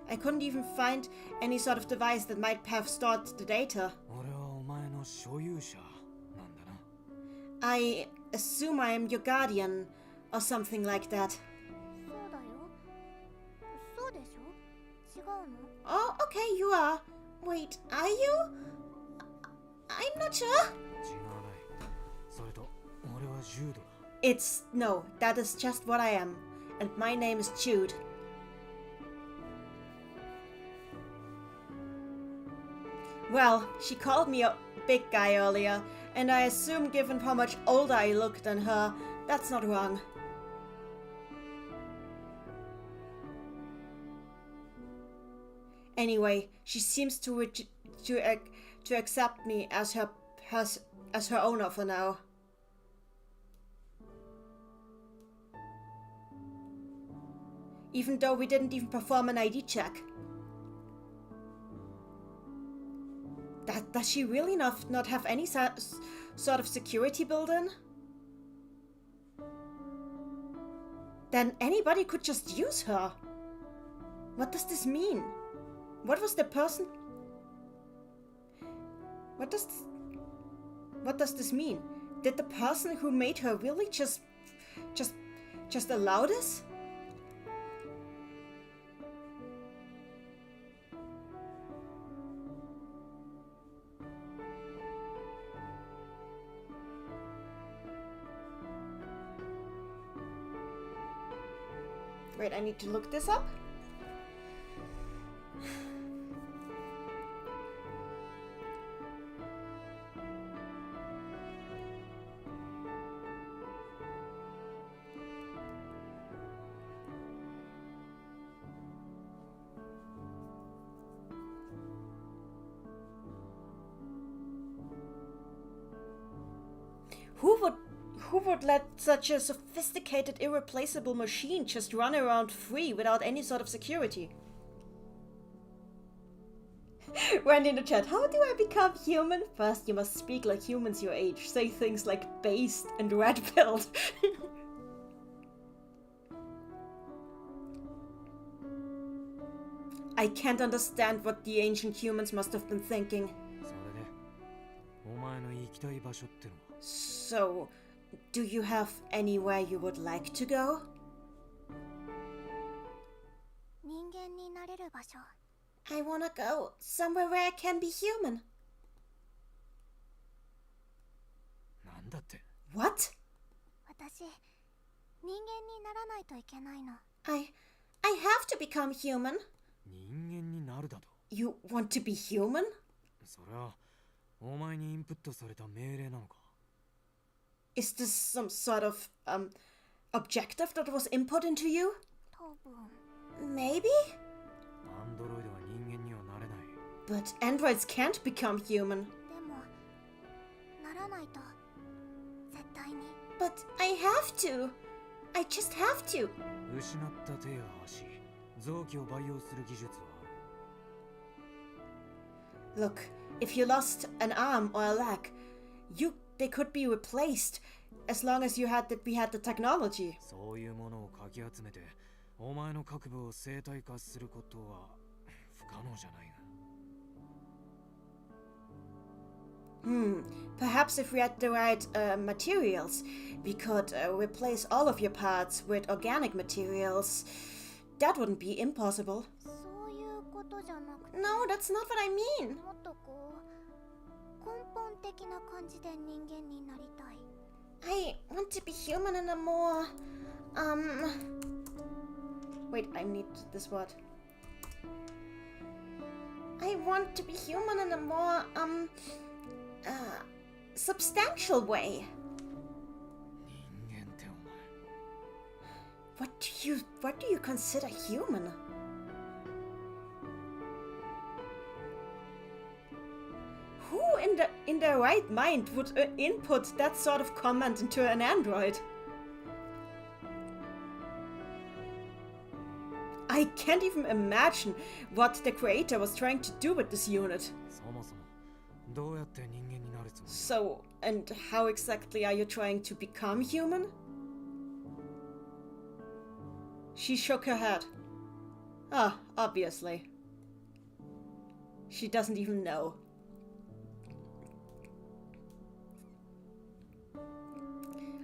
I couldn't even find any sort of device that might have stored the data. 俺はお前の所有者なんだな。 I assume I am your guardian, or something like that. そうだよ。そうでしょ？違うの？ Oh, okay, you are. Wait, are you? I'm not sure. 違わない。それと俺はジュードだ。 No, that is just what I am. And my name is Jude. Well, she called me a big guy earlier, and I assume given how much older I look than her, that's not wrong. Anyway, she seems to accept me as her owner for now. Even though we didn't even perform an ID check. Does she really not have any sort of security built in? Then anybody could just use her. What does this mean? What was the person? What does this mean? Did the person who made her really just allow this? Wait, I need to look this up. Who would let such a sophisticated, irreplaceable machine just run around free without any sort of security? Went in the chat, how do I become human? First, you must speak like humans your age. Say things like based and red-pilled. I can't understand what the ancient humans must have been thinking. So, do you have anywhere you would like to go? I wanna go somewhere where I can be human. What? I have to become human. You want to be human? Is this some sort of objective that was input into you? Maybe? But androids can't become human. But I have to. I just have to. Look, if you lost an arm or a leg, they could be replaced as long as we had the technology. Perhaps if we had the right materials, we could replace all of your parts with organic materials. That wouldn't be impossible. No, that's not what I mean. I want to be human in a more... Wait, I need this word. I want to be human in a more, substantial way. What do you consider human? Who in their right mind would input that sort of comment into an android? I can't even imagine what the creator was trying to do with this unit. So, and how exactly are you trying to become human? She shook her head. Ah, obviously. She doesn't even know.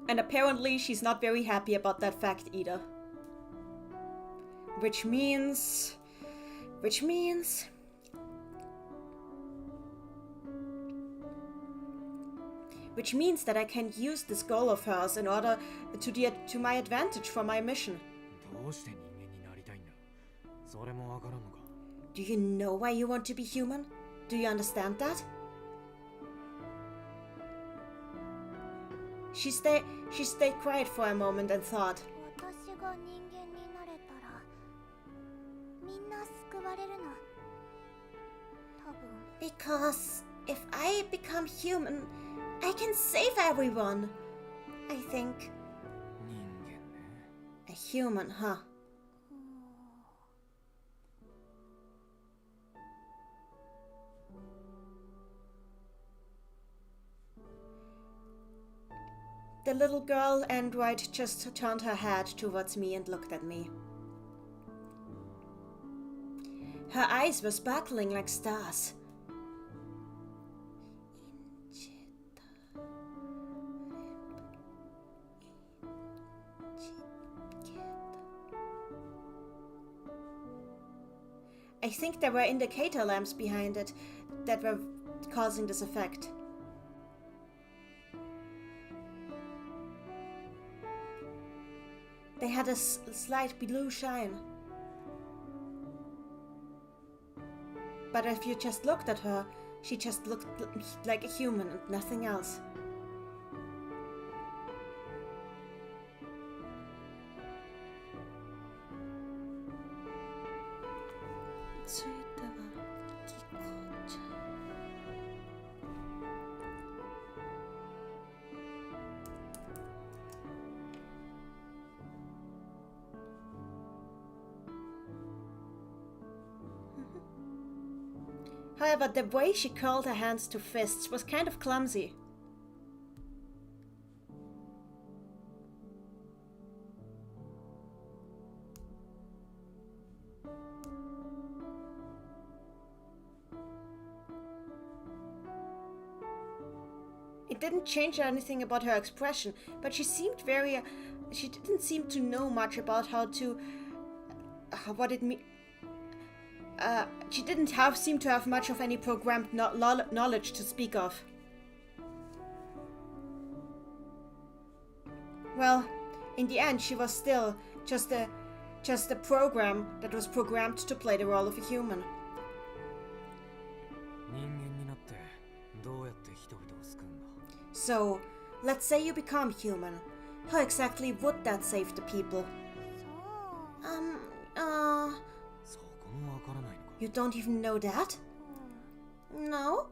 And apparently she's not very happy about that fact either. Which means that I can use this goal of hers in order to my advantage for my mission. Do you know why you want to be human? Do you understand that? She stayed quiet for a moment and thought. Because if I become human, I can save everyone. I think. A human, huh? the little girl android just turned her head towards me and looked at me. Her eyes were sparkling like stars. I think there were indicator lamps behind it that were causing this effect. They had a slight blue shine. But if you just looked at her, she just looked like a human and nothing else. However, the way she curled her hands to fists was kind of clumsy. It didn't change anything about her expression, but she seemed very... she didn't seem to know much about how to... what it means. She didn't seem to have much of any programmed knowledge to speak of. Well, in the end, she was still just a program that was programmed to play the role of a human. So, let's say you become human. How exactly would that save the people? You don't even know that? No?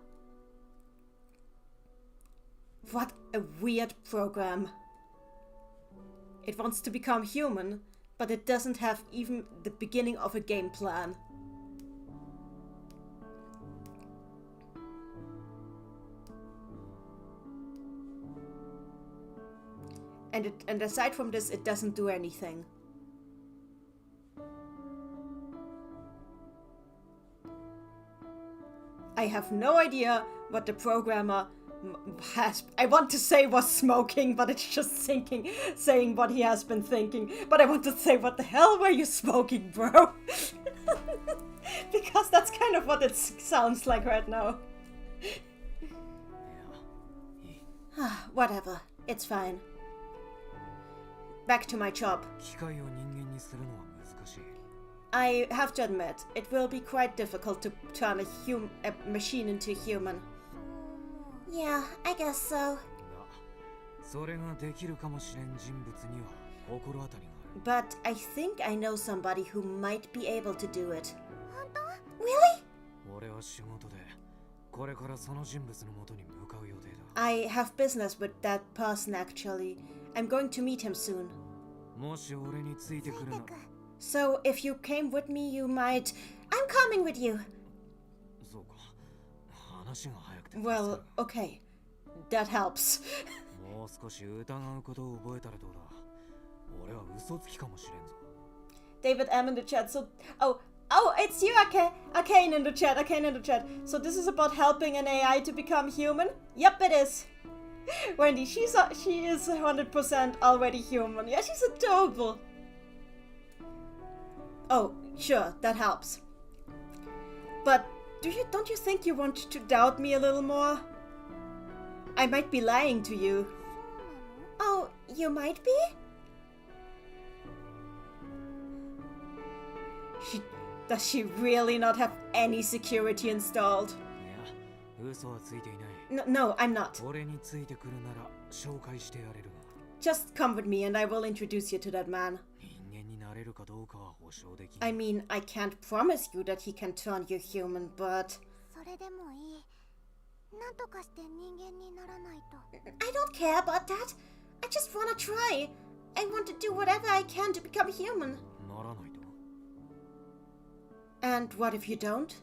What a weird program. It wants to become human, but it doesn't have even the beginning of a game plan. And aside from this, it doesn't do anything. I have no idea what the programmer has... I want to say was smoking, but it's just saying what he has been thinking. But I want to say, what the hell were you smoking, bro? Because that's kind of what it sounds like right now. Whatever, it's fine. Back to my job. I have to admit, it will be quite difficult to turn a machine into a human. Yeah, I guess so. But I think I know somebody who might be able to do it. Really? I have business with that person actually. I'm going to meet him soon. So if you came with me, you might... I'm coming with you. Well, okay. That helps. David M in the chat. So, oh, it's you, Arcane in the chat. So this is about helping an AI to become human? Yep, it is. Wendy, she is 100% already human. Yeah, she's adorable. Oh, sure, that helps. But don't you think you want to doubt me a little more? I might be lying to you. Oh, you might be? Does she really not have any security installed? No, I'm not. Just come with me and I will introduce you to that man. I mean, I can't promise you that he can turn you human, but... I don't care about that. I just want to try. I want to do whatever I can to become human. And what if you don't?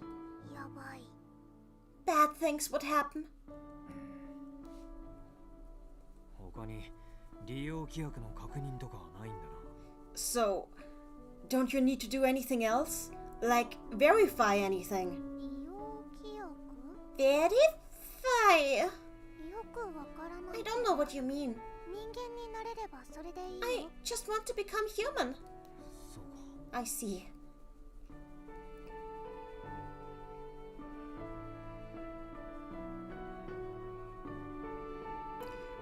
Bad things would happen. 利用規約の確認とかはないんだな。 So, don't you need to do anything else? Like, verify anything? 利用規約 Verify? よくわからない I don't know what you mean. 人間になれればそれでいい I よ just want to become human. そうか。 I see.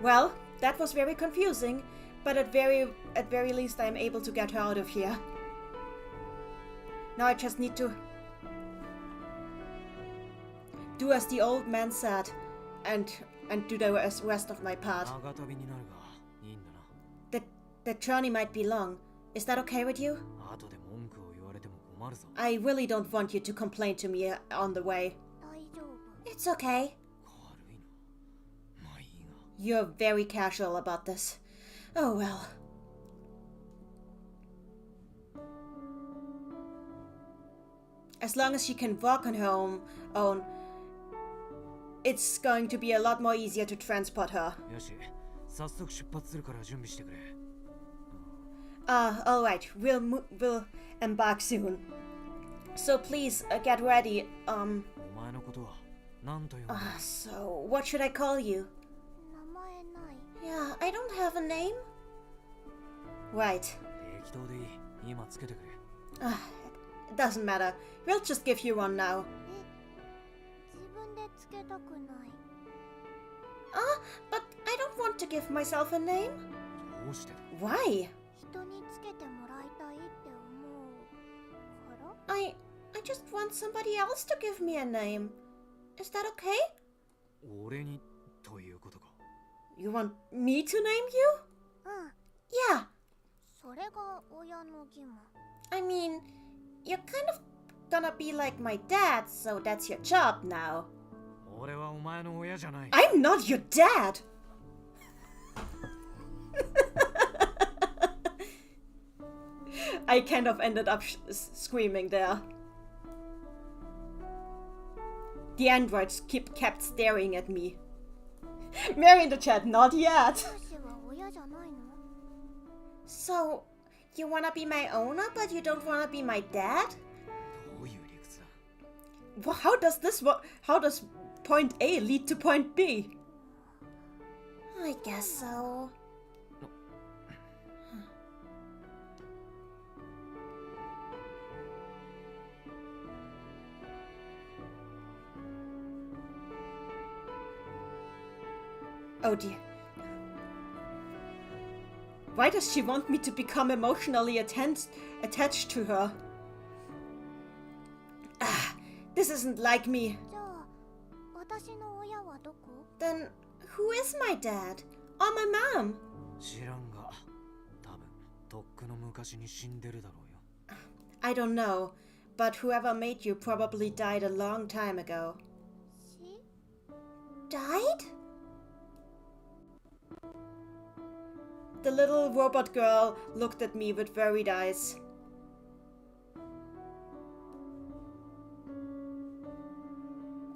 Well, that was very confusing, but at very least I'm able to get her out of here. Now I just need to do as the old man said and do the rest of my part. 長旅になるがいいんだな。 The journey might be long. Is that okay with you? 後で文句を言われても困るぞ。 I really don't want you to complain to me on the way. 大丈夫 It's okay. 軽いな。まあいいが。 You're very casual about this. Oh well. As long as she can walk on her own, it's going to be a lot more easier to transport her. よし、早速出発するから準備してくれ。 Alright. We'll embark soon. So please, get ready. お前のことは何と呼んだ？ So what should I call you? 名前ない Yeah, I don't have a name. Right. 適当でいい。今つけてくれ。 It doesn't matter. We'll just give you one now. 自分でつけたくない But I don't want to give myself a name. どうしてだ？ Why? 人につけてもらいたいって思うから I just want somebody else to give me a name. Is that okay? 俺にということか。 You want me to name you? うん Yeah. それが親の義務 I mean, you're kind of gonna be like my dad, so that's your job now. 俺はお前の親じゃない。 I'm not your dad. I kind of ended up screaming there. The androids kept staring at me. Mary in the chat, not yet. 私は親じゃないの So, you wanna be my owner, but you don't wanna be my dad? どういう理屈だ？ Well, how does point A lead to point B? I guess so. Oh dear. Why does she want me to become emotionally attached to her? Ah, this isn't like me. じゃあ私の親はどこ Then who is my dad? Or my mom? 知らんが、多分とっくの昔に死んでるだろうよ。 I don't know, but whoever made you probably died a long time ago. し Died? The little robot girl looked at me with worried eyes.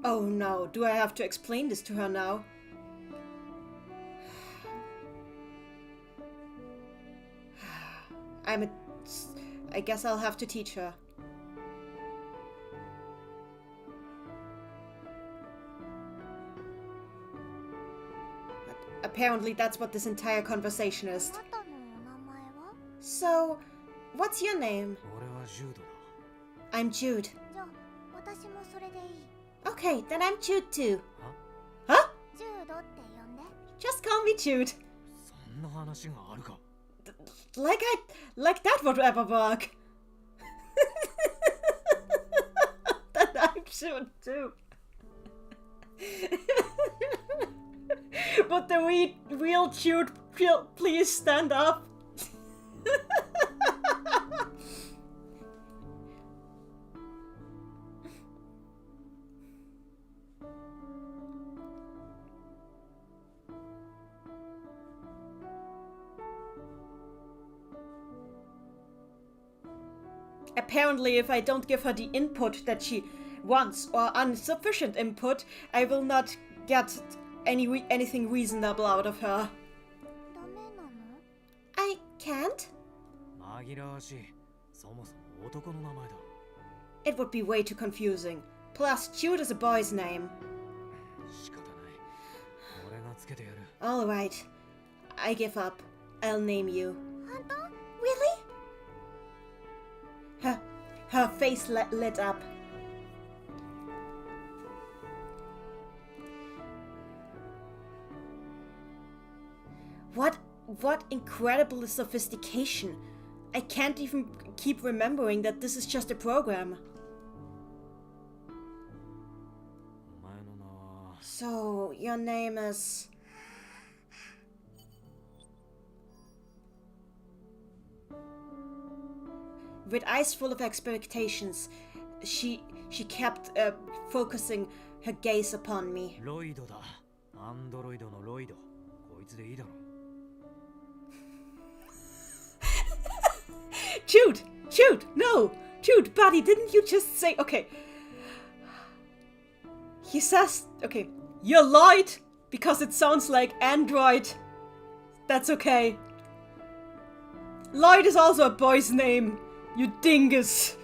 Oh no, do I have to explain this to her now? I guess I'll have to teach her. Apparently that's what this entire conversation is. あなたのお名前は So, what's your name? 俺はジュードだ。 I'm Jude. じゃあ私もそれでいい Okay, then I'm Jude too. は？ Huh? ジュードって呼んで Just call me Jude. そんな話があるか？ Like that would ever work. Then I'm Jude too. Would the real Jude please stand up? Apparently, if I don't give her the input that she wants or insufficient input, I will not get anything reasonable out of her. ダメなの紛らわしい。そもそも男の名前だ。It would be way too confusing. Plus, Jude is a boy's name. 仕方ない。俺がつけてやる。Alright. I give up. I'll name you. 本当 Really? Her face lit up. What incredible sophistication. I can't even keep remembering that this is just a program. お前の名は。 So, your name is... With eyes full of expectations, she kept focusing her gaze upon me. ロイドだ。アンドロイドのロイド。こいつでいいだろ。Jude, no! Jude, buddy, didn't you just say... Okay. He says... Okay. You're Lloyd, because it sounds like android. That's okay. Lloyd is also a boy's name. You dingus.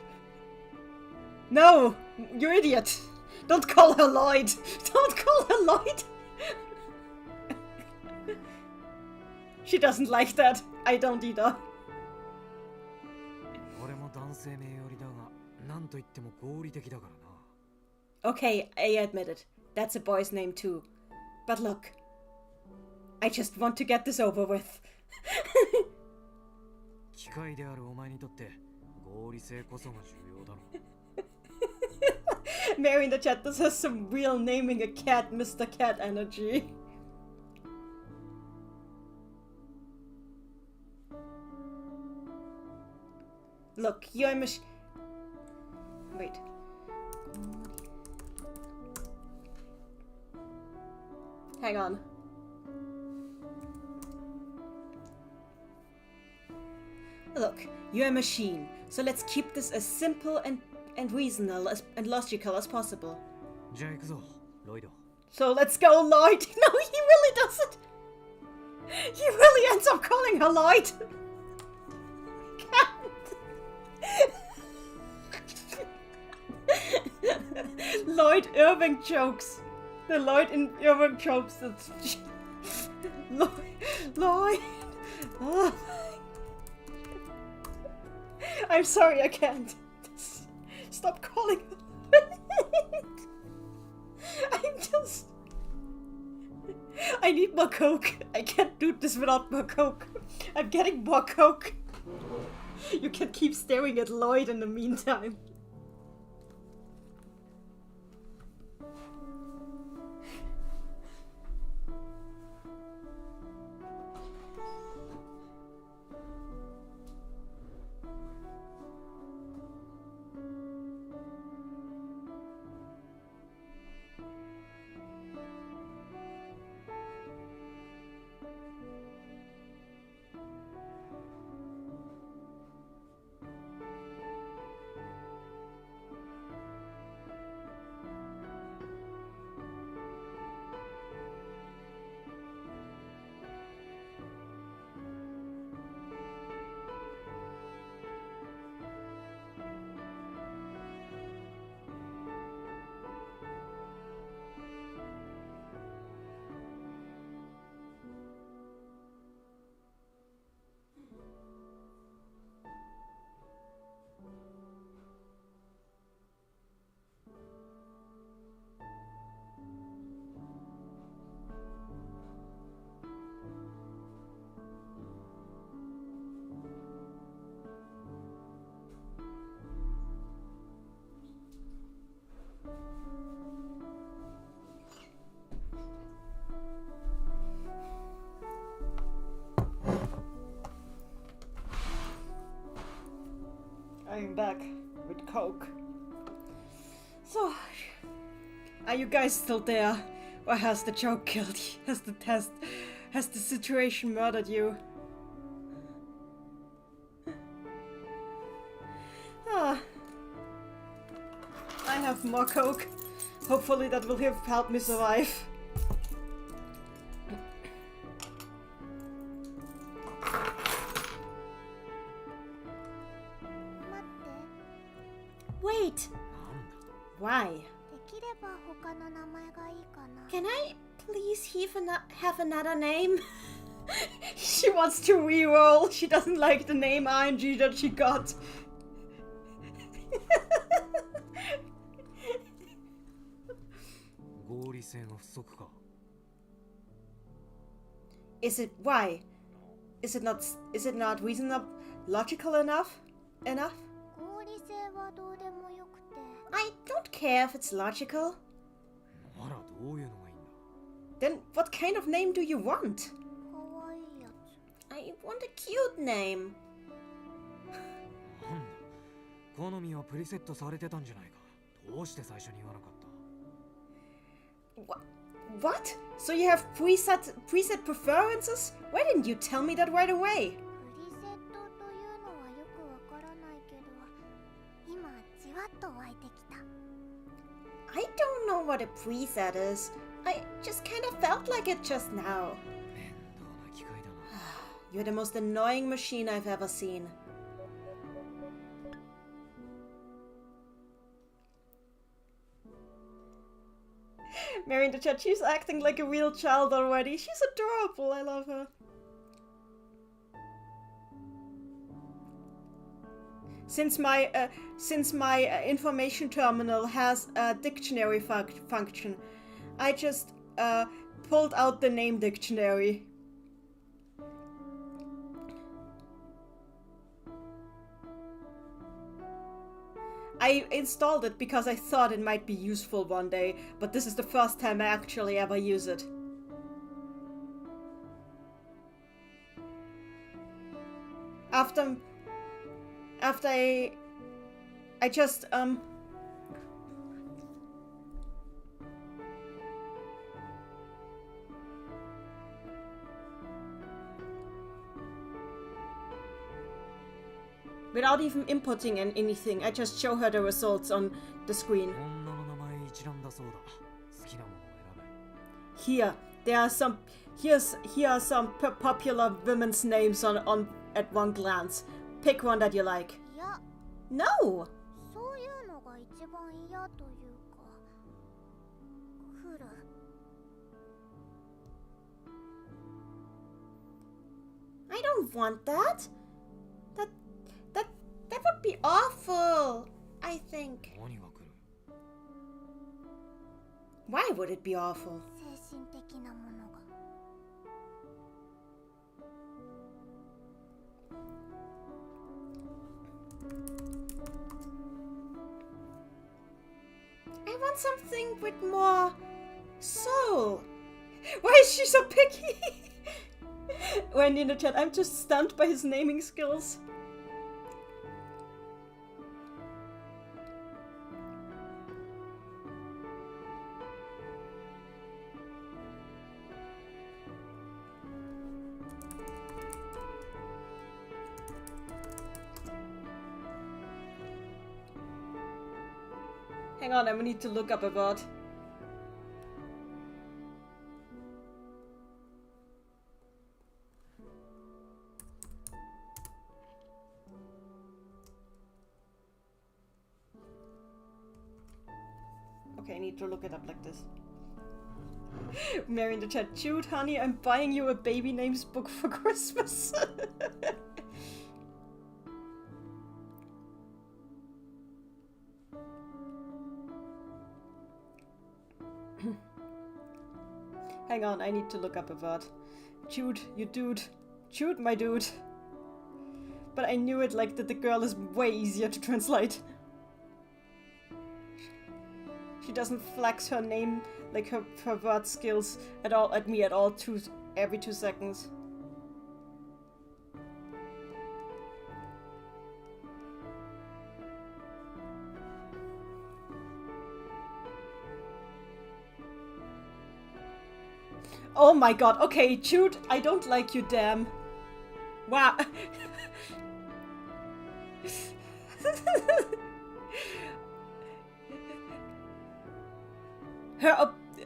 No, you idiot. Don't call her Lloyd. Don't call her Lloyd. She doesn't like that. I don't either. 俺も男性名よりだが、なんと言っても合理的だからな。 Okay, I admit it. That's a boy's name too. But look. I just want to get this over with. 機械であるお前にとって合理性こそが重要だろ。Mary in the chat, this has some real naming a cat, Mr. Cat energy. Look, you're a Wait. Hang on. Look, you're a machine, so let's keep this as simple and reasonable and logical as possible. じゃあ行くぞ、ロイド。 So let's go, Lloyd. No, he really doesn't. He really ends up calling her Lloyd. Lloyd Irving jokes. The Lloyd in Irving jokes. That's Lloyd. Oh. I'm sorry, I can't. Stop calling her. I need more coke. I can't do this without more coke. I'm getting more coke. You can keep staring at Lloyd in the meantime. I'm back with coke. So, are you guys still there? Or has the joke killed you? Has the situation murdered you? Ah. I have more coke. Hopefully that will help me survive. Wait, なんだ why? できれば他の名前がいいかな。 Can I please have another name? She wants to reroll. She doesn't like the name RNG that she got. 合理性が不足か Is it why? Is it not reasonable, logical enough? 合理性はどうでもよくて。 I don't care if it's logical. ならどういうのがいいんだ Then what kind of name do you want? かわいいやつ。 I want a cute name. なんだ好みはプリセットされてたんじゃないかどうして最初に言わなかった What? So you have preset preferences? Why didn't you tell me that right away? プリセットというのはよくわからないけど、今じわっと湧いてきた。 I don't know what a preset is. I just kind of felt like it just now. 面倒な機械だな You're the most annoying machine I've ever seen. Mary in the chat, she's acting like a real child already. She's adorable. I love her. Since my information terminal has a dictionary function, I just pulled out the name dictionary. I installed it because I thought it might be useful one day, but this is the first time I actually ever use it. After I just without even inputting anything, I just show her the results on the screen. 女の名前一覧だそうだ好きなものを選べ Here are some popular women's names on at one glance. Pick one that you like. いや、 No! そういうのが一番嫌というか。来る。 I don't want that. That would be awful, I think. 何が来る Why would it be awful? 精神的なものが。 I want something with more soul. Why is she so picky? Wendy in the chat, I'm just stunned by his naming skills. Hang on, I need to look up a word. Okay, I need to look it up like this. Mary in the chat, Jude, honey, I'm buying you a baby names book for Christmas. Hang on, I need to look up a word. Jude, you dude. Jude, my dude. But I knew it like that the girl is way easier to translate. She doesn't flex her name, like her word skills at all at me at all every 2 seconds. Oh my god, okay, Jude, I don't like you, damn. Wow.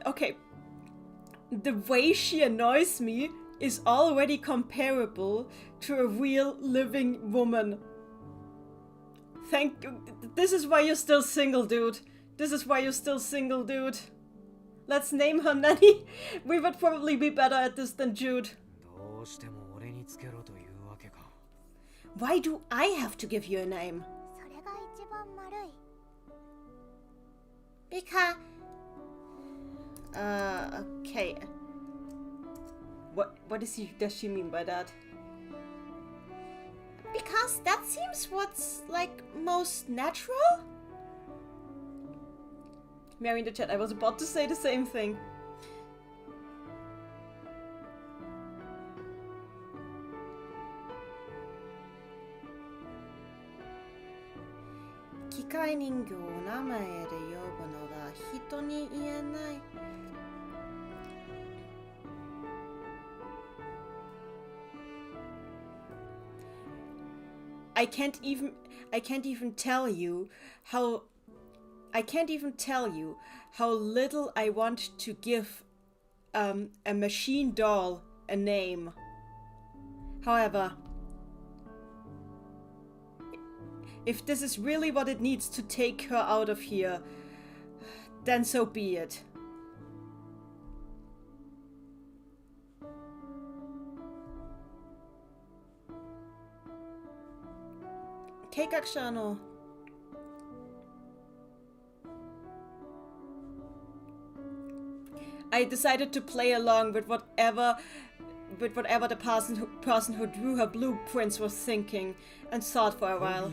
Okay. The way she annoys me is already comparable to a real living woman. Thank you. This is why you're still single, dude. This is why you're still single, dude. Let's name her Nanny. We would probably be better at this than Jude. どうしても俺につけろというわけか。 Why do I have to give you a name? それが一番丸い。 Because... okay. What does she mean by that? Because that seems what's, like, most natural? Mary in the chat, I was about to say the same thing. Kikai ningyo o namae de yobu no ga hito ni ienai. I can't even tell you how little I want to give a machine doll a name. However, if this is really what it needs to take her out of here, then so be it. Keikakusha no I decided to play along with whatever the person who drew her blueprints was thinking, and thought for a while.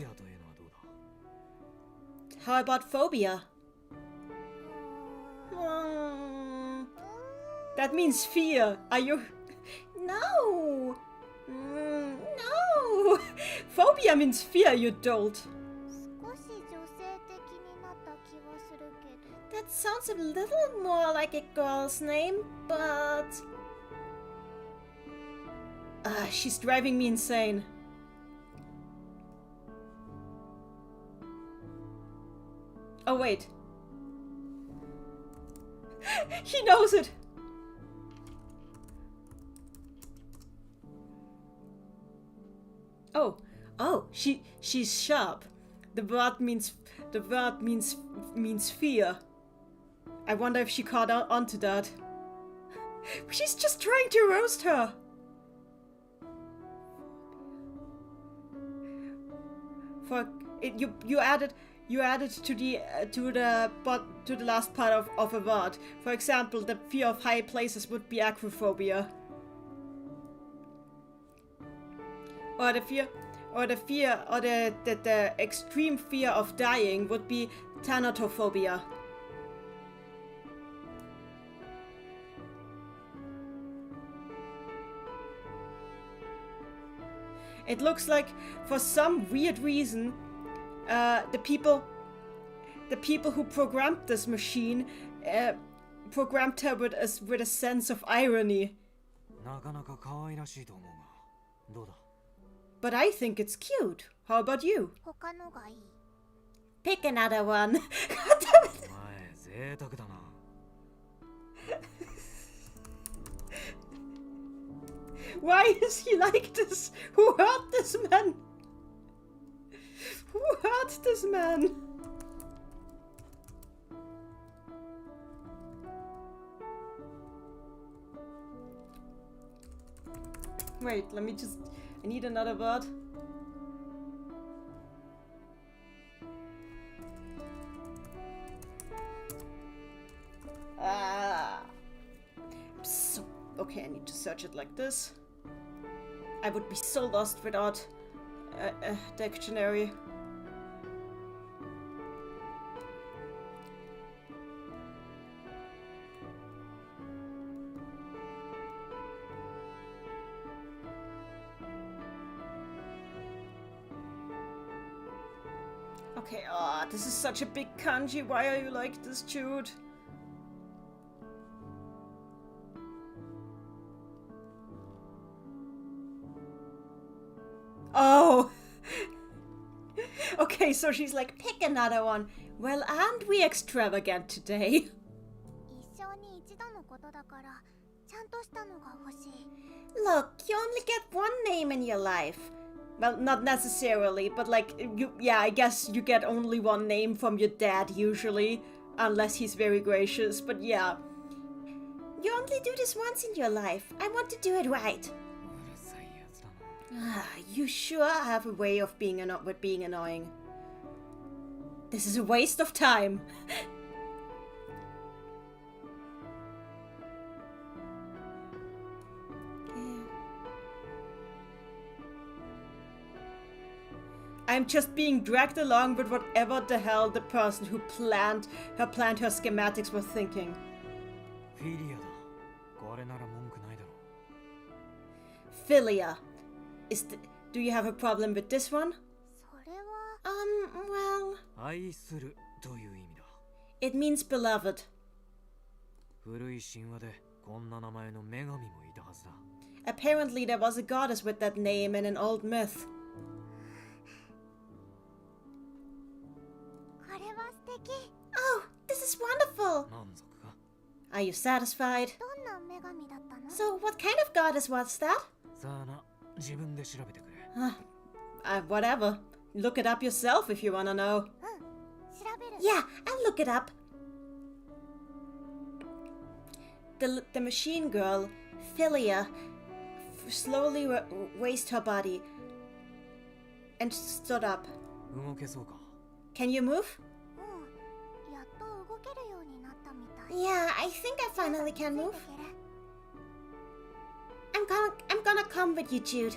How about phobia? That means fear. Are you... No! No! Phobia means fear, you dolt. 少し女性的になった気はするけど。 That sounds a little more like a girl's name, but... she's driving me insane. Oh, wait. He knows it! Oh, she's sharp. The word means fear. I wonder if she caught on to that. She's just trying to roast her. For it, you added to the last part of a word. For example, the fear of high places would be acrophobia. Or the extreme fear of dying would be thanatophobia. It looks like, for some weird reason, the people who programmed this machine programmed her with a sense of irony. なかなか可愛らしいと思うが、どうだ? But I think it's cute. How about you? 他のがいい。 Pick another one. お前贅沢だな。Why is he like this? Who hurt this man? Who hurt this man? Wait, let me just... I need another word. So... Okay, I need to search it like this. I would be so lost without a dictionary. Okay, this is such a big kanji. Why are you like this, Jude? Oh! Okay, so she's like, pick another one. Well, aren't we extravagant today? 一生に一度のことだから、ちゃんとしたのが欲しい。 Look, you only get one name in your life. Well, not necessarily, but like, yeah, I guess you get only one name from your dad usually, unless he's very gracious, but yeah. You only do this once in your life. I want to do it right. You sure have a way of being annoying. This is a waste of time. I'm just being dragged along with whatever the hell the person who planned her schematics was thinking. Philia. Do you have a problem with this one? Well... It means beloved. Apparently there was a goddess with that name in an old myth. Oh, this is wonderful! Are you satisfied? So, what kind of goddess was that? Whatever. Look it up yourself if you wanna know. Yeah, I'll look it up. The machine girl, Philia, slowly raised her body and stood up. Can you move? Yeah, I think I finally can move. I'm gonna come with you, Jude.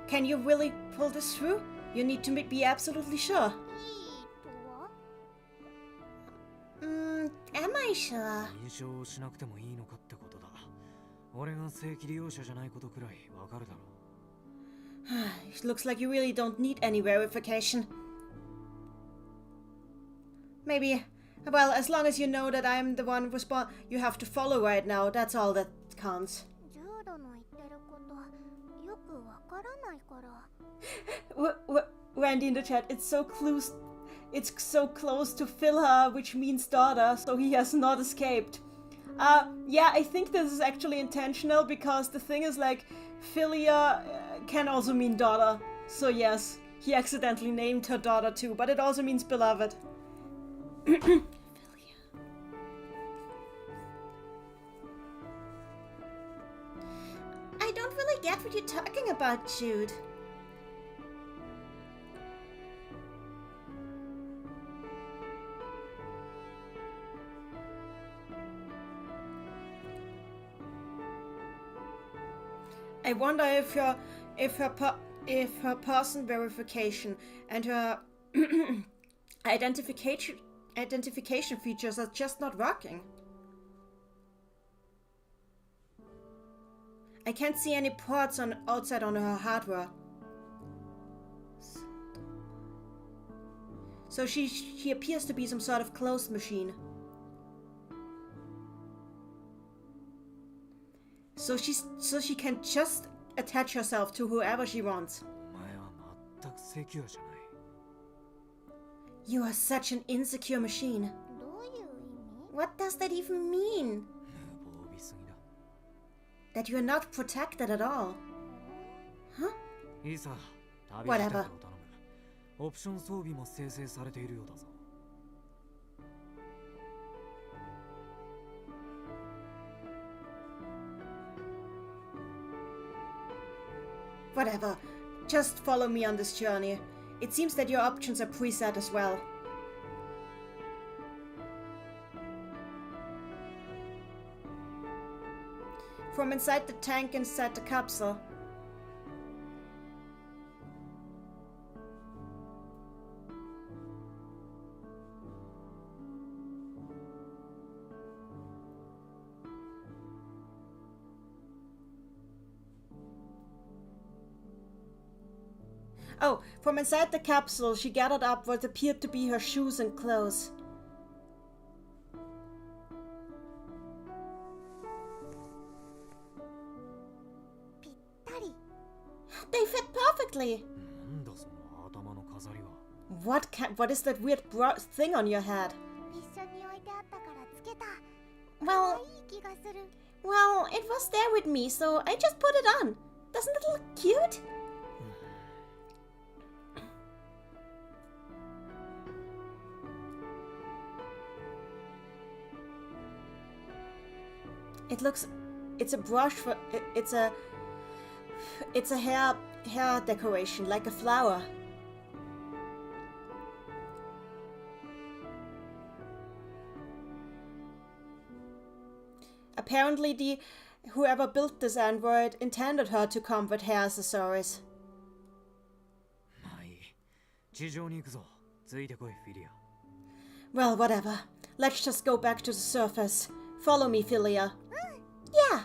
Can you really pull this through? You need to be absolutely sure. Am I sure? It looks like you really don't need any verification. Maybe. Well, as long as you know that I'm the one you have to follow right now, that's all that counts. Randy in the chat, it's so close to Philha, which means daughter, so he has not escaped. Yeah, I think this is actually intentional, because the thing is, like, Philia can also mean daughter. So yes, he accidentally named her daughter too, but it also means beloved. Philia. I don't really get what you're talking about, Jude. I wonder if her person verification and her identification features are just not working. I can't see any ports outside on her hardware. So she appears to be some sort of closed machine. So she can just attach herself to whoever she wants. You are such an insecure machine. What does that even mean? That you're not protected at all. Huh? Whatever. Whatever. Just follow me on this journey. It seems that your options are preset as well. From inside the tank inside the capsule. Oh, from inside the capsule, she gathered up what appeared to be her shoes and clothes. They fit perfectly. What is that weird thing on your head? Well, Well, it was there with me, so I just put it on. Doesn't it look cute? It looks... It's a brush for... It's a hair decoration, like a flower. Apparently whoever built this android intended her to come with hair accessories. Well, whatever. Let's just go back to the surface. Follow me, Philia. Yeah.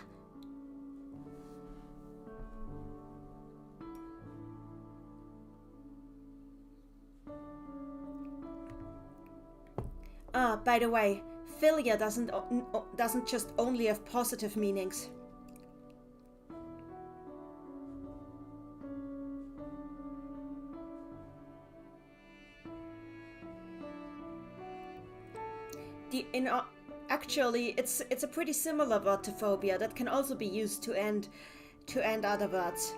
By the way, Philia doesn't just only have positive meanings. Actually, it's a pretty similar word to phobia that can also be used to end other words.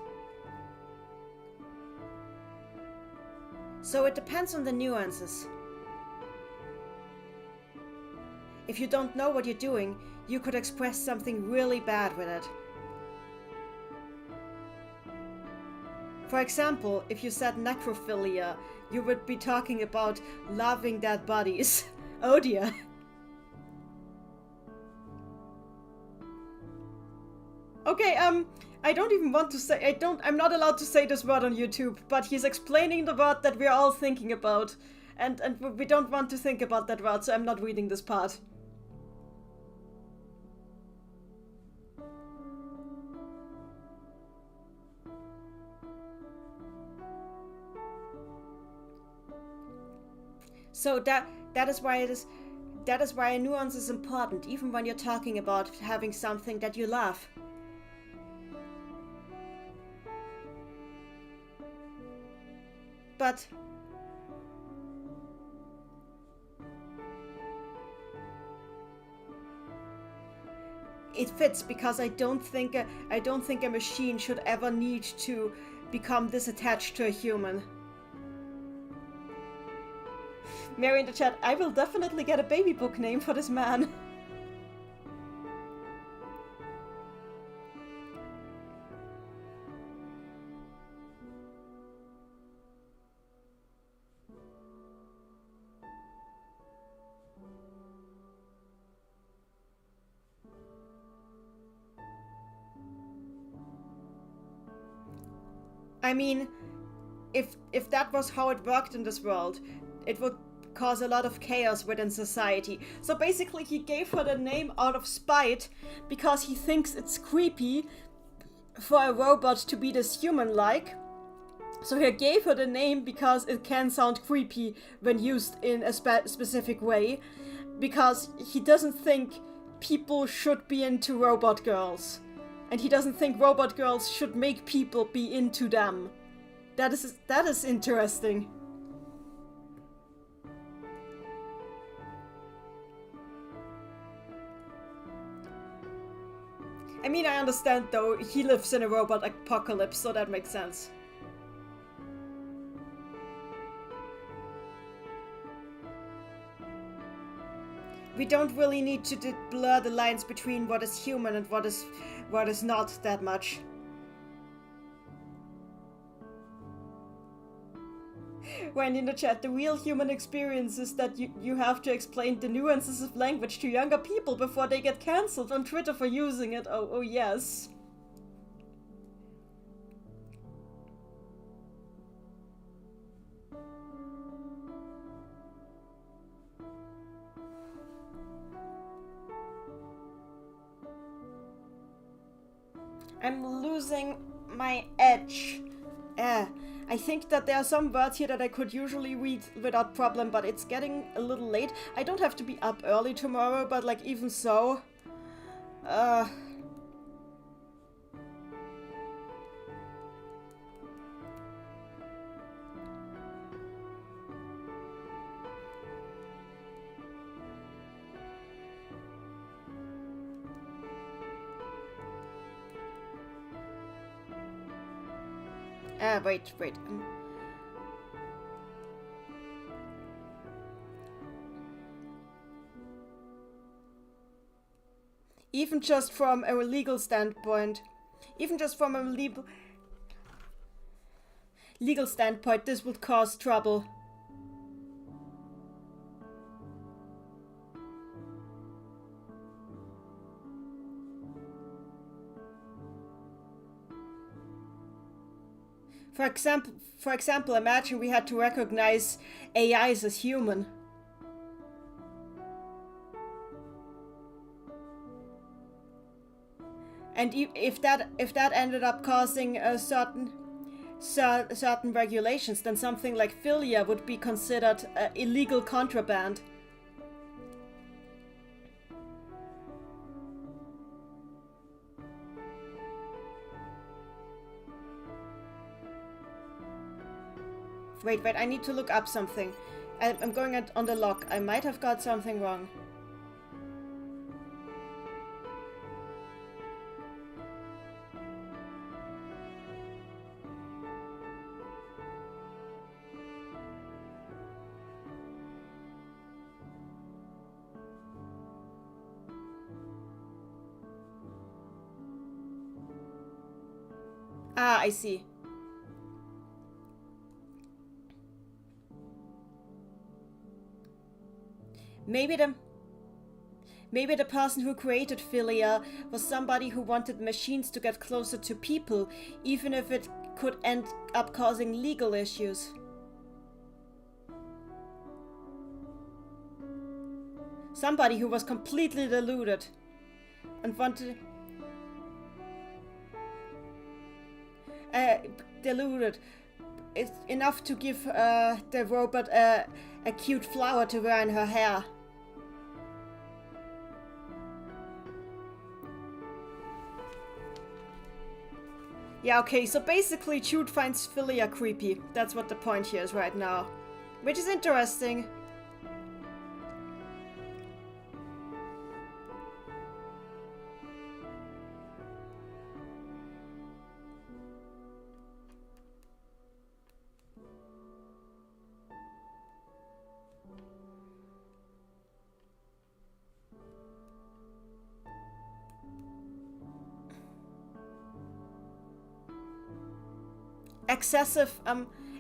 So it depends on the nuances. If you don't know what you're doing, you could express something really bad with it. For example, if you said necrophilia, you would be talking about loving dead bodies. Oh dear. Okay, I don't even want to say, I'm not allowed to say this word on YouTube, but he's explaining the word that we're all thinking about, and we don't want to think about that word, so I'm not reading this part. So that is why a nuance is important, even when you're talking about having something that you love. But it fits because I don't think a machine should ever need to become this attached to a human. Mary in the chat, I will definitely get a baby book name for this man. I mean, if that was how it worked in this world, it would cause a lot of chaos within society. So basically he gave her the name out of spite because he thinks it's creepy for a robot to be this human-like. So he gave her the name because it can sound creepy when used in a specific way, because he doesn't think people should be into robot girls. And he doesn't think robot girls should make people be into them. That is interesting. I mean, I understand though, he lives in a robot apocalypse, so that makes sense. We don't really need to blur the lines between what is human and what is not that much. When in the chat, the real human experience is that you have to explain the nuances of language to younger people before they get cancelled on Twitter for using it. Oh yes. I'm losing my edge. I think that there are some words here that I could usually read without problem, but it's getting a little late. I don't have to be up early tomorrow, but like even so... Wait. Even just from a legal standpoint, this would cause trouble. For example, imagine we had to recognize AIs as human. And if that ended up causing a certain regulations, then something like philia would be considered illegal contraband. Wait, I need to look up something. I'm going on the log. I might have got something wrong. Ah, I see. Maybe the person who created philia was somebody who wanted machines to get closer to people, even if it could end up causing legal issues. Somebody who was completely deluded and wanted... deluded. It's enough to give the robot a cute flower to wear in her hair. Yeah, okay, so basically Jude finds philia creepy. That's what the point here is right now. Which is interesting.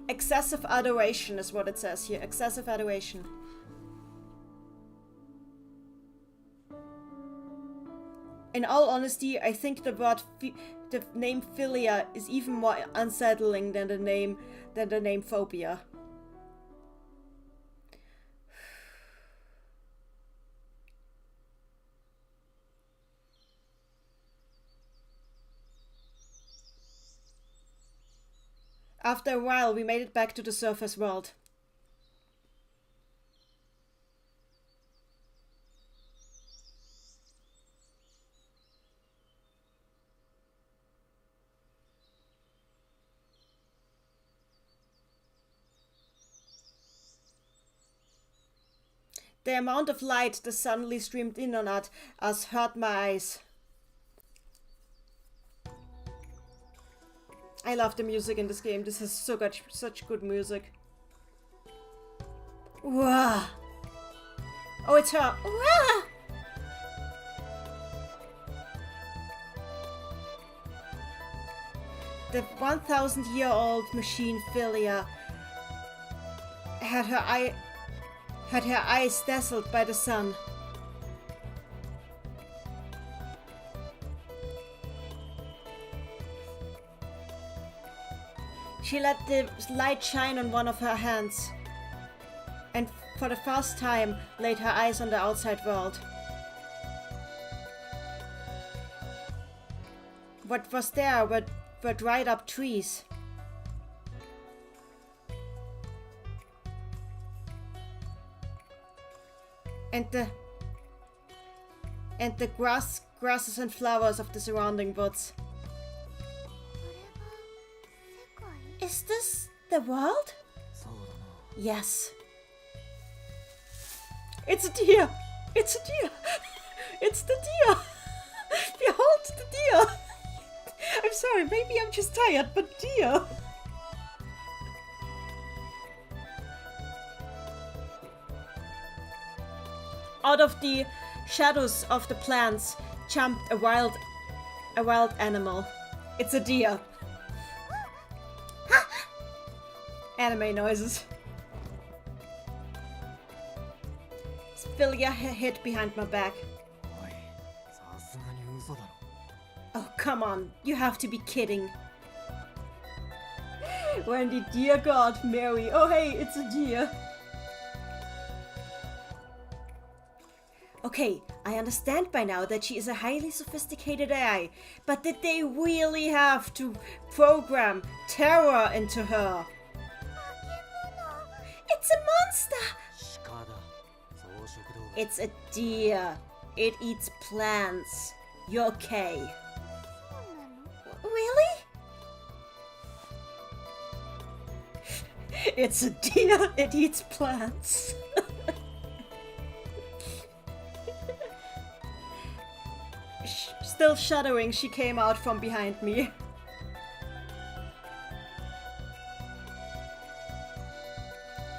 Excessive adoration is what it says here. Excessive adoration. In all honesty, I think the name philia is even more unsettling than the name phobia. After a while, we made it back to the surface world. The amount of light that suddenly streamed in on us hurt my eyes. I love the music in this game. This is such good music. Wah! Oh, it's her. Wah! The 1,000-year-old machine philia had her eyes dazzled by the sun. She let the light shine on one of her hands, and for the first time laid her eyes on the outside world. What was there were dried up trees. And the grasses and flowers of the surrounding woods. Is this the world? Yes. It's a deer! It's a deer! It's the deer! Behold the deer! I'm sorry, maybe I'm just tired, but deer! out of the shadows of the plants jumped a wild animal. It's a deer. Anime noises. Spillia hid behind my back. おい、さすがに嘘だろ。 Oh, come on. You have to be kidding. Wendy, dear God, Mary. Oh, hey, it's a deer. Okay, I understand by now that she is a highly sophisticated AI, but did they really have to program terror into her? It's a monster! 鹿だ。草食動物。 It's a deer. It eats plants. You're okay. Really? It's a deer. It eats plants. Still shuddering, she came out from behind me.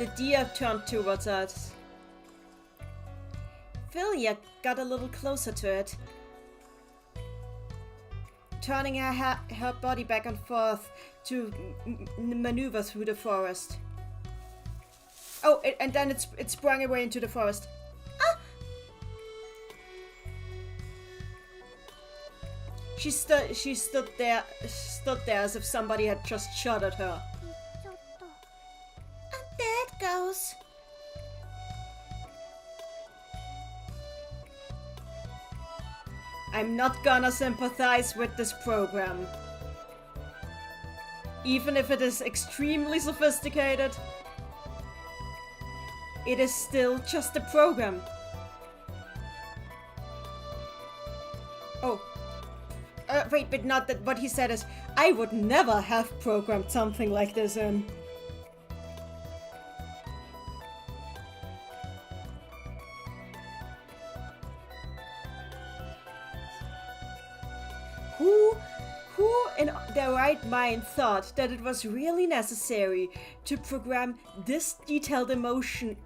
The deer turned towards us. Philia got a little closer to it, turning her body back and forth to maneuver through the forest. Oh, and then it sprang away into the forest. Ah! She stood there as if somebody had just shot at her. ちょっと And there it goes. I'm not gonna sympathize with this program. Even if it is extremely sophisticated, it is still just a program. Oh. Wait, but not that. What he said is, I would never have programmed something like this in. Who in their right mind thought that it was really necessary to program this detailed emotion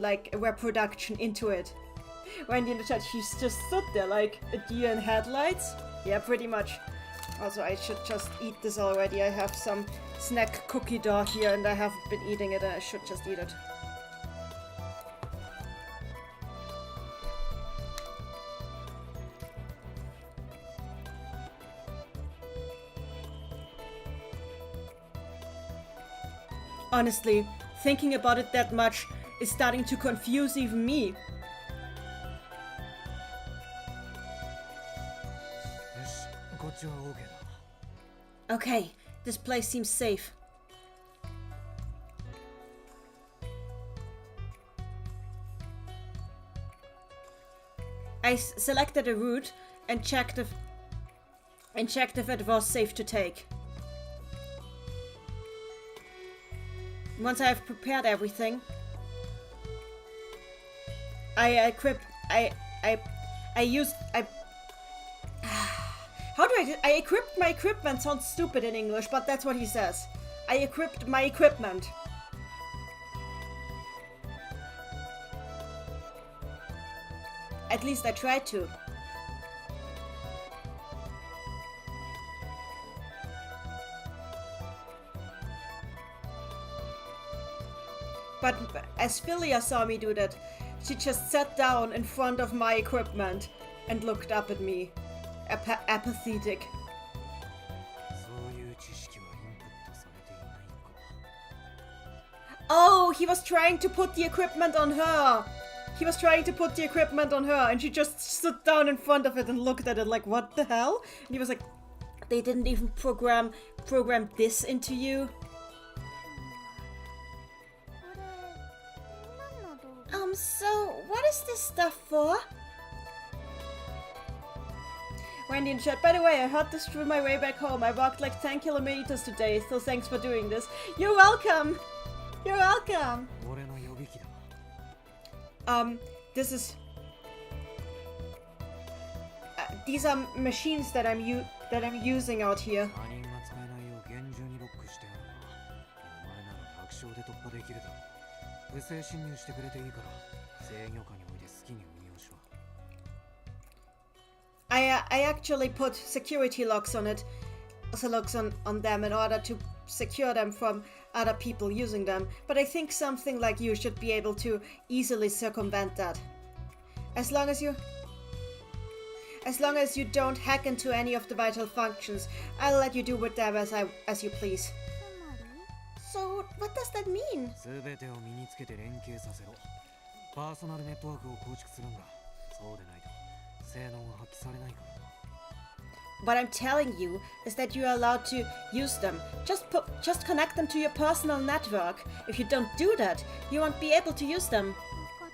like reproduction into it? Wendy in the chat, she just stood there like a deer in headlights. Yeah, pretty much. Also, I should just eat this already. I have some snack cookie dough here and I haven't been eating it and I should just eat it. Honestly, thinking about it that much is starting to confuse even me. よし、こっちは OK だ。 Okay, this place seems safe. I selected a route and checked if it was safe to take. Once I have prepared everything, I equipped my equipment. Sounds stupid in English, but that's what he says. I equipped my equipment. At least I tried to. But as Philia saw me do that, she just sat down in front of my equipment and looked up at me, apathetic. そういう知識はインプットされていないか。 Oh, he was trying to put the equipment on her. He was trying to put the equipment on her, and she just stood down in front of it and looked at it like, what the hell? And he was like, they didn't even program this into you? これ何の道具 So what is this stuff for? Wendy in chat, by the way, I heard this through my way back home. I walked like 10 kilometers today, so thanks for doing this. You're welcome! You're welcome! 俺の予備機だ。 This is... these are machines that I'm using out here. 他人が使えないよう厳重にロックしてあるが、お前なら楽勝で突破できるだろう。不正侵入してくれていいから、制御下において I actually put security locks on it, so locks on them in order to secure them from other people using them. But I think something like you should be able to easily circumvent that. As long as you don't hack into any of the vital functions, I'll let you do with them as you please. つまり So, what does that mean? 全てを身につけて連携させろ。パーソナルネットワークを構築するんだ。そうでないと性能が発揮されないからな。What I'm telling you is that you're allowed to use them. Just connect them to your personal network. If you don't do that, you won't be able to use them. 分か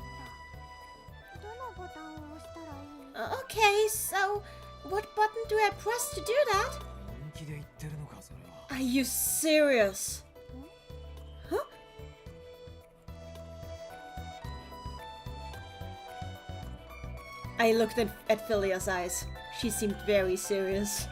ったどのボタンを押したらいい Okay, so what button do I press to do that? 本気で言ってるのかそれは。 Are you serious? Huh? I looked at Philia's eyes. She seemed very serious.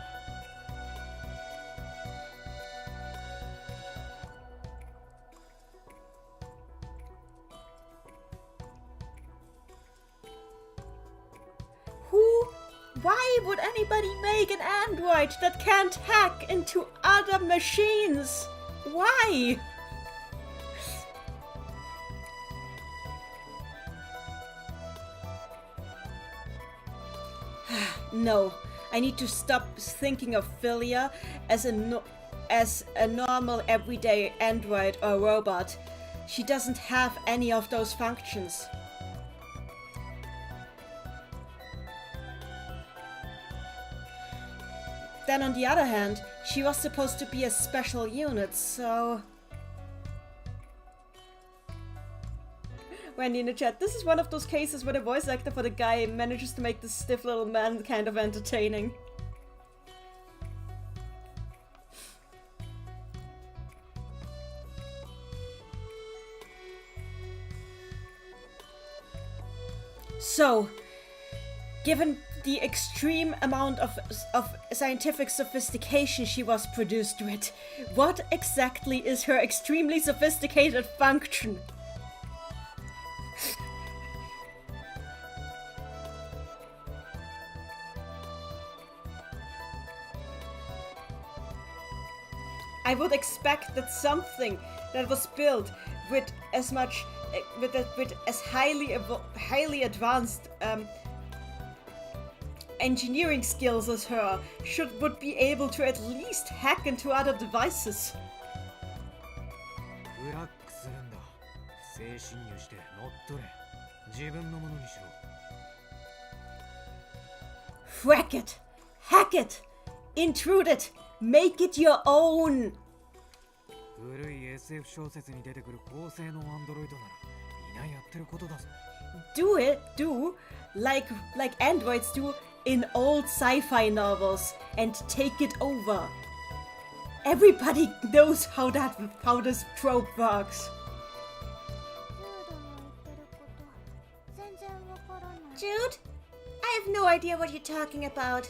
Why would anybody make an android that can't hack into other machines? Why? No, I need to stop thinking of Philia as a normal everyday android or robot. She doesn't have any of those functions. Then on the other hand, she was supposed to be a special unit, so... Wendy in the chat, this is one of those cases where the voice actor for the guy manages to make the stiff little man kind of entertaining. So, given the extreme amount of scientific sophistication she was produced with, what exactly is her extremely sophisticated function? I would expect that something that was built with as much, with as highly advanced engineering skills as her would be able to at least hack into other devices. ブラックするんだ。不正侵入して乗っ取れ。自分のものにしろ。Crack it, hack it, intrude it, make it your own. 古い SF 小説に出てくる高性能アンドロイドなら皆やってることだぞ。Do like androids do in old sci-fi novels and take it over. Everybody knows how this trope works. ジュードの言ってること全然わからない Jude, I have no idea what you're talking about.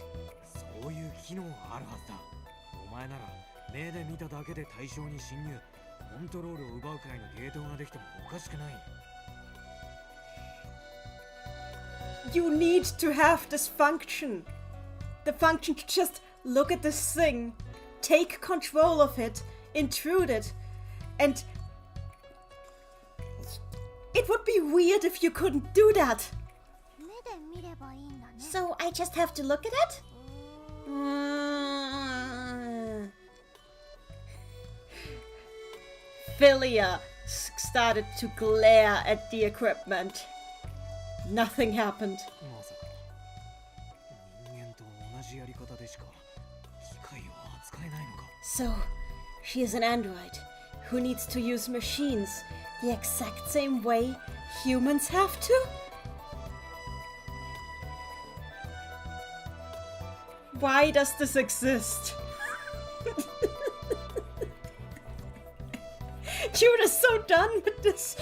そういう機能があるはずだ。お前なら目で見ただけで対象に侵入、コントロールを奪うくらいのゲートができてもおかしくない。You need to have this function. The function to just look at this thing, take control of it, intrude it, and it would be weird if you couldn't do that. 目で見ればいいんだね So I just have to look at it? Philia started to glare at the equipment. Nothing happened. まさか人間と同じやり方でしか機械を扱えないのか。 So, she is an android who needs to use machines the exact same way humans have to? Why does this exist? Jude is so done with this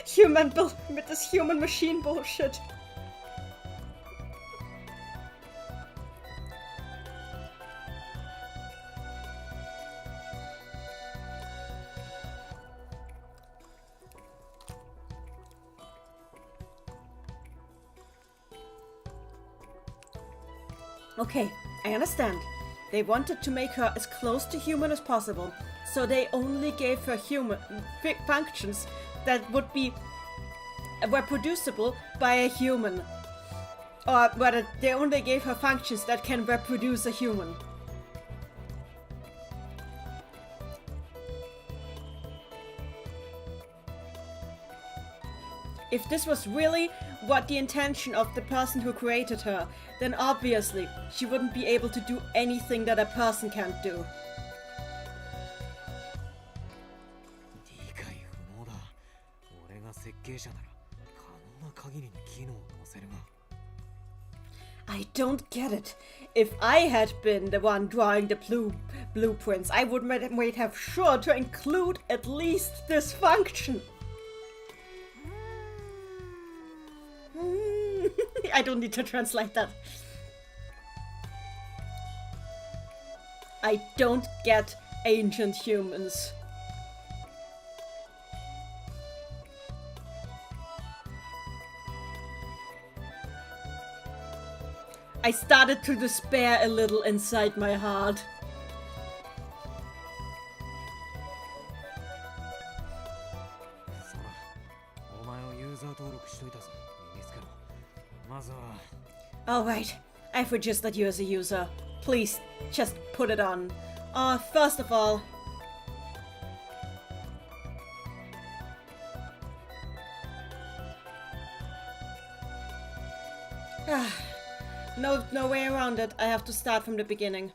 human machine bullshit. Okay, I understand. They wanted to make her as close to human as possible, so they only gave her human functions that would be reproducible by a human. Or rather, they only gave her functions that can reproduce a human. If this was really what the intention of the person who created her, then obviously she wouldn't be able to do anything that a person can't do. 理解不能だ。俺が設計者なら可能な限りの機能を載せるが。I don't get it. If I had been the one drawing the blueprints, I would might have sure to include at least this function. I don't need to translate that. I don't get ancient humans. I started to despair a little inside my heart. そら、お前をユーザー登録しといたぞ。身につけろ。まずは。Alright, I've registered you as a user. Please, just put it on. First of all... No way around it. I have to start from the beginning.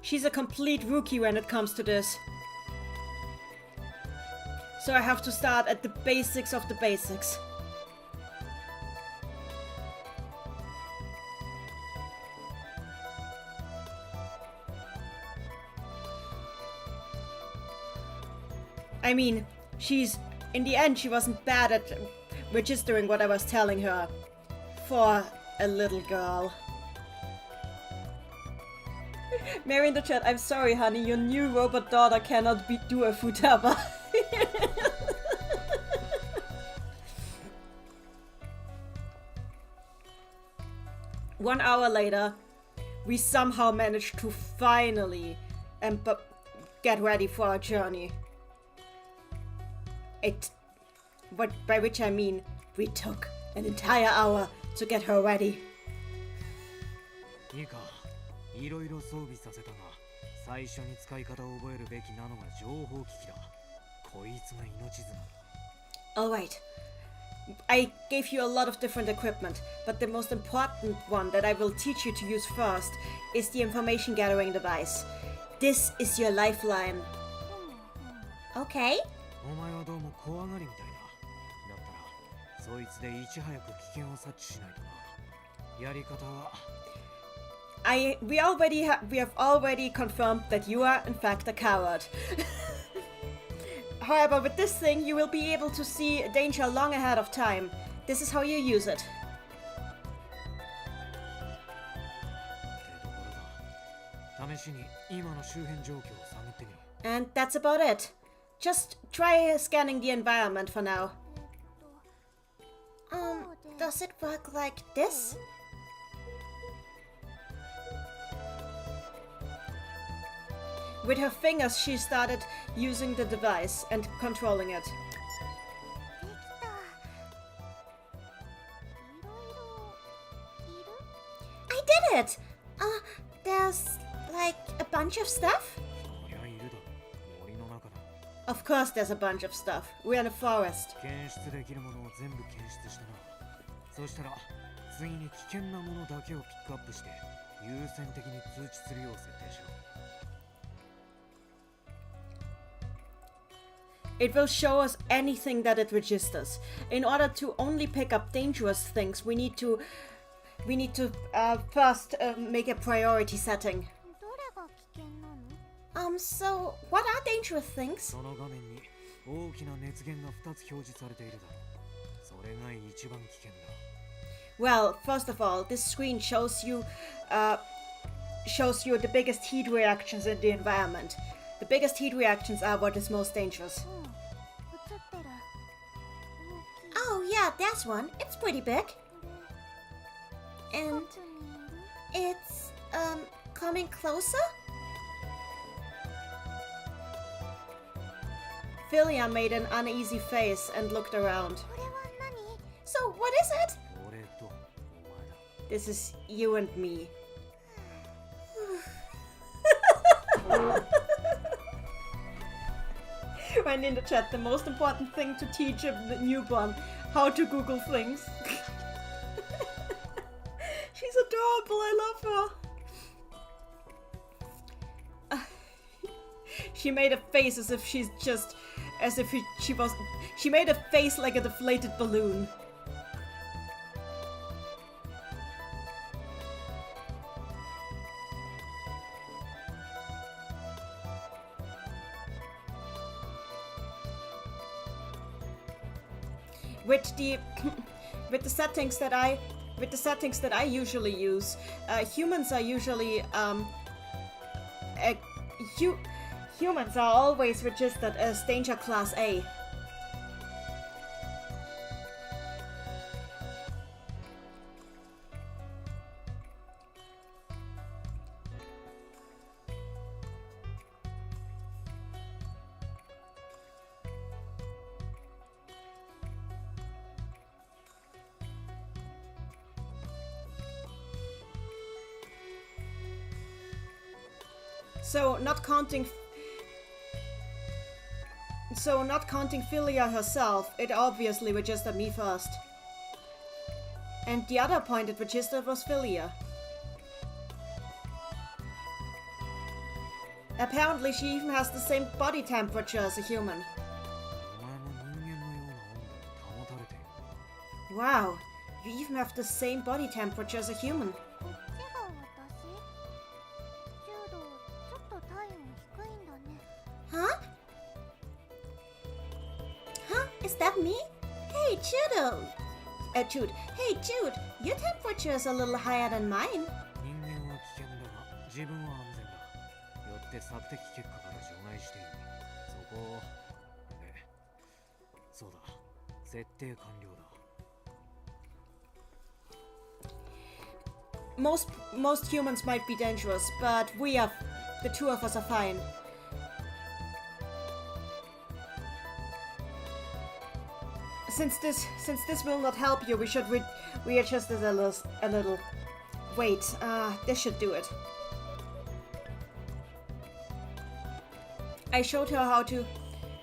She's a complete rookie when it comes to this. So I have to start at the basics of the basics. I mean, in the end, she wasn't bad at registering what I was telling her. For a little girl. Mary in the chat, I'm sorry, honey, your new robot daughter cannot do a futaba. 1 hour later, we somehow managed to finally get ready for our journey. By which I mean, we took an entire hour to get her ready. いいか、いろいろ装備させたが、最初に使い方を覚えるべきなのが情報機器だ。こいつが命綱だ。Alright. I gave you a lot of different equipment, but the most important one that I will teach you to use first is the information gathering device. This is your lifeline. Okay? お前はどうも怖がりみたいだ。だったら、そいつでいち早く危険を察知しないとな。やり方は。We have already confirmed that you are in fact a coward. However, with this thing, you will be able to see danger long ahead of time. This is how you use it. And that's about it. Just try scanning the environment for now. Does it work like this? With her fingers, she started using the device and controlling it. I did it! There's like a bunch of stuff? Of course there's a bunch of stuff. We're in a forest. It will show us anything that it registers. In order to only pick up dangerous things, we need to first make a priority setting. So what are dangerous things? Well, first of all, this screen shows you the biggest heat reactions in the environment. The biggest heat reactions are what is most dangerous. Oh yeah, Yeah, that's one. It's pretty big. And 近くにいる it's, coming closer? Philia made an uneasy face and looked around. これは何 So, what is it? 俺とお前だ This is you and me. Went in the chat, the most important thing to teach a newborn, how to Google things. She's adorable, I love her. She made a face as if she's just, as if she made a face like a deflated balloon. With the settings that I usually use, humans are usually humans are always registered as danger class A. So not counting Philia herself, it obviously registered me first. And the other point it registered was Philia. Apparently she even has the same body temperature as a human. お前も人間のような温度に保たれている Wow, you even have the same body temperature as a human. こっちが私ジュードちょっと体温低いんだね Huh? Huh? Is that me? Hey, Judo! Jude. Hey, Jude, your temperature is a little higher than mine. 人間は危険だが自分は安全だよって索敵結果から除外していいそこでそうだ設定完了だ Most humans might be dangerous, but the two of us are fine. Since this will not help you, we should readjust it a little. Wait, this should do it. I showed her how to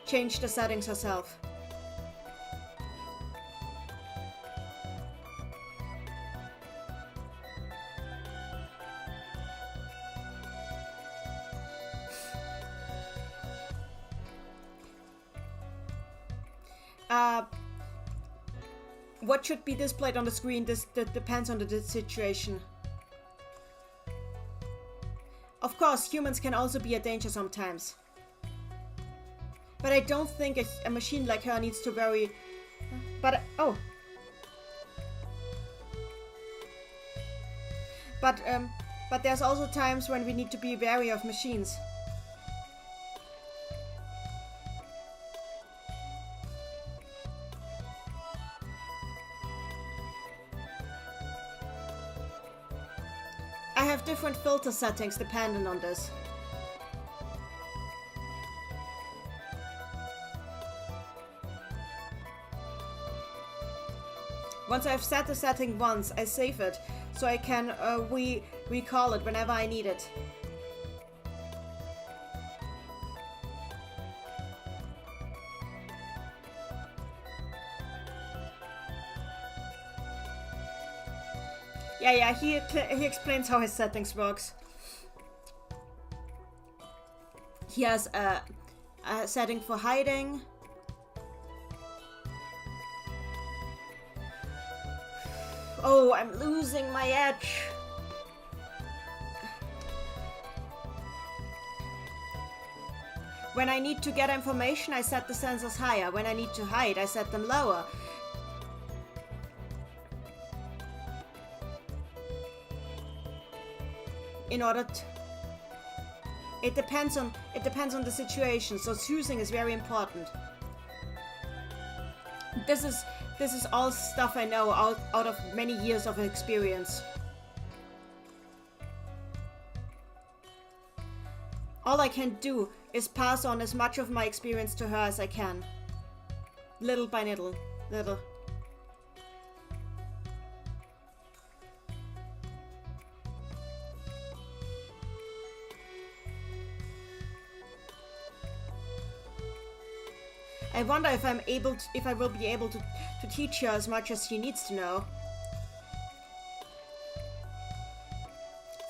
change the settings herself. What should be displayed on the screen, that depends on the situation. Of course, humans can also be a danger sometimes. But I don't think a machine like her needs to worry. But, oh. But there's also times when we need to be wary of machines. I have different filter settings dependent on this. Once I've set the setting once, I save it, so I can recall it whenever I need it. Yeah, he explains how his settings works. He has a setting for hiding. Oh, I'm losing my edge. When I need to get information, I set the sensors higher. When I need to hide, I set them lower. In order to... It depends on the situation, so choosing is very important. This This is all stuff I know out of many years of experience. All I can do is pass on as much of my experience to her as I can. Little by little. I wonder if I will be able to teach her as much as she needs to know.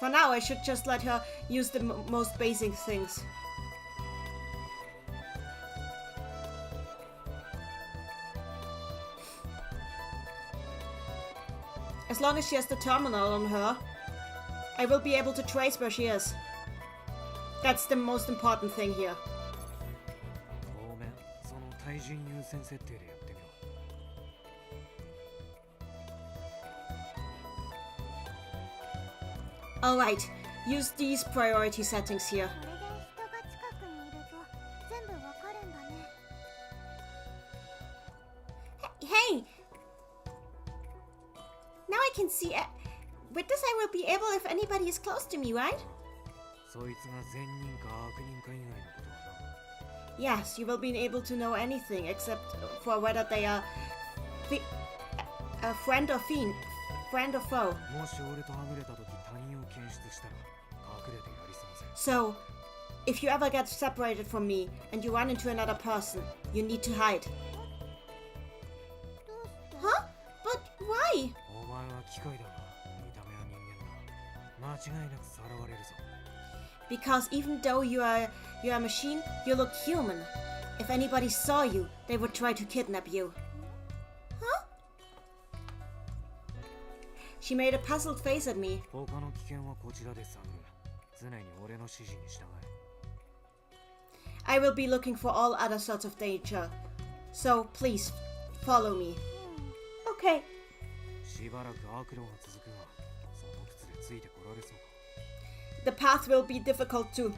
For now, I should just let her use the most basic things. As long as she has the terminal on her, I will be able to trace where she is. That's the most important thing here. 当面その対人優先設定でやってみろ。 Alright, use these priority settings here. これで人が近くにいると全部わかるんだね。 Hey! Now I can see it. With this I will be able if anybody is close to me, right? そいつが善人か悪人か以外のことはな。 Yes, you will be able to know anything except for whether they are a friend or foe. もし俺とはぐれた時他人を検出したら隠れてやり過ごせ。 So, if you ever get separated from me and you run into another person, you need to hide. どうして？ Huh? But why? お前は機械だが見た目は人間だ。間違いなくさらわれるぞ。 Because even though you are a machine, you look human. If anybody saw you, they would try to kidnap you. Huh? She made a puzzled face at me. 他の危険はこちらで探る。常に俺の指示に従え。 I will be looking for all other sorts of danger. So please, follow me. Okay. しばらく悪路が続くが、その靴でついてこられそうか。 The path will be difficult to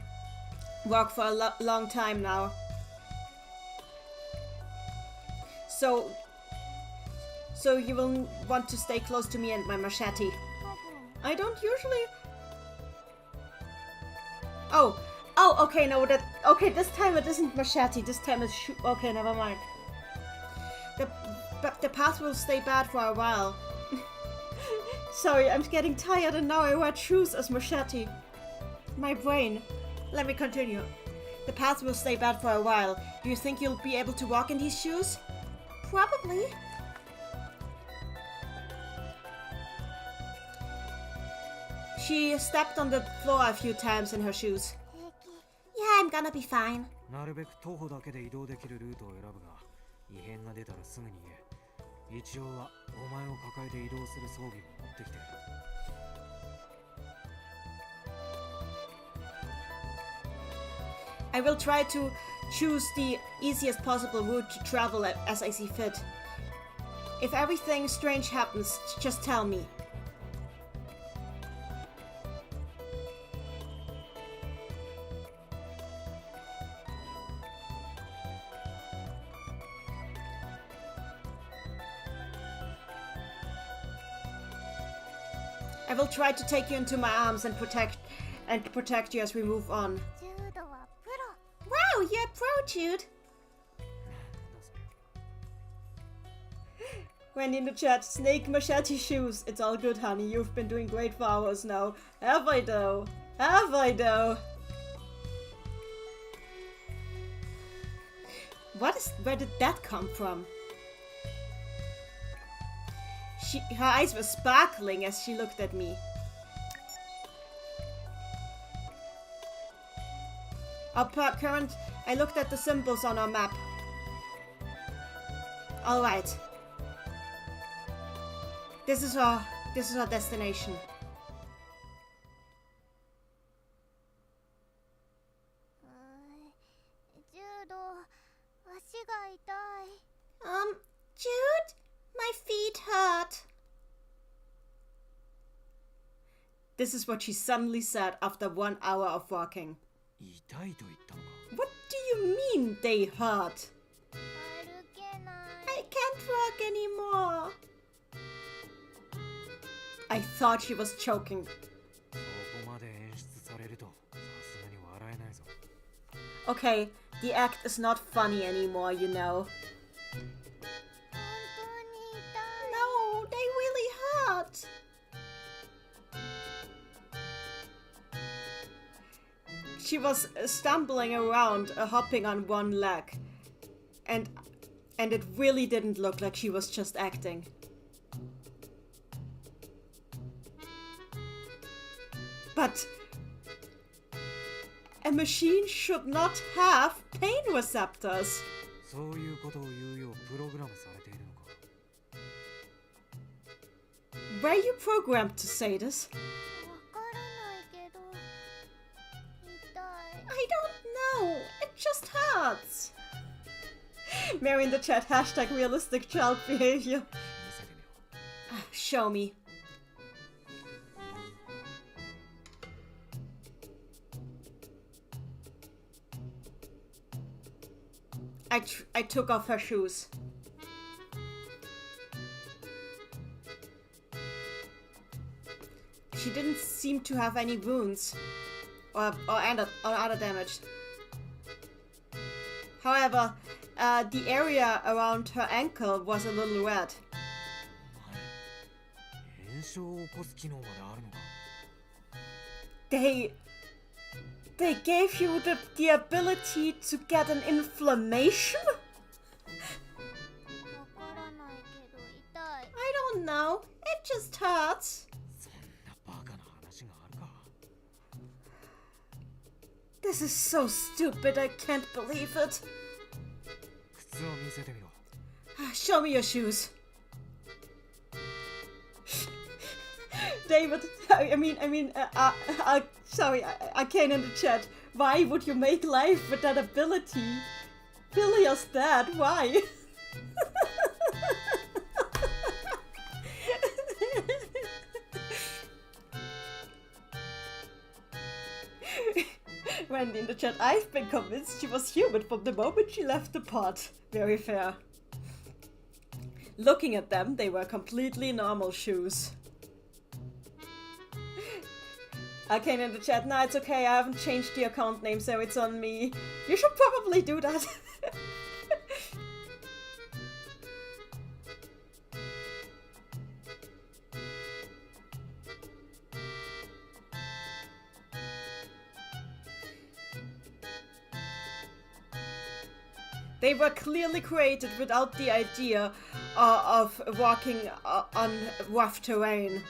walk for a long time now. So you will want to stay close to me and my machete. 多分。 I don't usually... Oh, okay, no, okay, this time it isn't machete, this time it's okay, never mind. The path will stay bad for a while. Sorry, I'm getting tired and now I wear shoes as machete. My brain. Let me continue. The path will stay bad for a while. Do you think you'll be able to walk in these shoes? Probably. She stepped on the floor a few times in her shoes. 平気。 Yeah, I'm gonna be fine. なるべく徒歩だけで移動できるルートを選ぶが、異変が出たらすぐに言え。一応はお前を抱えて移動する装備も持ってきている。 I will try to choose the easiest possible route to travel as I see fit. If everything strange happens, just tell me. I will try to take you into my arms and protect you as we move on. 柔道はプロ。 Wow, you're a pro, Jude. When in the chat, snake machete shoes. It's all good, honey. You've been doing great for hours now. Have I though? Have I though? Where did that come from? Her eyes were sparkling as she looked at me. I looked at the symbols on our map. Alright. This is our destination. 柔道、足が痛い。 Jude? My feet hurt. This is what she suddenly said after 1 hour of walking. 痛いと言ったのか。 What do you mean they hurt? 歩けない。 I can't walk anymore. I thought she was choking. そこまで演出されるとさすがに笑えないぞ。 Okay, the act is not funny anymore, you know. 本当に痛い。 No, they really hurt. She was stumbling around, hopping on one leg. And it really didn't look like she was just acting. But a machine should not have pain receptors. そういうことを言うようプログラムされているのか。 Were you programmed to say this? わからないけど痛い。 I don't know. It just hurts. Mary in the chat, hashtag realistic child behavior. 見せてみろ。 Show me. I took off her shoes. She didn't seem to have any wounds or other damage. However, the area around her ankle was a little red. お前炎症を起こす機能まであるのか。 They gave you the ability to get an inflammation? わからないけど痛い。 I don't know. It just hurts. そんなバカな話があるか。 This is so stupid. I can't believe it. 靴を見せてみろ。 Show me your shoes. David, sorry, I can't in the chat. Why would you make life with that ability? Phileas dead, why? Wendy in the chat, I've been convinced she was human from the moment she left the pod. Very fair. Looking at them, they were completely normal shoes. Arcane in the chat, nah, it's okay, I haven't changed the account name, so it's on me. You should probably do that. They were clearly created without the idea of walking on rough terrain.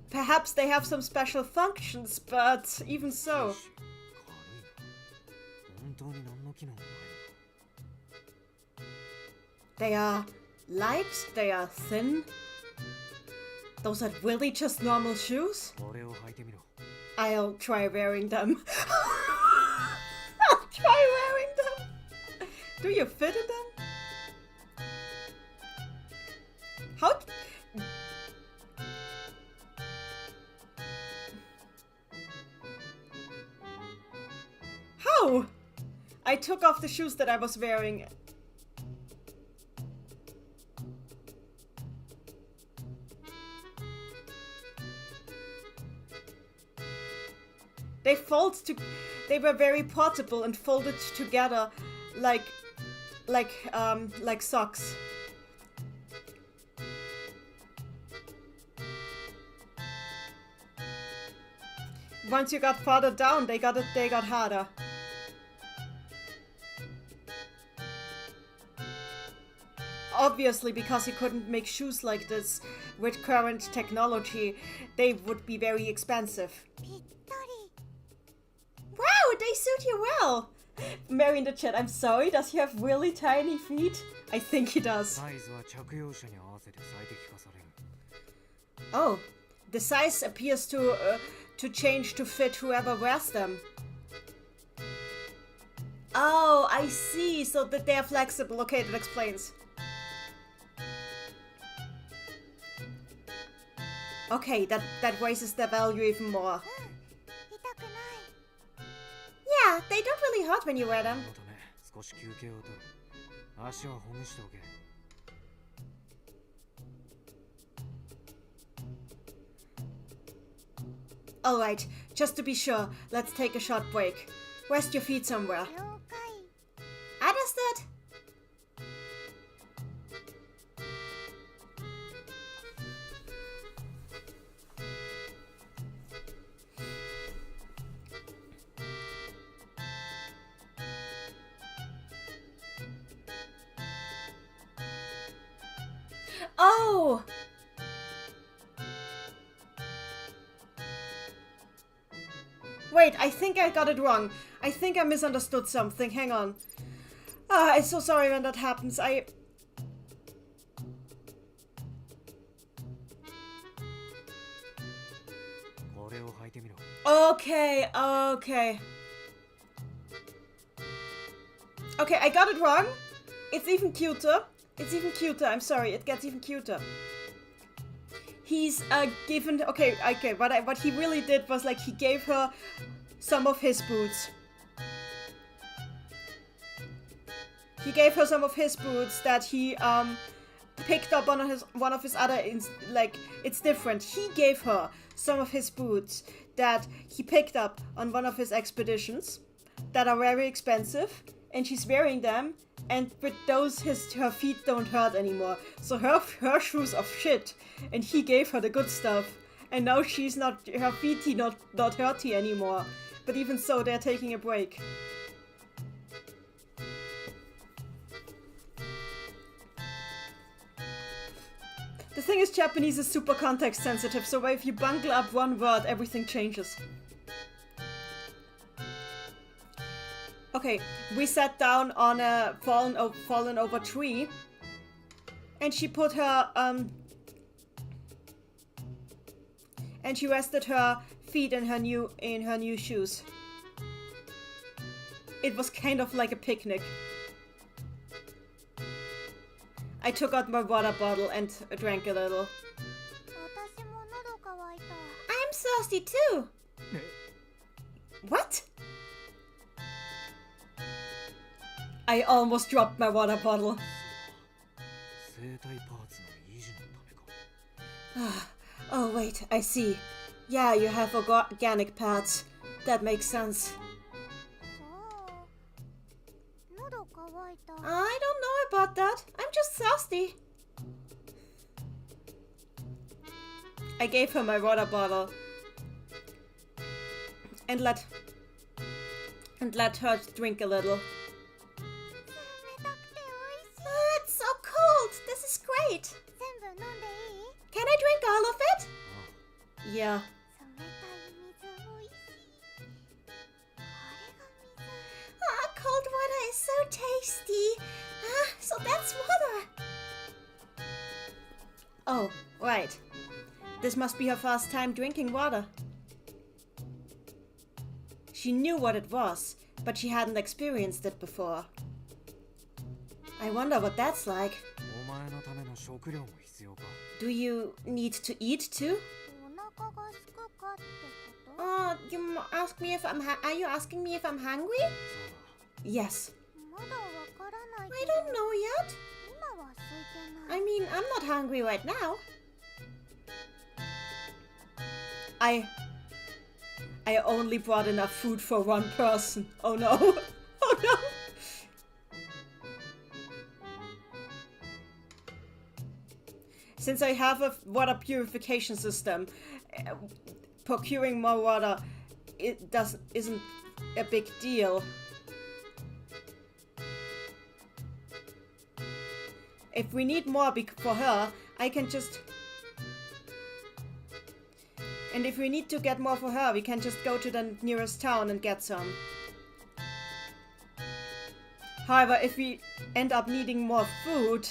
Perhaps they have some special functions, but even so. 軽いな。本当に何の機能もないのか。 They are light, they are thin. Those are really just normal shoes? 俺を履いてみろ。 I'll try wearing them. I'll try wearing them. Do you fit in them? How? How? I took off the shoes that I was wearing. They were very portable and folded together like socks. Once you got farther down, they got harder. Obviously, because you couldn't make shoes like this with current technology, they would be very expensive. ぴったり。 Wow, they suit you well! Mary in the chat, I'm sorry, does he have really tiny feet? I think he does. サイズは着用者に合わせて最適化される。 Oh, the size appears to change to fit whoever wears them. Oh, I see, so that they are flexible. Okay, that explains. Okay, that raises their value even more. 痛くない。they don't really hurt when you wear them. のため少し休憩を取る。足はほぐしておけ。Alright, just to be sure, let's take a short break. Rest your feet somewhere. 了解。 Understood? Oh! Wait, I think I got it wrong. I think I misunderstood something. Hang on. Ah, I'm so sorry when that happens. これを履いてみろ。 Okay, okay. Okay, I got it wrong. It's even cuter. It's even cuter. I'm sorry. It gets even cuter. He's given. Okay. What he really did was like he gave her some of his boots. He gave her some of his boots that he picked up on one of his other like it's different. He gave her some of his boots that he picked up on one of his expeditions that are very expensive, and she's wearing them. And with those, her feet don't hurt anymore. So her shoes are shit, and he gave her the good stuff. And now she's not, her feet not hurty anymore. But even so, they're taking a break. The thing is, Japanese is super context sensitive, so if you bungle up one word, everything changes. Okay, we sat down on a fallen over tree, and she put her and she rested her feet in her new shoes. It was kind of like a picnic. I took out my water bottle and drank a little. 私も喉乾いた。 I'm thirsty too. What? I almost dropped my water bottle. 生体パーツの維持のためか。 Oh wait, I see. Yeah, you have organic parts. That makes sense. そう。喉乾いた。 I don't know about that. I'm just thirsty. I gave her my water bottle and let her drink a little. 冷たくて美味しい。 It's so cold. This is great. 全部飲んでいい？ Can I drink all of it? Yeah. 冷たい水美味しい。これが水。 Ah, cold water is so tasty. Ah, so that's water. Oh, right. This must be her first time drinking water. She knew what it was, but she hadn't experienced it before. I wonder what that's like. お前のための食料も必要か。 Do you need to eat too? お腹がすくかってこと？ Oh, you ask me if are you asking me if I'm hungry? そうだ。 Yes. まだわからない I けど。 don't know yet. 今は空いてない。 I mean, I'm not hungry right now. I only brought enough food for one person. Oh no. Oh no. Since I have a water purification system, procuring more water isn't a big deal. If we need more for her, I can just... And if we need to get more for her, we can just go to the nearest town and get some. However, if we end up needing more food,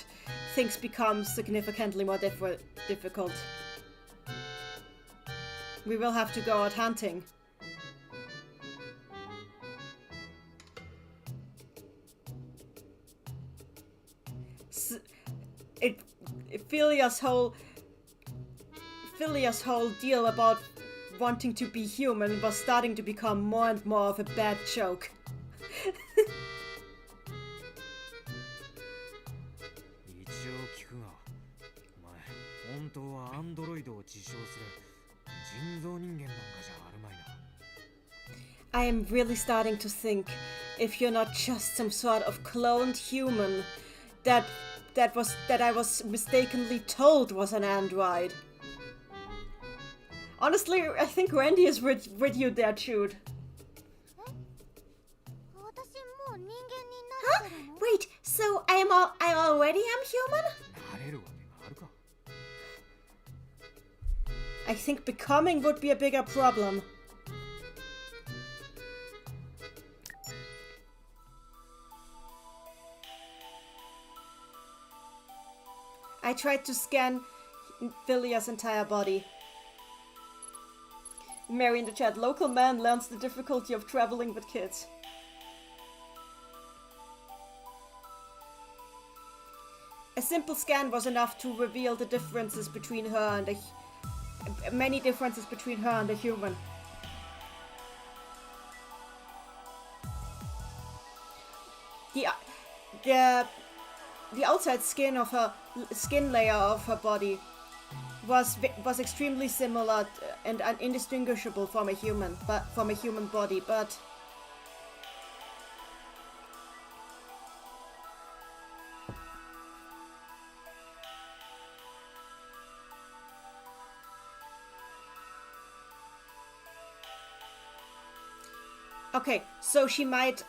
things become significantly more difficult. We will have to go out hunting. Philia's whole deal about wanting to be human was starting to become more and more of a bad joke. 一応聞くが、お前本当はアンドロイドを自称する人造人間なんかじゃあるまいな。I am really starting to think if you're not just some sort of cloned human that I was mistakenly told was an android. Honestly, I think Randy is with you there, Jude. 私もう人間になってるの？ Wait, so I already am human? なれるわけがあるか。I think becoming would be a bigger problem. I tried to scan Vilia's entire body. Mary in the chat. Local man learns the difficulty of traveling with kids. A simple scan was enough to reveal the differences between her and many differences between her and a human. The outside skin of her skin layer of her body was extremely similar and indistinguishable from a human body, but okay, so she might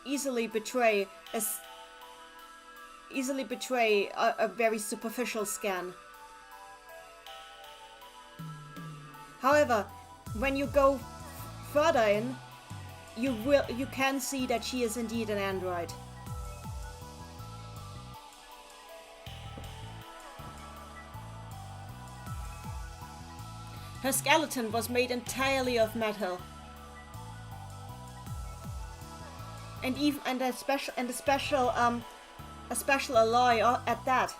easily betray a very superficial scan. However, when you go further in, you can see that she is indeed an android. Her skeleton was made entirely of metal. And a special alloy at that.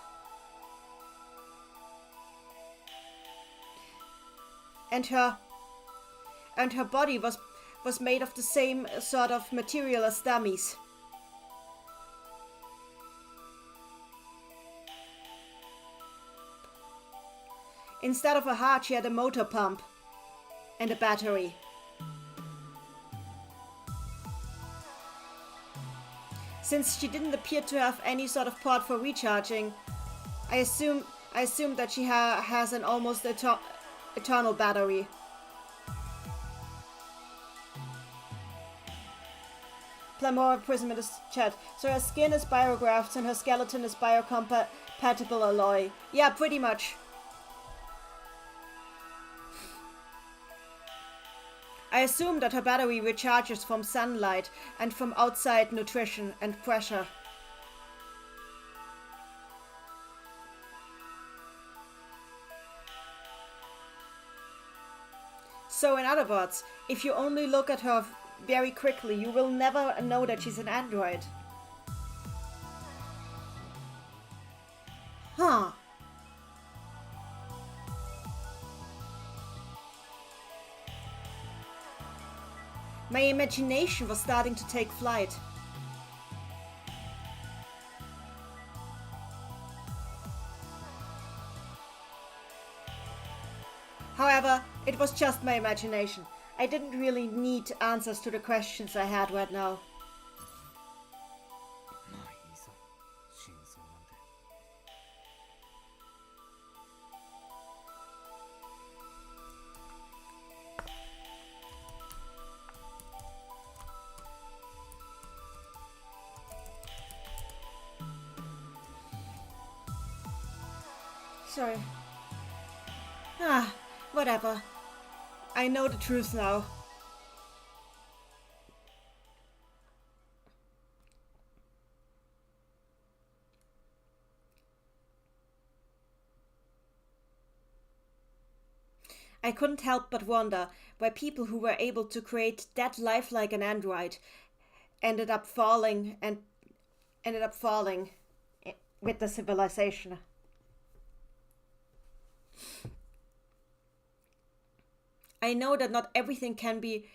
And her body was made of the same sort of material as dummies. Instead of a heart, she had a motor pump and a battery. Since she didn't appear to have any sort of port for recharging, I assume that she has an almost eternal battery. Plamora Prism in the chat. So her skin is biographed and her skeleton is biocompatible alloy. Yeah, pretty much. I assume that her battery recharges from sunlight and from outside nutrition and pressure. So in other words, if you only look at her very quickly, you will never know that she's an android. Huh. My imagination was starting to take flight. However, it was just my imagination. I didn't really need answers to the questions I had right now. まあいいさ、真相なんて。Sorry. Whatever. I know the truth now. I couldn't help but wonder why people who were able to create that lifelike an android ended up falling with the civilization. I know that not everything can be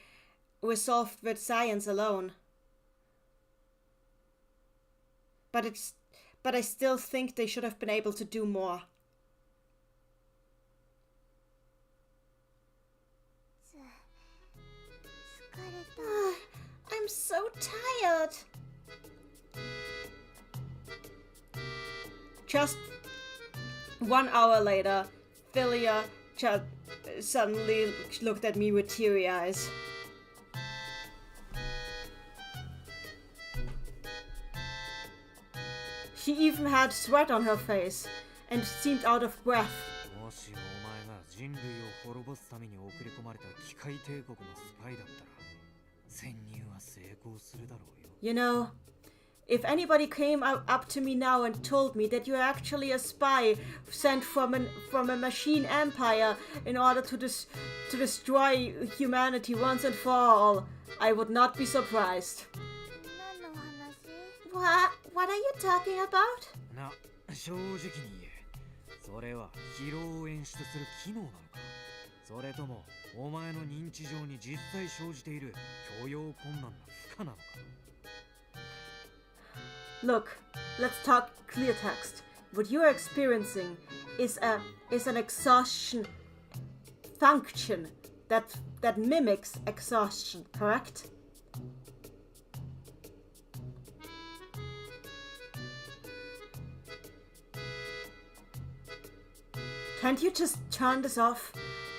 resolved with science alone. but I still think they should have been able to do more. I'm so tired. Just 1 hour later, Philia suddenly looked at me with teary eyes. She even had sweat on her face and seemed out of breath. You know, if anybody came up to me now and told me that you're actually a spy sent from a machine empire in order to destroy humanity once and for all, I would not be surprised. What are you talking about? 正直に言え、それは疲労を演出する機能なのか、それともお前の認知上に実際生じている許容困難な負荷なのか。Look, let's talk clear text. What you are experiencing is an exhaustion function that mimics exhaustion, correct? Can't you just turn this off?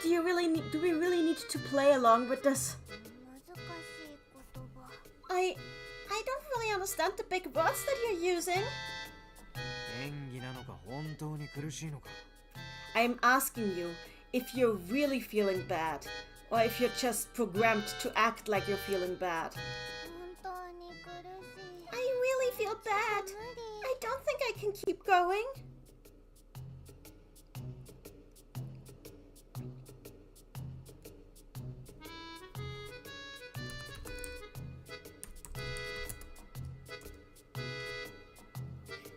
Do we really need to play along with this? I don't really understand the big words that you're using. I'm asking you if you're really feeling bad, or if you're just programmed to act like you're feeling bad. I really feel bad. I don't think I can keep going.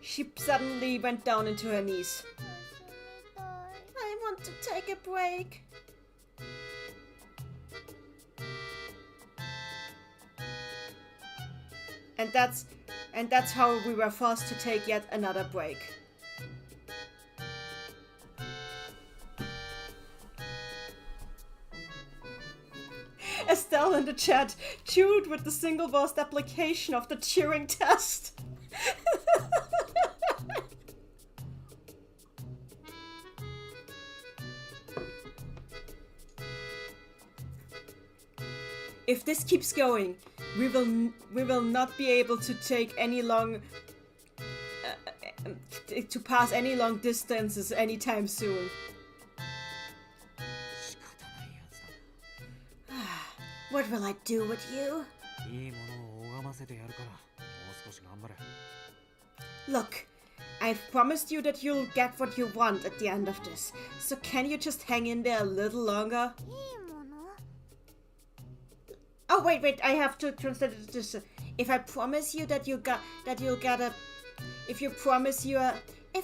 She suddenly went down into her knees. I want to take a break. And that's how we were forced to take yet another break. Estelle in the chat chewed with the single-burst application of the Turing test. If this keeps going, we will not be able to take any long to pass any long distances anytime soon. What will I do with you? Look, I've promised you that you'll get what you want at the end of this. So can you just hang in there a little longer? Oh wait, I have to translate it to this. If I promise you that if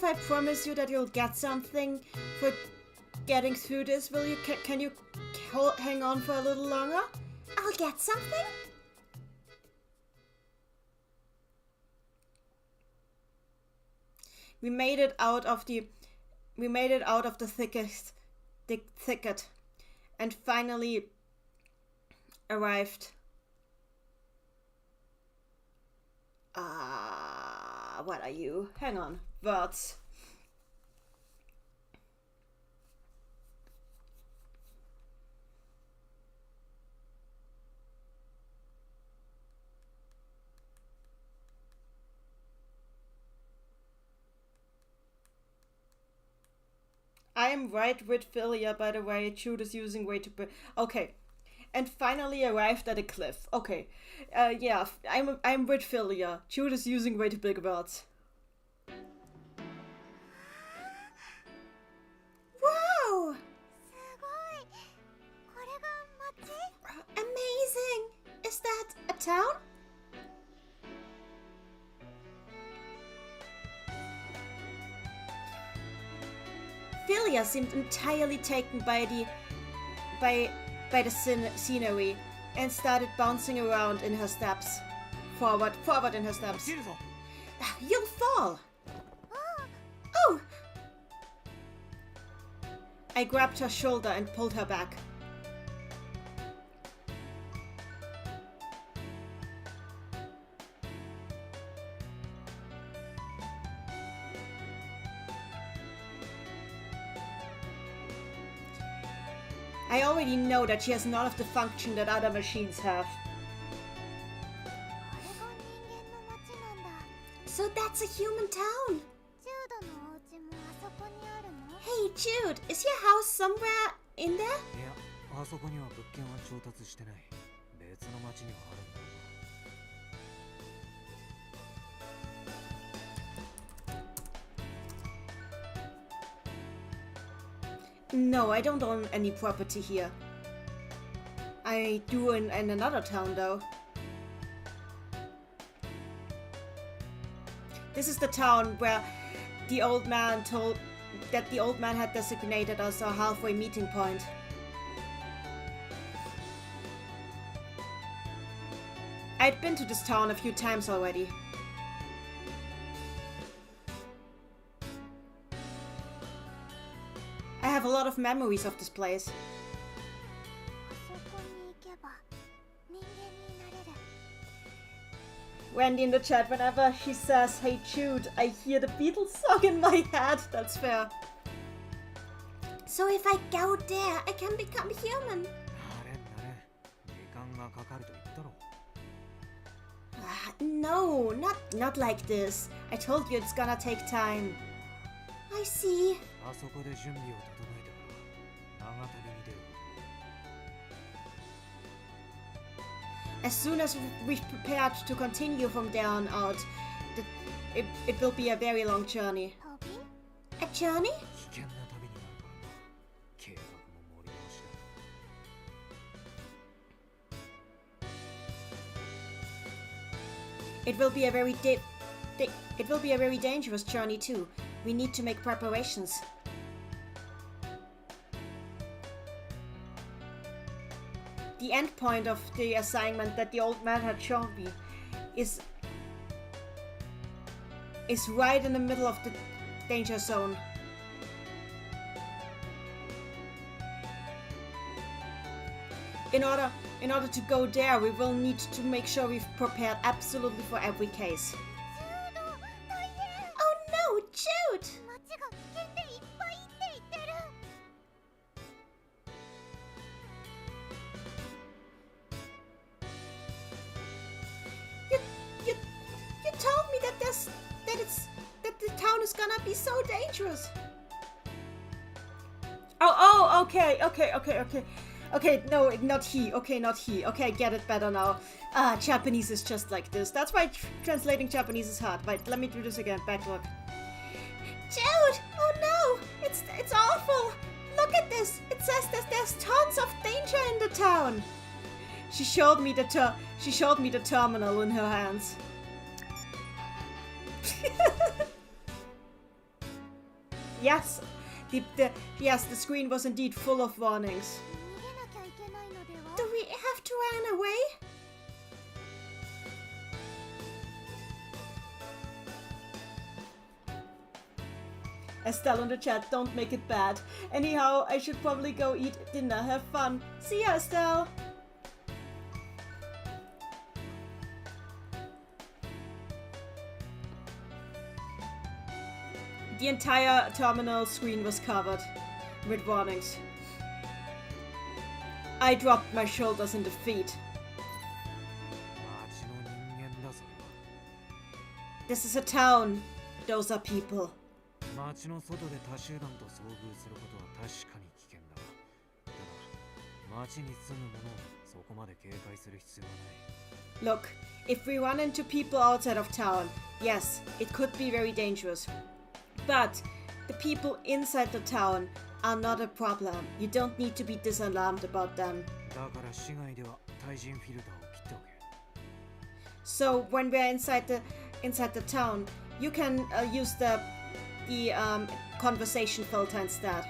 I promise you that you'll get something for getting through this, can you hang on for a little longer? I'll get something? We made it out of the thicket and finally arrived. What are you? Hang on. Words. I am right with Philia, by the way. Jude is using way too big. Okay. And finally arrived at a cliff. Okay. Yeah, I'm with Philia. Jude is using way too big words. Wow! Amazing! Is that a town? Philia seemed entirely taken by the scenery and started bouncing around in her steps. Forward in her steps. You'll fall. Oh! I grabbed her shoulder and pulled her back. I already know that she has none of the function that other machines have. So that's a human town. Hey Jude, is your house somewhere in there? いや、あそこには物件は調達してない。別の町にはあるんだろう。 No, I don't own any property here. I do in another town though. This is the town where the old man had designated as our halfway meeting point. I'd been to this town a few times already. I have a lot of memories of this place. Wendy in the chat, whenever she says, "Hey Jude," I hear the Beatles song in my head. That's fair. So if I go there, I can become human. なれんなれん。時間がかかると言ったろ。No, not like this. I told you it's gonna take time. I see. あそこで準備を整えてから長旅に出ること。 As soon as we've prepared to continue from there on out, it will be a very long journey. A journey? 危険な旅になるからな。計画も盛り直しだ。 It will be a very dangerous journey too. We need to make preparations. The end point of the assignment that the old man had shown me is right in the middle of the danger zone. In order to go there, we will need to make sure we've prepared absolutely for every case. Oh no, Jude! You told me that the town is gonna be so dangerous. Oh, okay. Okay, no, not he. Okay, not he. Okay, I get it better now. Japanese is just like this. That's why translating Japanese is hard. Wait, let me do this again. Backlog. Jude! Oh no! It's awful! Look at this! It says that there's tons of danger in the town! She showed me the terminal in her hands. Yes, the screen was indeed full of warnings. Do we have to run away? Estelle in the chat, don't make it bad. Anyhow, I should probably go eat dinner. Have fun. See ya, Estelle. The entire terminal screen was covered with warnings. I dropped my shoulders in defeat. 町の人間だそれは。 This is a town. Those are people. 町の外で他集団と遭遇することは確かに危険だ。ただ、町に住む者をそこまで警戒する必要はない。 Look, if we run into people outside of town, yes, it could be very dangerous. But the people inside the town are not a problem. You don't need to be disalarmed about them. だから市外では対人フィルターを切っておけ。 So when we're inside the town, you can use the conversation filter instead.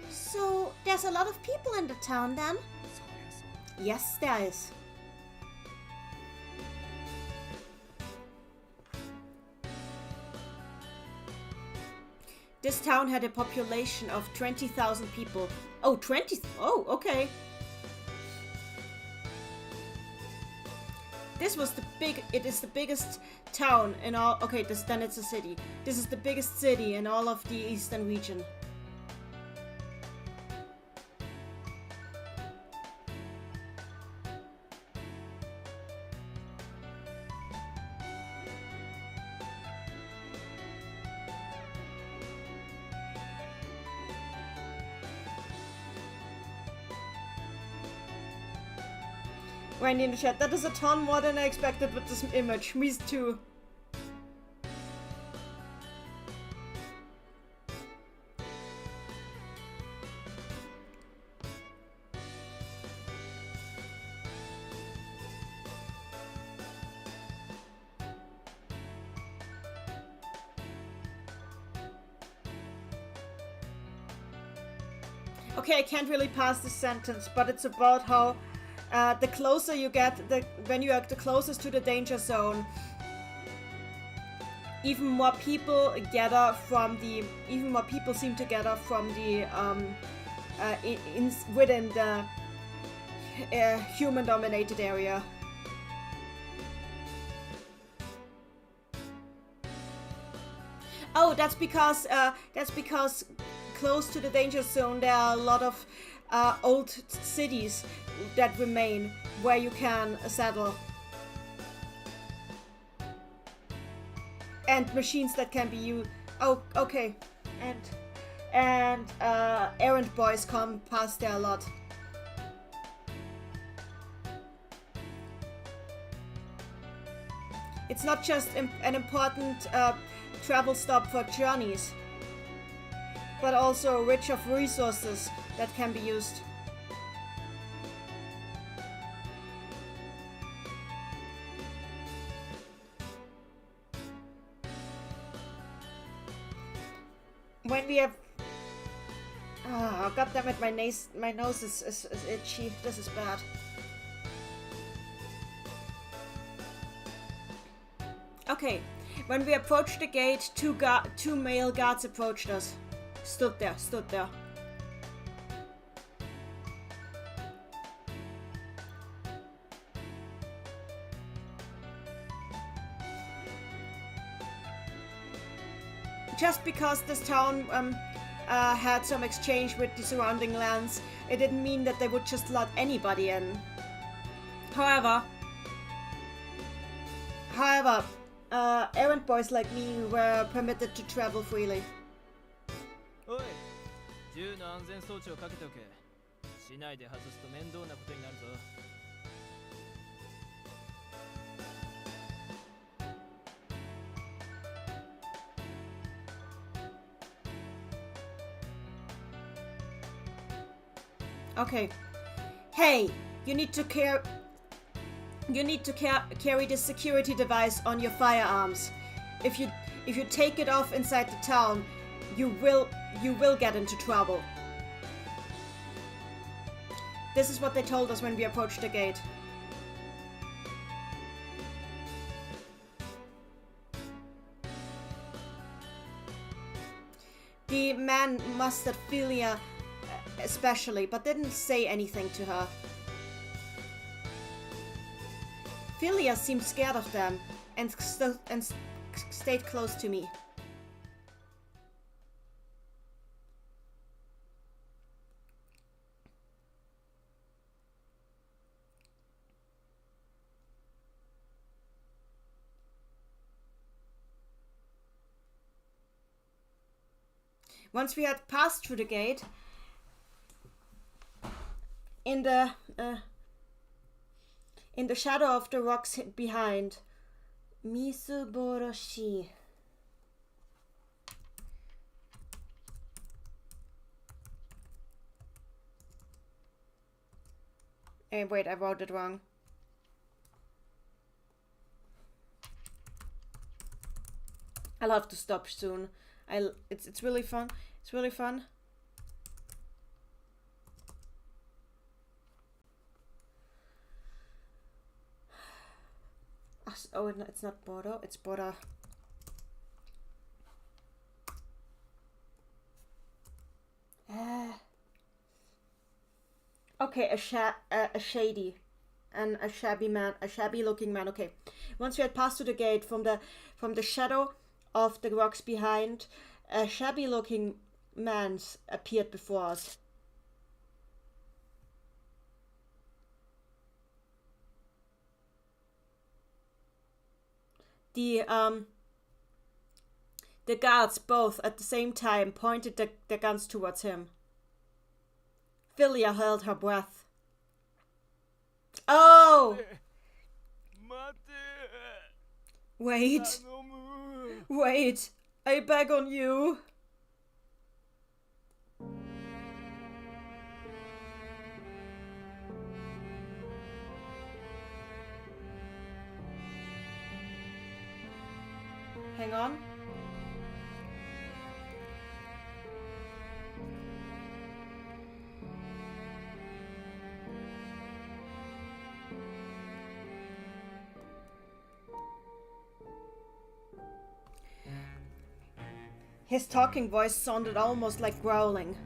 So there's a lot of people in the town then? そりゃそう。 Yes, there is. This town had a population of 20,000 people. Oh, 20. Oh, okay. This was it is the biggest town in all. Okay, then it's a city. This is the biggest city in all of the eastern region. Randy in the chat, that is a ton more than I expected with this image. Me too. Okay, I can't really pass this sentence, but it's about how the closer you get, when you are the closest to the danger zone, even more people seem to gather from the within the human-dominated area. Oh, that's because close to the danger zone there are a lot of old cities that remain where you can settle, and machines that can be used. Oh, okay, and errand boys come past there a lot. It's not just an important travel stop for journeys, but also rich of resources that can be used. When we have... Oh, goddammit, my nose is itchy. This is bad. Okay, when we approached the gate, two male guards approached us. Stood there. Just because this town had some exchange with the surrounding lands, it didn't mean that they would just let anybody in. However, errand boys like me were permitted to travel freely. Oi, 銃の安全装置をかけておけ。市内で外すと面倒なことになるぞ。Okay. Hey, you need to carry this security device on your firearms. If you take it off inside the town, you will get into trouble. This is what they told us when we approached the gate. The man mustered Philia especially, but didn't say anything to her. Philia seemed scared of them and stayed close to me. Once we had passed through the gate, in the shadow of the rocks behind, Misuboroshi. Hey, wait, I wrote it wrong. I'll have to stop soon. It's really fun. It's really fun. Oh, it's not Bodo, it's Boda. Okay, a shady and a shabby looking man. Okay. Once we had passed through the gate, from the shadow of the rocks behind, a shabby looking man appeared before us. The guards both at the same time pointed their guns towards him. Philia held her breath. Oh! Wait. Wait. I beg on you. Hang on. His talking voice sounded almost like growling.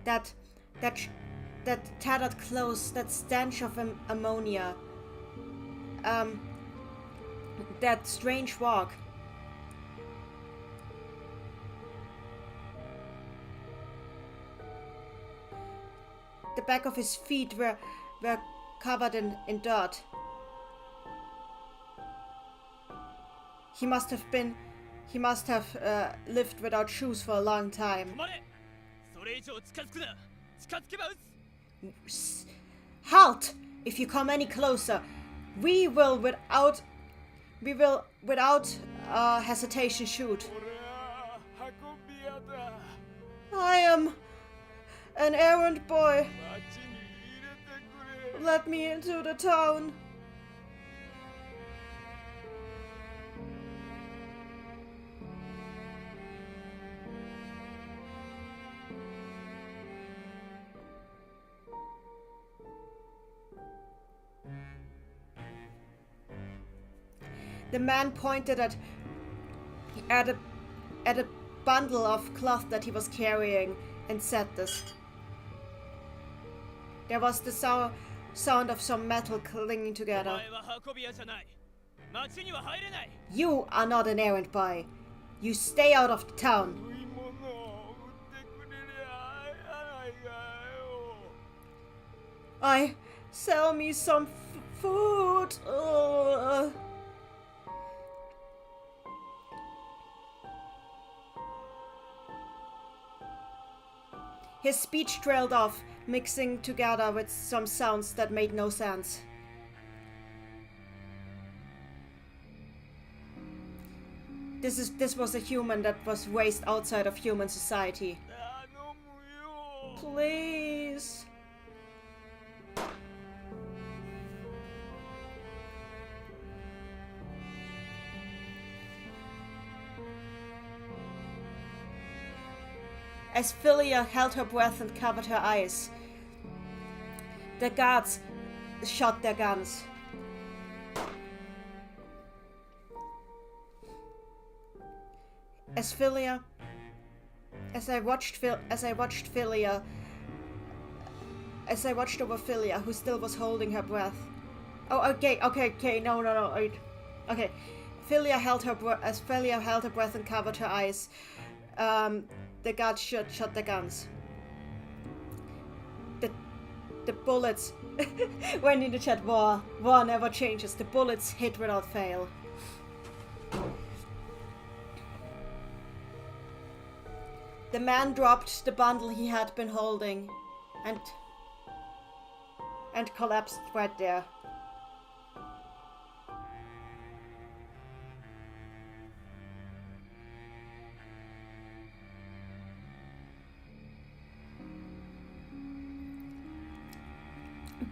That tattered clothes, that stench of ammonia, that strange walk. The back of his feet were covered in dirt. He must have lived without shoes for a long time. Halt! If you come any closer, we will without hesitation shoot. I am an errand boy. Let me into the town. The man pointed at a bundle of cloth that he was carrying and said this. There was the sound of some metal clinging together. You are not an errand boy. You stay out of the town. Sell me some food. His speech trailed off, mixing together with some sounds that made no sense. This was a human that was raised outside of human society. Please. As Philia held her breath and covered her eyes, the guards shot their guns. As I watched over Philia, who still was holding her breath. Oh, okay, no. Okay, Philia held her breath and covered her eyes. The guards shot the guns. The bullets went in the chat. War never changes. The bullets hit without fail. The man dropped the bundle he had been holding and collapsed right there.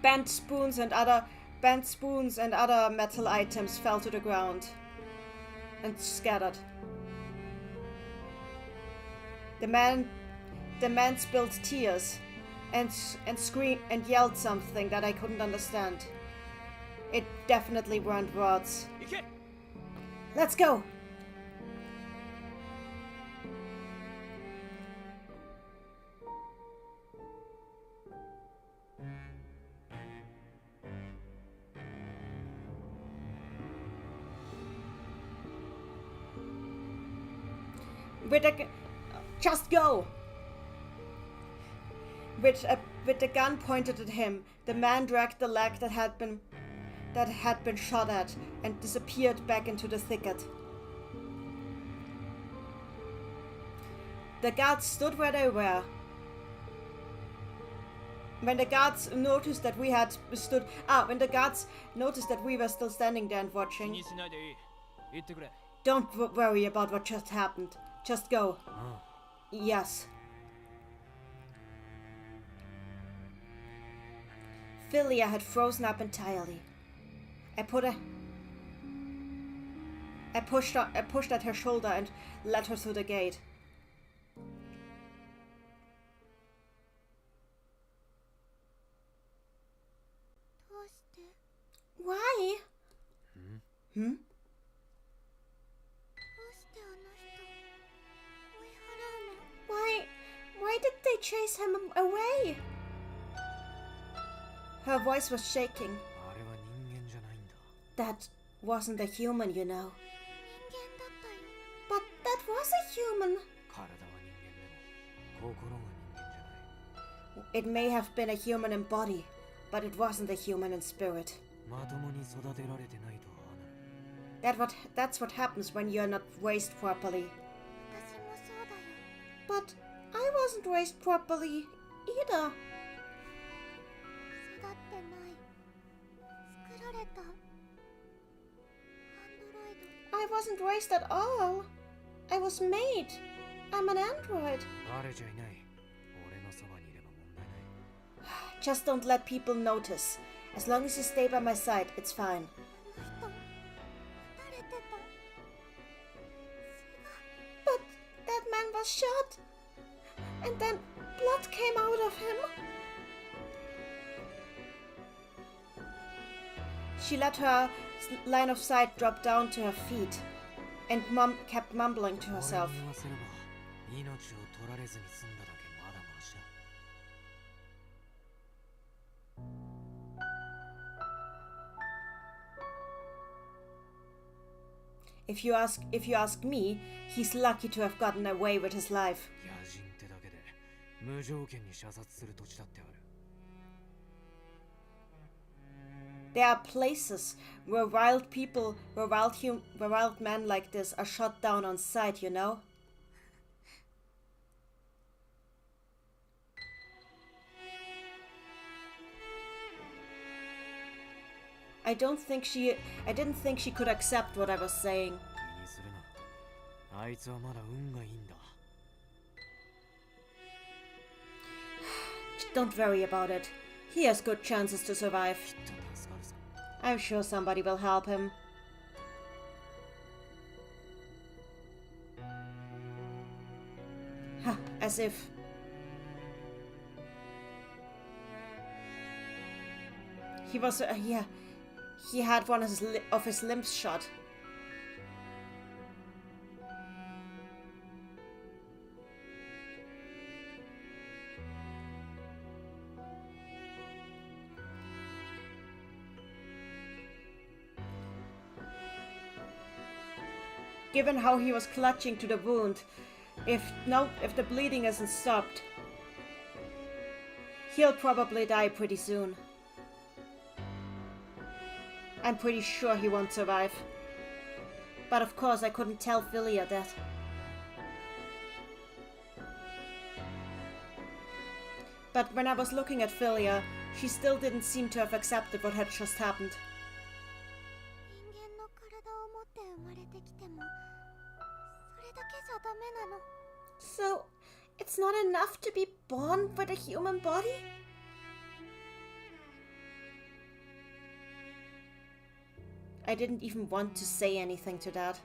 Bent spoons and other metal items fell to the ground and scattered. The man spilled tears and screamed and yelled something that I couldn't understand. it definitely weren't rods. 行け Let's go! Just go! With the gun pointed at him, the man dragged the leg that had been shot at and disappeared back into the thicket. The guards stood where they were. When the guards noticed that we were still standing there and 気 watching, にしないでいい言ってくれ don't worry about what just happened. Just go. あ Yes. Philia had frozen up entirely. I pushed at her shoulder and led her through the gate. Why? Hmm? Why did they chase him away? Her voice was shaking. あれは人間じゃないんだ That wasn't a human, you know. But that was a human. 体は人間でも心が人間じゃない It may have been a human in body, but it wasn't a human in spirit. まともに育てられてないとああなる That's what happens when you're not raised properly. But I wasn't raised properly either. I wasn't raised at all. I was made. I'm an android. バレちゃいない俺のそばにいれば問題ない Just don't let people notice. As long as you stay by my side, it's fine. But that man was shot. And then blood came out of him. She let her line of sight drop down to her feet and kept mumbling to 俺 herself. に言わせれば命を取られずに済んだだけまだマシだ If you ask me, he's lucky to have gotten away with his life. 野人ってだけで無条件に射殺する土地だってある There are places where wild men like this are shot down on sight, you know? I didn't think she could accept what I was saying. 気にするなあいつはまだ運がいいんだ Don't worry about it. He has good chances to survive. きっと助かるさ I'm sure somebody will help him. Huh, as if. He was, he had one of his limbs shot. Given how he was clutching to the wound, if the bleeding isn't stopped, he'll probably die pretty soon. I'm pretty sure he won't survive. But of course I couldn't tell Philia that. But when I was looking at Philia, she still didn't seem to have accepted what had just happened. So, it's not enough to be born with a human body? I didn't even want to say anything to that.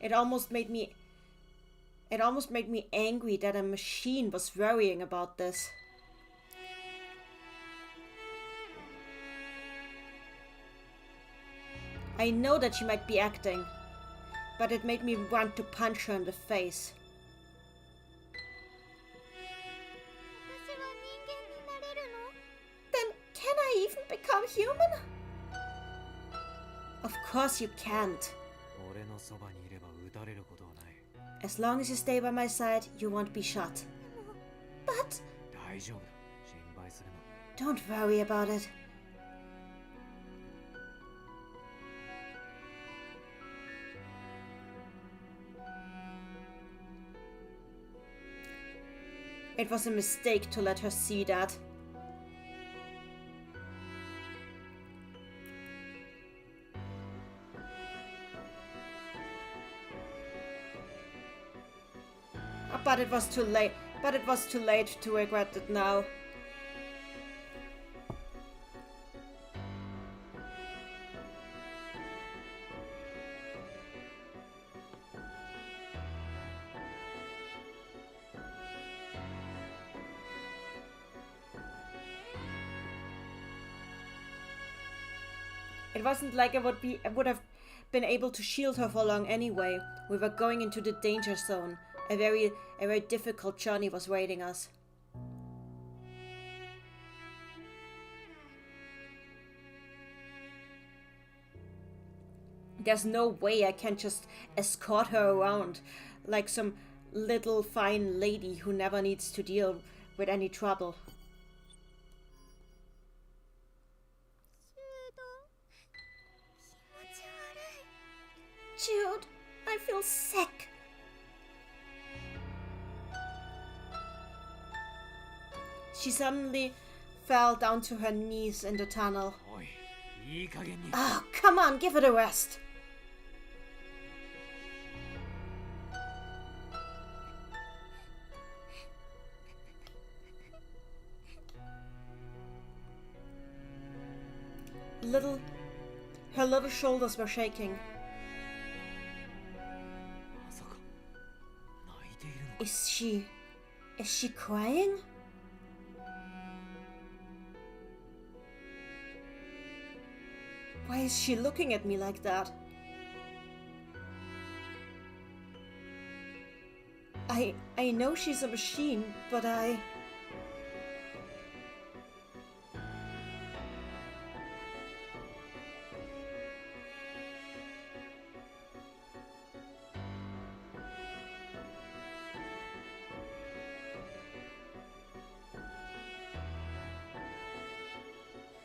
It almost made me It almost made me angry that a machine was worrying about this. I know that she might be acting, but it made me want to punch her in the face. 私は人間になれるの？ Then can I even become human? Of course you can't. 俺のそばにいれば撃たれることはない。 As long as you stay by my side, you won't be shot. But 大丈夫だ。心配するな。 don't worry about it. It was a mistake to let her see that. But it was too late. But it was too late to regret it now. It wasn't like I would have been able to shield her for long anyway. We were going into the danger zone. A very difficult journey was waiting us. There's no way I can just escort her around like some little fine lady who never needs to deal with any trouble. Jude, I feel sick. She suddenly fell down to her knees in the tunnel. おい、いい加減に。 Oh, come on, give it a rest. Her little shoulders were shaking. まさか泣いているのか。 Is she crying? Why is she looking at me like that? I know she's a machine, but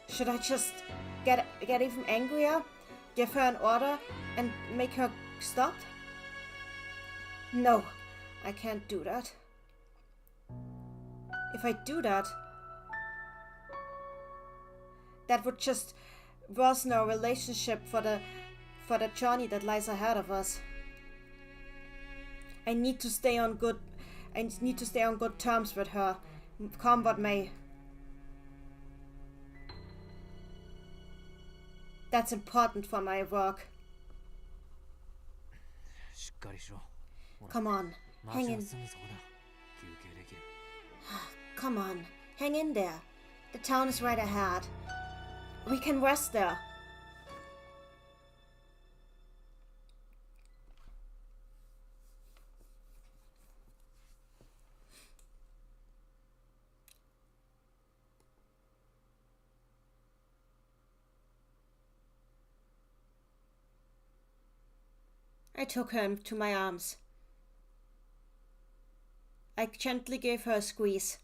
should I just get even angrier? Give her an order and make her stop? No, I can't do that. If I do that, that would just worsen our relationship for the journey that lies ahead of us. I need to stay on good terms with her, come what may. That's important for my work. しっかりしろ。 Come on, hang 街 in. はすぐそこだ。休憩できる。 Come on, hang in there. The town is right ahead. We can rest there. I took her into my arms. I gently gave her a squeeze.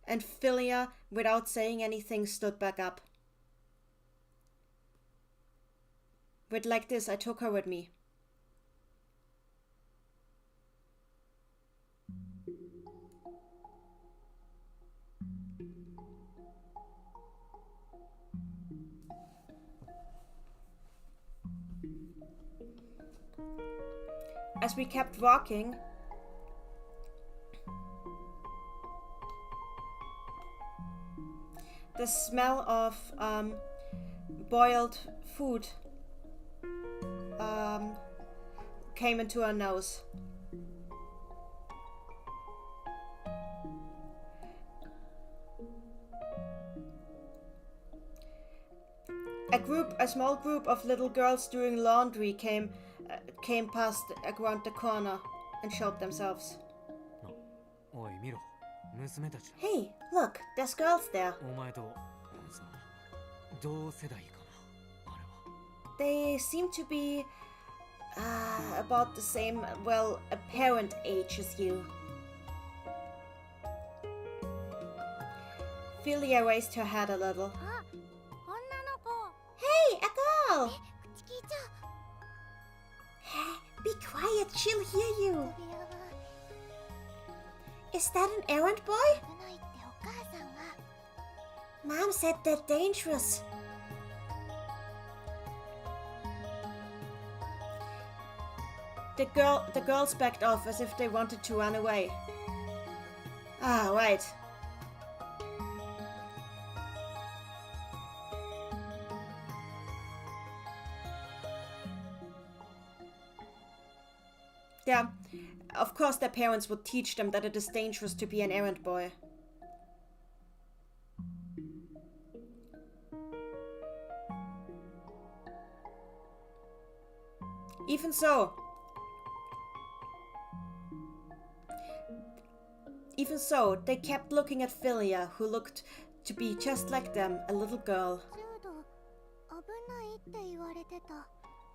And Philia, without saying anything, stood back up. Like this, I took her with me. As we kept walking, the smell of boiled food came into her nose. A small group of little girls doing laundry came past around the corner and showed themselves. おい見ろ、娘たちだ。 Hey, look, there's girls there. お前とさ、同世代かな、あれは。 They seem to be about the same, well, apparent age as you. Philia raised her head a little. あ、女の子。 Hey, a girl! 口聞いちゃう。 Be quiet, she'll hear you. 扉が Is that an errand boy? 危ないってお母さんが。 Mom said they're dangerous. The girls backed off as if they wanted to run away. Ah, right. Yeah, of course their parents would teach them that it is dangerous to be an errand boy. Even so, they kept looking at Philia, who looked to be just like them, a little girl. ジュード、危ないって言われてた。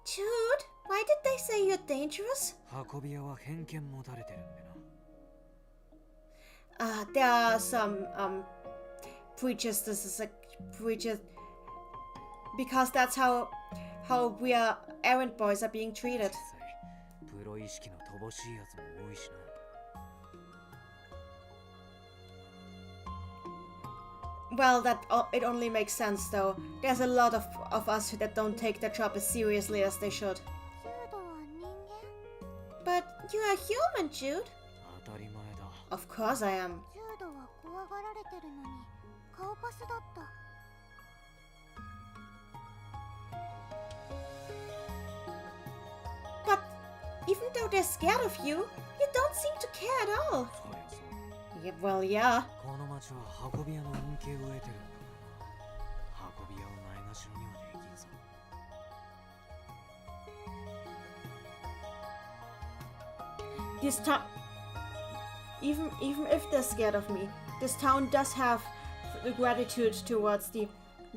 Jude, why did they say you're dangerous? 運び屋は偏見持たれてるんでな。There are some preachers. This is a preacher because that's how we are errand boys are being treated. 実際プロ意識の乏しいやつも多いしな。 Well, it only makes sense though. There's a lot of us that don't take their job as seriously as they should. ジュードは人間？ But you're a human, Jude. 当たり前だ。 Of course I am. ジュードは怖がられてるのに顔パスだった。 But even though they're scared of you, you don't seem to care at all. そりゃそう。 Yeah, well, yeah. この町は運び屋の恩恵を得てるんだからな。運び屋をないがしろにはできんぞ。 This town, even if they're scared of me, this town does have the gratitude towards the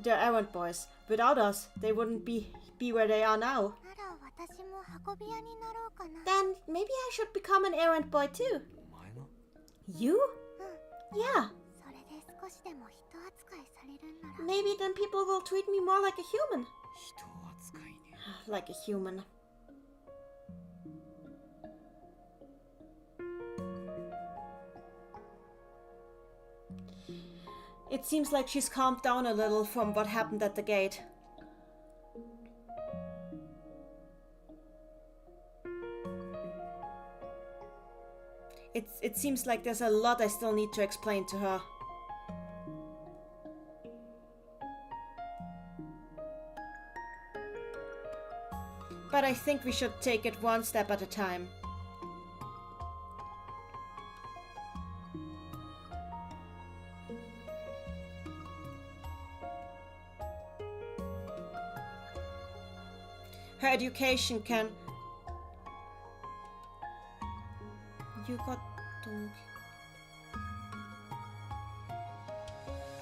errand boys. Without us, they wouldn't be where they are now. なら私も運び屋になろうかな。 Then maybe I should become an errand boy too. お前が You? うん。 Yeah. それで少しでも人扱いされるんなら。 Maybe then people will treat me more like a human. 人扱いね。 Like a human. It seems like she's calmed down a little from what happened at the gate. It seems like there's a lot I still need to explain to her. But I think we should take it one step at a time. Her education can... You got donkey.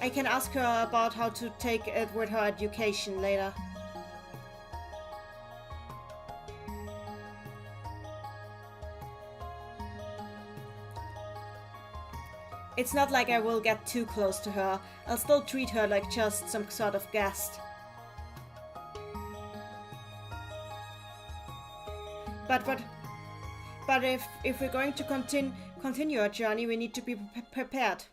I can ask her about how to take it with her education later. It's not like I will get too close to her. I'll still treat her like just some sort of guest. But if we're going to continue our journey, we need to be prepared.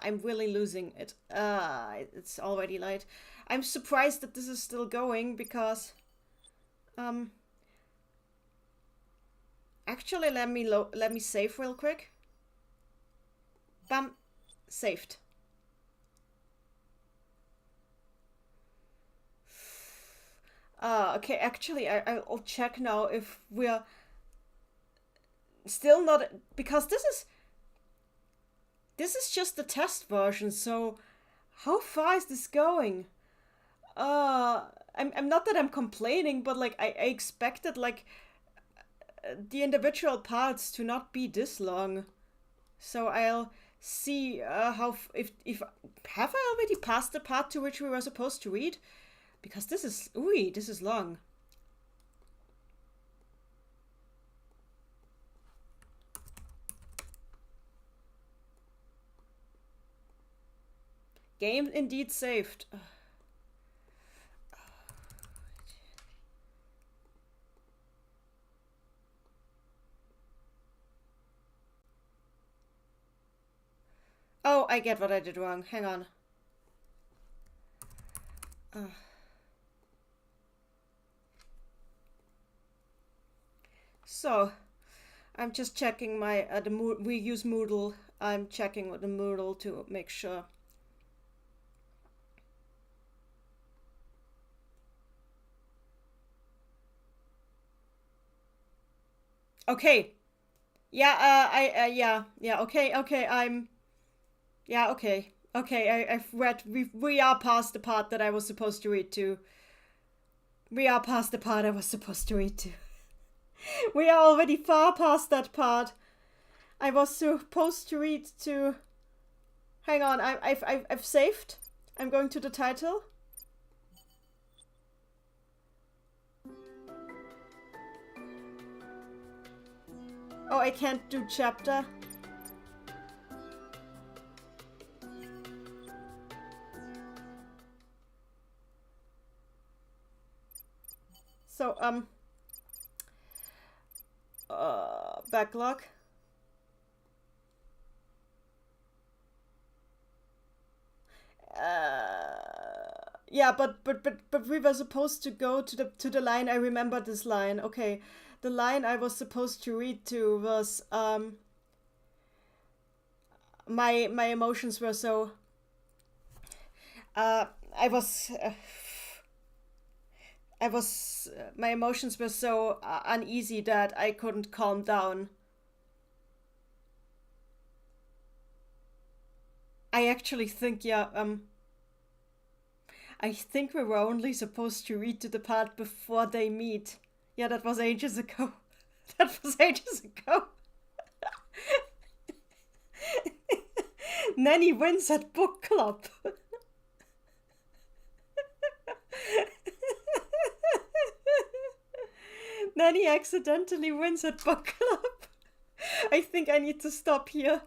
I'm really losing it. It's already late. I'm surprised that this is still going because, actually, let me save real quick. Bam, saved. Okay, actually, I'll check now if we're still not, because this is just the test version, so how far is this going? I'm not that I'm complaining, but like I expected like the individual parts to not be this long. So I'll see how if have I already passed the part to which we were supposed to read? Because this is long. Game indeed saved. Oh, I get what I did wrong. Hang on. So, I'm just checking my we use Moodle. I'm checking with the Moodle to make sure. Okay. Yeah. Yeah. Okay. Yeah. Okay. I've read. We are past the part that I was supposed to read to. We are past the part I was supposed to read to. We are already far past that part. I was supposed to read to. Hang on. I've saved. I'm going to the title. Oh, I can't do chapter. So, backlog. Yeah, but we were supposed to go to the line. I remember this line. Okay, the line I was supposed to read to was my emotions were so. My emotions were so uneasy that I couldn't calm down. I actually think, yeah, I think we were only supposed to read to the part before they meet. Yeah, that was ages ago. That was ages ago. Nanny wins at book club. Nanny accidentally wins at book club. I think I need to stop here.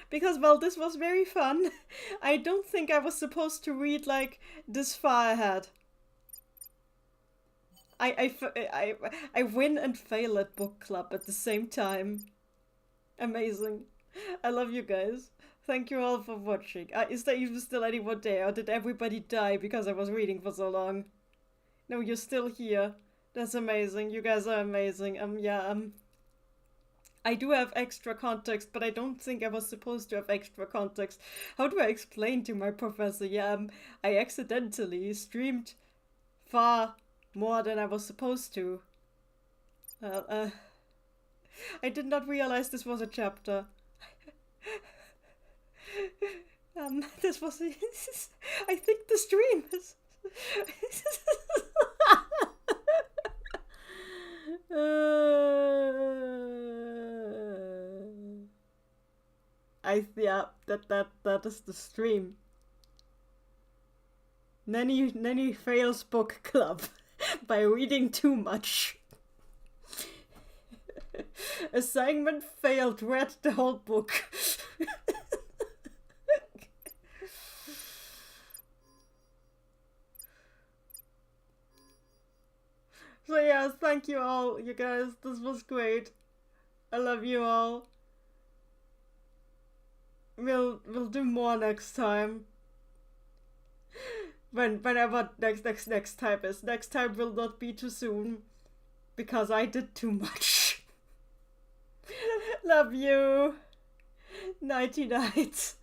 Because, well, this was very fun. I don't think I was supposed to read, like, this far ahead. I win and fail at book club at the same time. Amazing. I love you guys. Thank you all for watching. Is there even still anyone there? Or did everybody die because I was reading for so long? No, you're still here. That's amazing. You guys are amazing. I do have extra context, but I don't think I was supposed to have extra context. How do I explain to my professor? Yeah, I accidentally streamed far more than I was supposed to. I did not realize this was a chapter. This was. I think the stream is. Yeah, that is the stream. Nanny fails book club by reading too much. Assignment failed, read the whole book. So yes, thank you all, you guys. This was great. I love you all. We'll do more next time. Whenever next time is. Next time will not be too soon. Because I did too much. Love you. Nighty night.